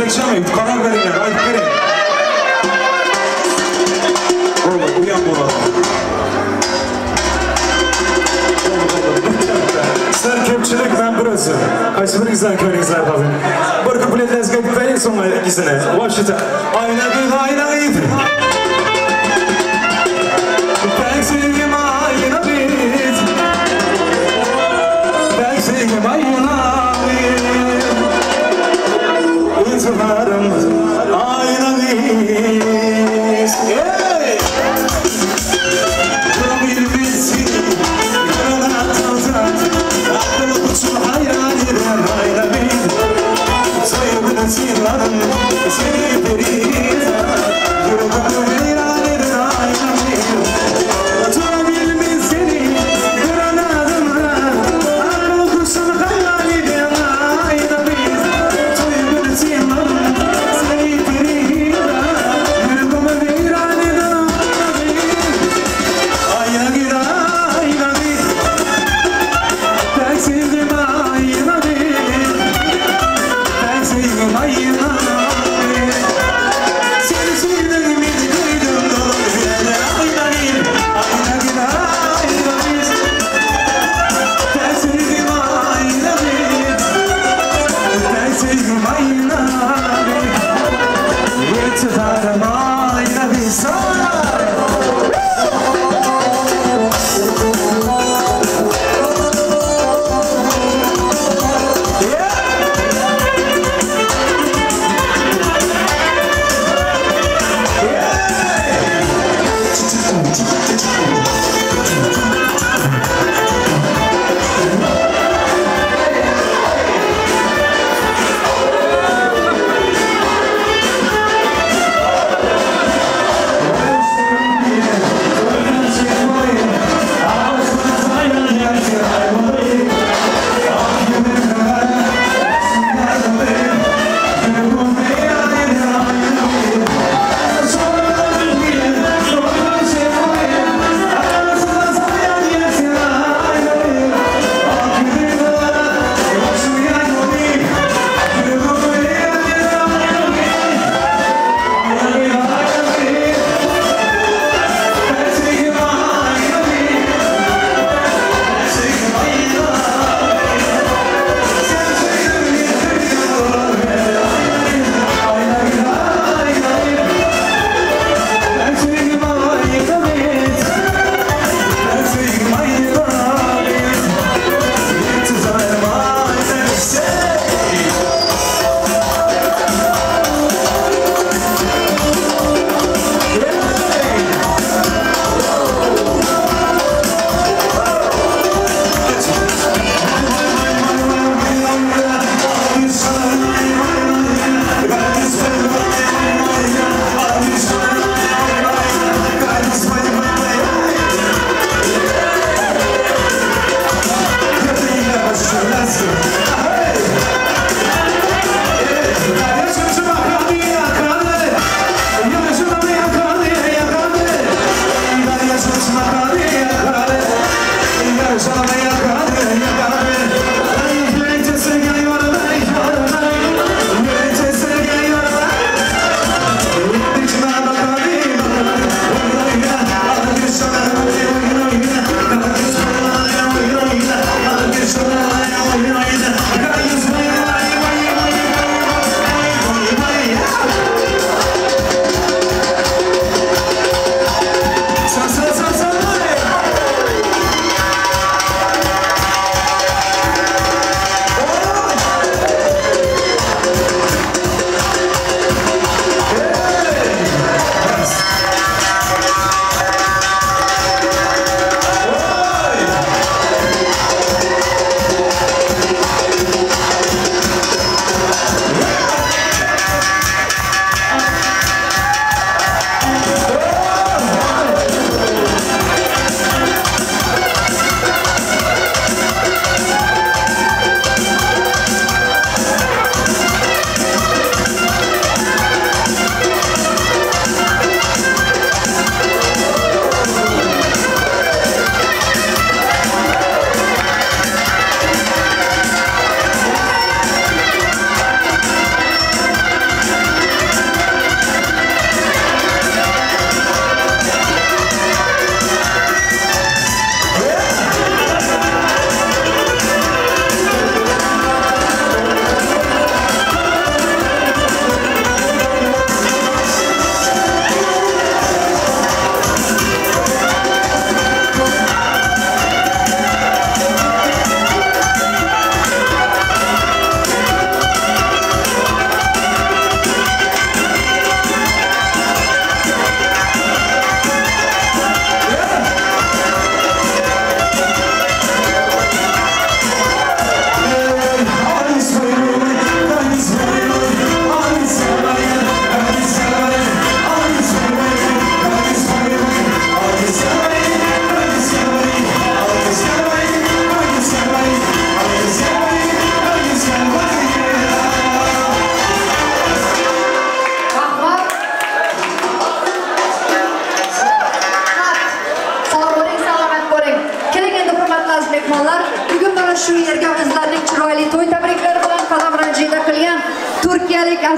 Geçemeyiz. Karar verin. Haydi verin. Oğlum uyan buna. Sizler köpçülük ben burası. Qaysı bir güzel köyünüzler tabi. Bir kupletleriniz gidip verin sonra ikisine. Başlıca. Ayna bir ayna iyiydi. Ben sevgim ayna bir. Ben sevgim ayna bir. Uyutularım ayna bir. Bir bilsin.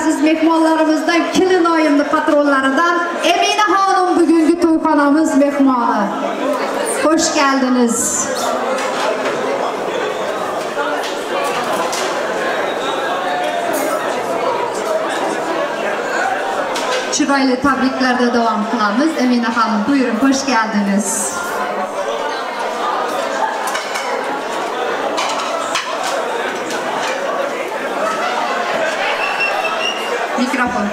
aziz mehmonlarimizdan kelin oyimni patronlaridan Emine Hanım bugünkü to'yxonamiz mehmoni. Hoş geldiniz. Chiroyli tabriklarda devam qilamiz. Emine Hanım buyurun, hoş geldiniz. Mikrofon.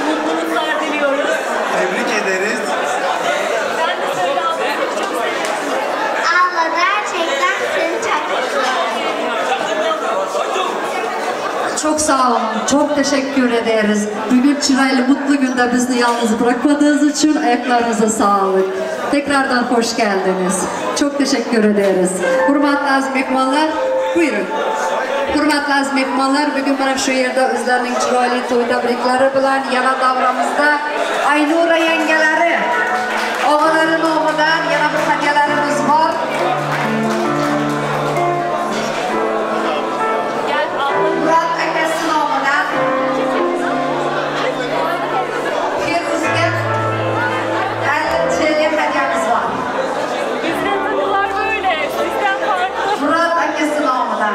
Mutluluklar diliyoruz. Tebrik ederiz. Ben de söyle abla, çok seviyorum. Allah gerçekten seni Çok sağ olun, çok teşekkür ederiz. Bugün çıraylı mutlu günde bizi yalnız bırakmadığınız için ayaklarınıza sağlık. Tekrardan hoş geldiniz. Çok teşekkür ederiz. Hurmatli aziz mehmonlar, buyurun. Hurmatli aziz mehmonlar, bugün mana shu yerda o'zlarining chiroyli to'y tabriklari bilan yana davramizda Aynura yengalari, og'alari nomidan yana bir hadyalarimiz bor. Murat akasi nomidan Feruzga şeyli hadyamiz var. Bizde takılar böyle, sizden farklı. Murat akasi nomidan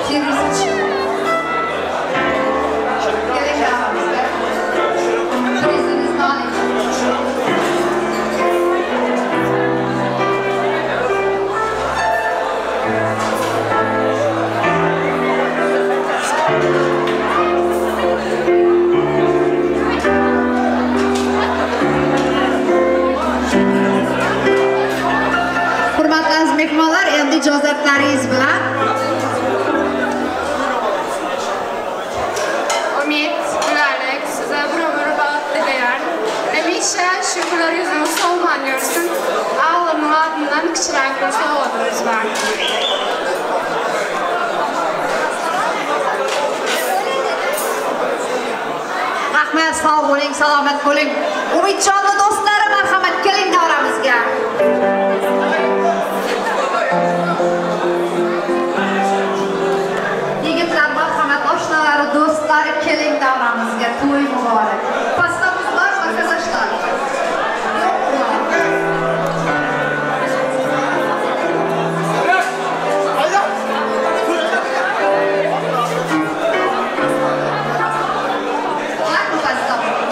Feruz için. Gerek aramızda. Krizinizden hurmatli aziz mehmonlar, endi ijozatlaringiz bilan Umid, gülerlik, size bir ömür bağlı dileyen. Hamisha şükürlerinizin solman görsün. Ağlamın adından küçülen kursa oğlunuz var. rahmat, sog' bo'ling, salomat bo'ling. Umidjonning do'stlari, marhamat, keling davramizga. Yigitlar, marhamat, oshnalari, do'stlari, keling davramizga. To'y muborak. Pastamiz bormi, arkadaşlar?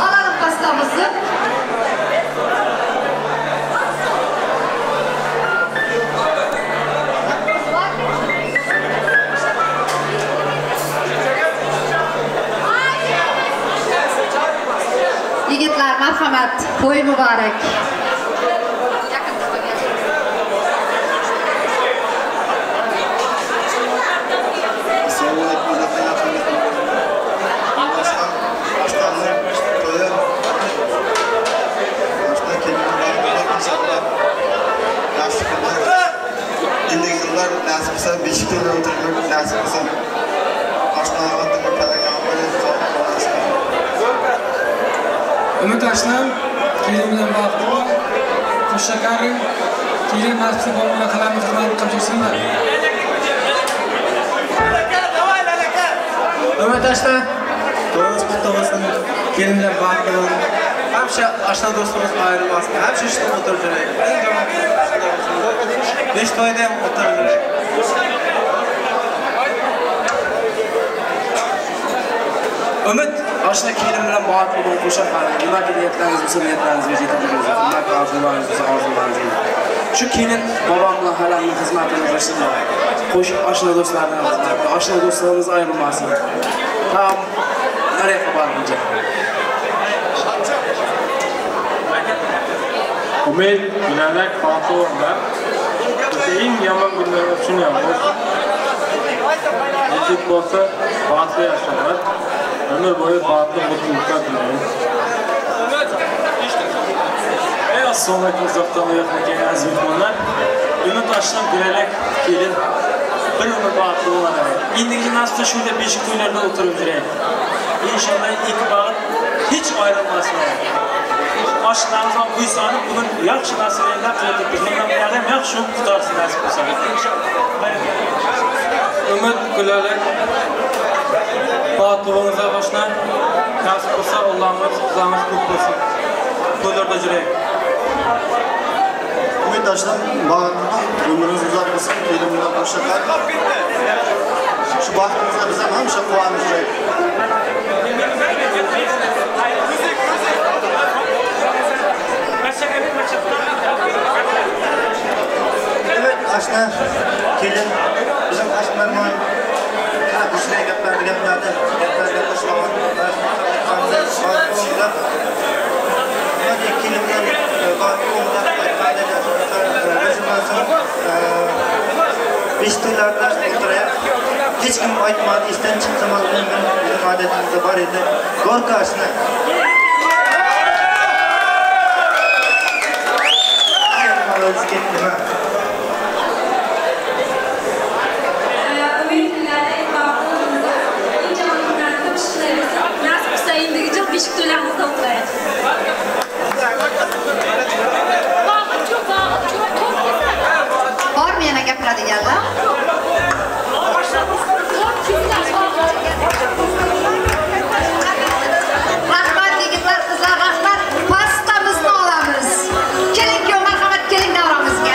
Alalım pastamızı. Yigitlar, marhamat, to'y muborak. Nasip olsa Beşiktaş'ta oturmak nasip olsa aşağıda bir telegram Ümit Aslan, kelin bilan bog'liq. Xushshakari, kelin nasib bo'lmay qilamiz, xizmat qilishsinlar. Ümit Aslan, to'yimiz qutlug' bo'lsin. Kelin bilan bog'liq. Hamsha oshna do'stimiz ayrilmasin. Hamsha ishda o'tirib yuraylik. Besh to'yda ham o'tirib yuraylik. Ümit, oshna kelin bilan bog'liq bo'lib qo'shib qarang. Nima niyatlaringiz bo'lsa, niyatlaringizga yetkazing. Nima orzularingiz bo'lsa, orzularingizga. Shu kelin bobom bilan halamning xizmatini qilsinlar. Qo'shib oshna do'stlarni, oshna do'stlarimiz ayrilmasin. Tam tariqa borguncha. Umid, gülerlik, farklı olurlar. En yaman günler için yapmış. Yetik olsa farklı yaşarlar. Ömür boyu farklı mutluluklar dilerim. Az sonraki uzaktan uyaklıken az mehmanlar. Ümit Aslan gülerlik gelin. Bir ömür farklı olarak. İndiki nasıl şöyle beşik toylarda oturup durayım. İnşallah ilk bağır hiç ayrılmasın. aşılarımızdan buysanıp bugün yaxşı nasibler qilib ketdik. Bundan buyoq ham yaxshi tutarsiz nasib bo'lsa. Umid Gülalek Batılığınıza başına nasip olsa Allah'ımız rızamız kutlu olsun. Toylarda jüreyik. Umiddaşlar, ömrünüz uzak olsun, kelimden boşaklar. Şu vaktimizde bize hemşe kuvamız jüreyik. Evet, aşna kelin bizim aşklarman düşüne gaplarga qo'shilgan kelimdan eshituvlarda o'tirib hech kim aytmadi, esdan chiqdi bizning odatimizda bor edi. Gorka ashna Bormi yana gapiradiganlar? Rahmat yigitlar, qizlar, rahmat. Pastamizni olamiz. Keling, marhamat keling davramizga.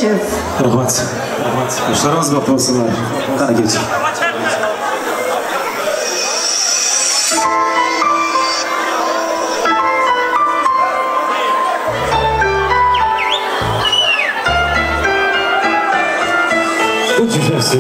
Kaşif. Rahmat. Kuşlarımız bakı olsunlar. Kana geçin. Bu cücesi.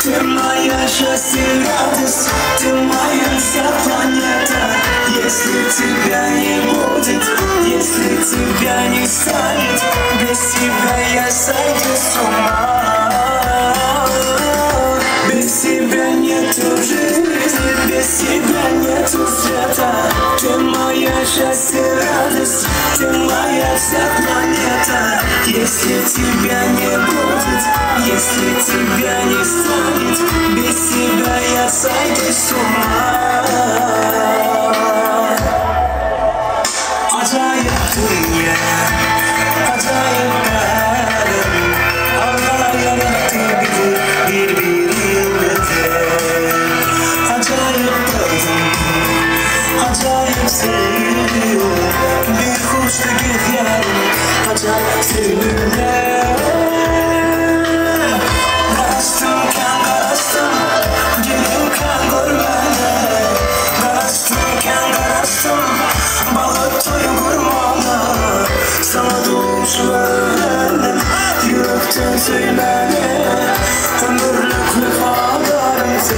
Ты моя счастье и радость, ты моя вся планета. Если тебя не будет, если тебя не станет, без тебя я сойду с ума. Без тебя нету жизни, без тебя нету света. Ты моя счастье и радость, ты моя вся планета. Если тебя не будет, если тебя не станет, без тебя я сойду с ума. Acayip dünya, acayip alem, Allah yarattı birbirimizde. Acayip tadım, acayip seviyorum, bir kuşta gidiyorum, acayip seviyorum. Karastım, gelirken görmene. Karastım, balık toyu kurmana. Sana doğuşlarım, yürekten söylene. Ömürlük vefalarım sen.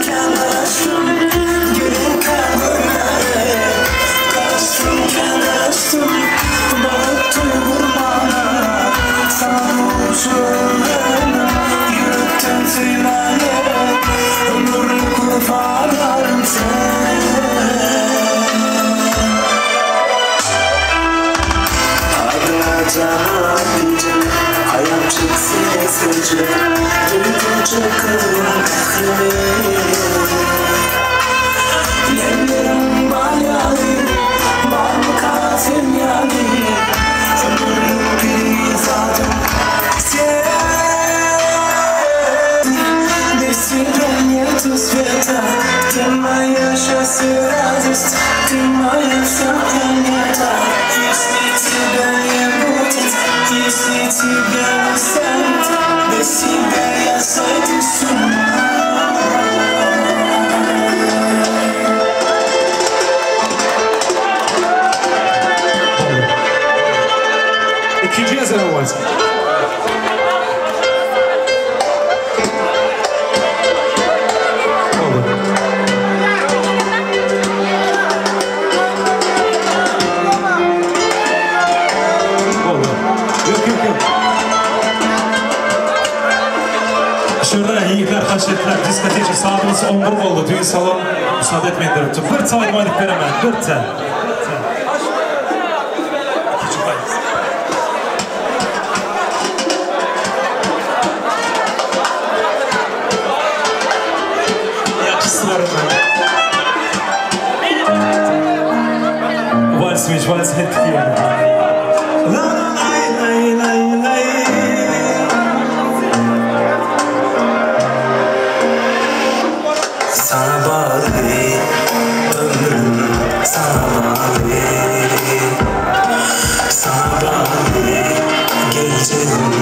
Karastım, gelirken görmene. Karastım, balık toyu kurmana. Sana doğuşlarım, yürekten söylene. Ömürlük vefalarım sen. Adına canım diyeceğim, ayağım çıksın esirce. Duydum çakırım kahrimi. Yerlerim balyalı, var mı kafim yani. Ömürlük bir izadım sen. Без тебя нету света. Ты моя счастье и радость, ты моя вся планета. Если тебя не будет, если тебя не станет, без тебя я сойду с ума. İkinci yazarı var. Şurada yiğitler, haşetler, diskoteci saatimiz 11 oldu. Düğün salon müsaade etmeyin duruptu. Bir çay malik veremem, bir çay. Vals ettik yani. Sana bağlı ömrüm, sana bağlı. Sana bağlı gecem,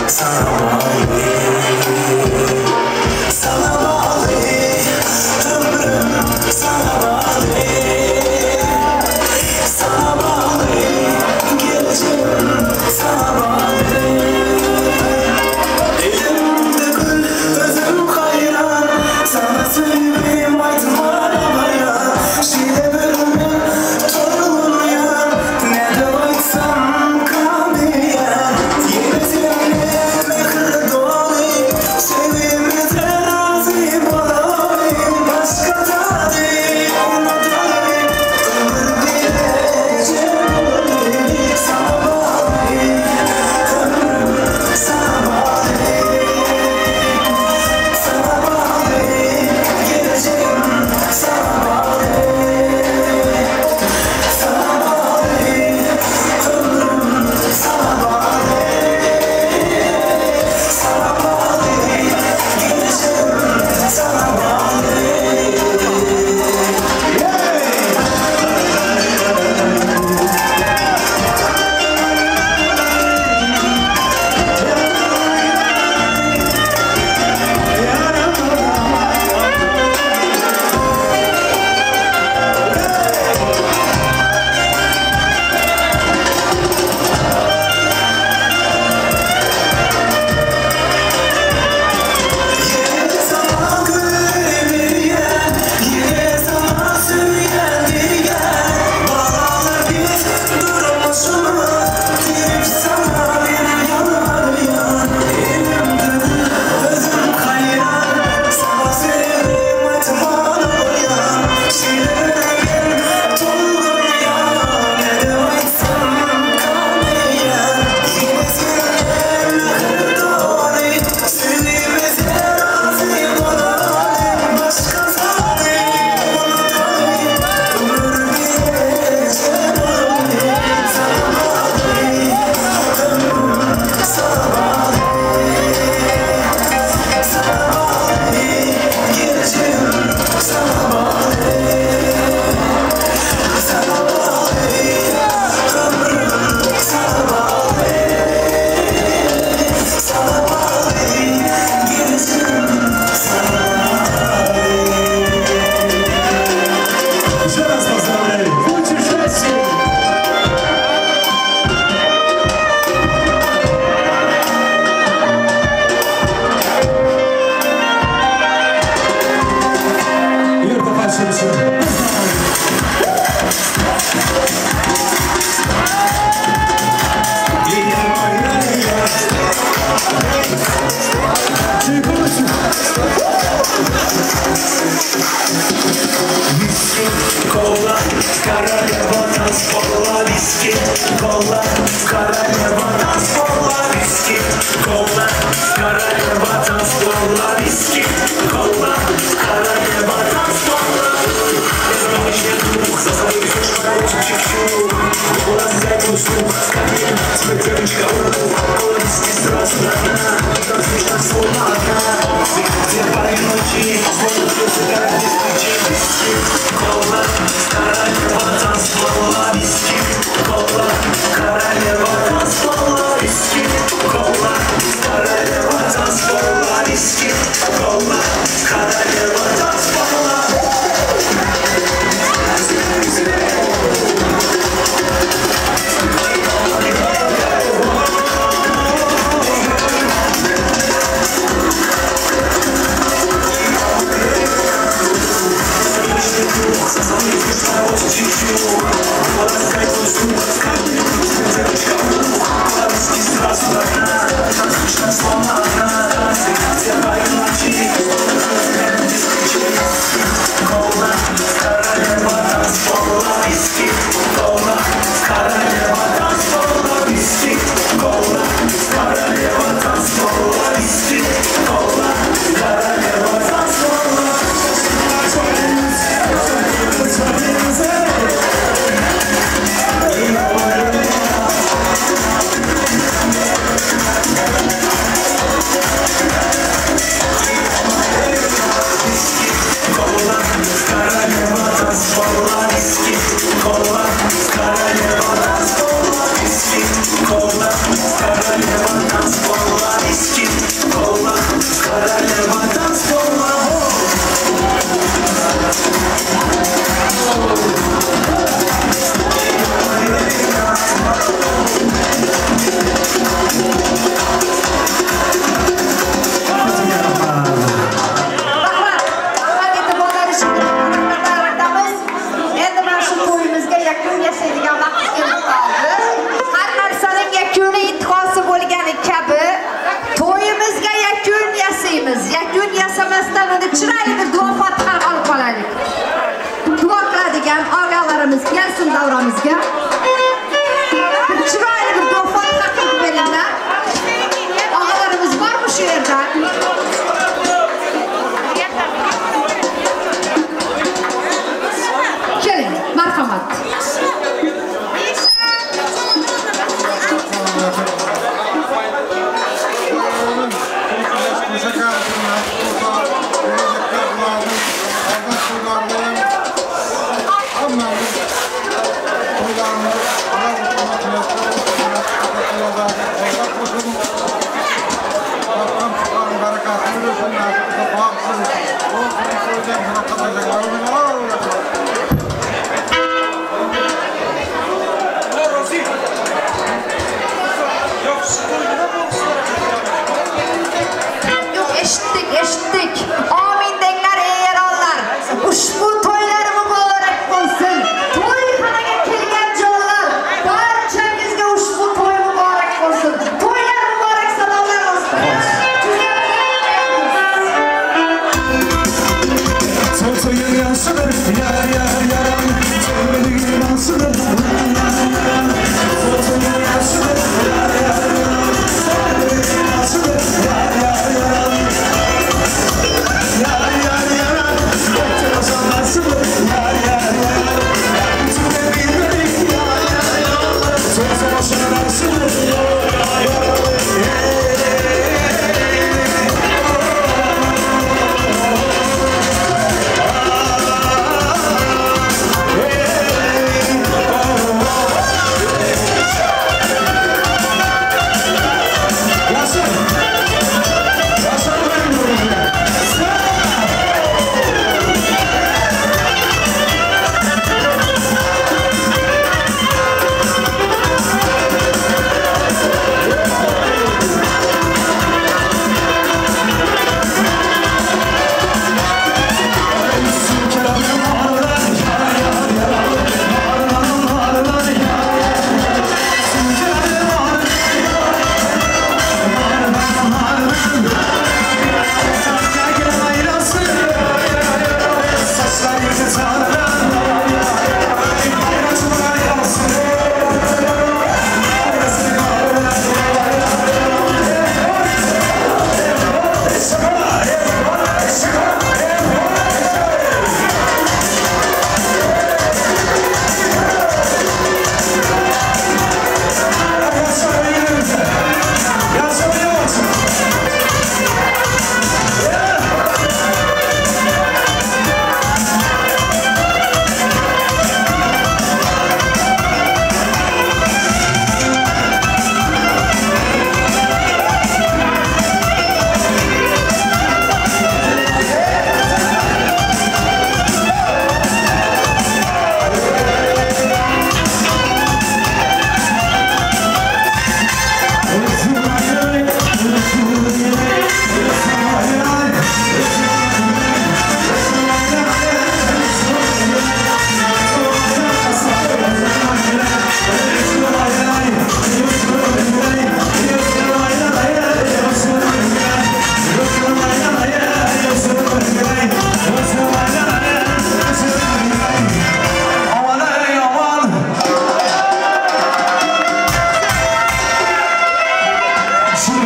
sana bağlı. Sana bağlı ömrüm, sana bağlı. Sana bağlı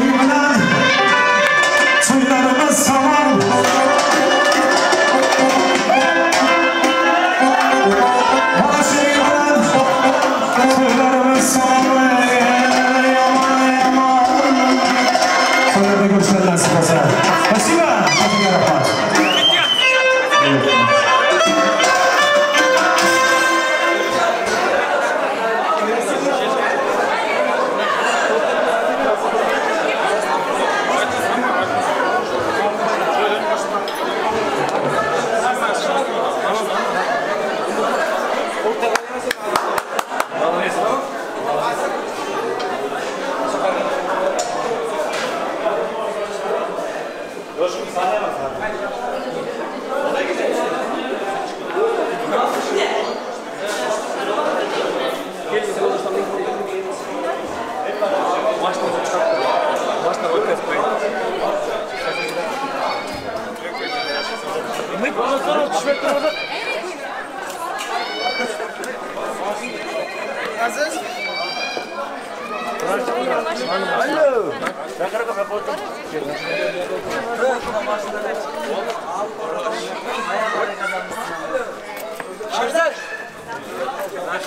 bilen toylarımız tamam. Bana şey bilen toylarımız tamam. Toylarda görüşler nasip olsa. Спасибо.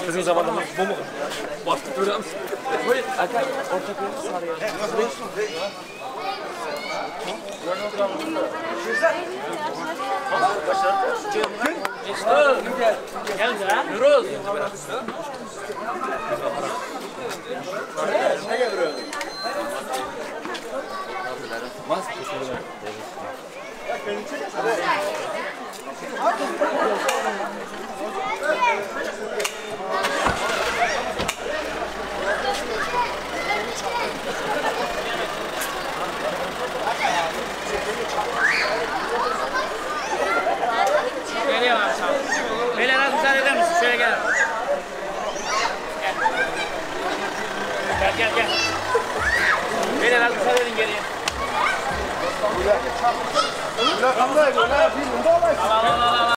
Bizim zamanında bu mu? Bastık görüyor musun? Buyur. Erkan orta koyun sarıya. Gel ya. Yürüyoruz. Geliyor abi sağ ol. Beyler az müsaade eder misin? Şöyle gel. Gel. Beyler az müsaade edin geriye. Al.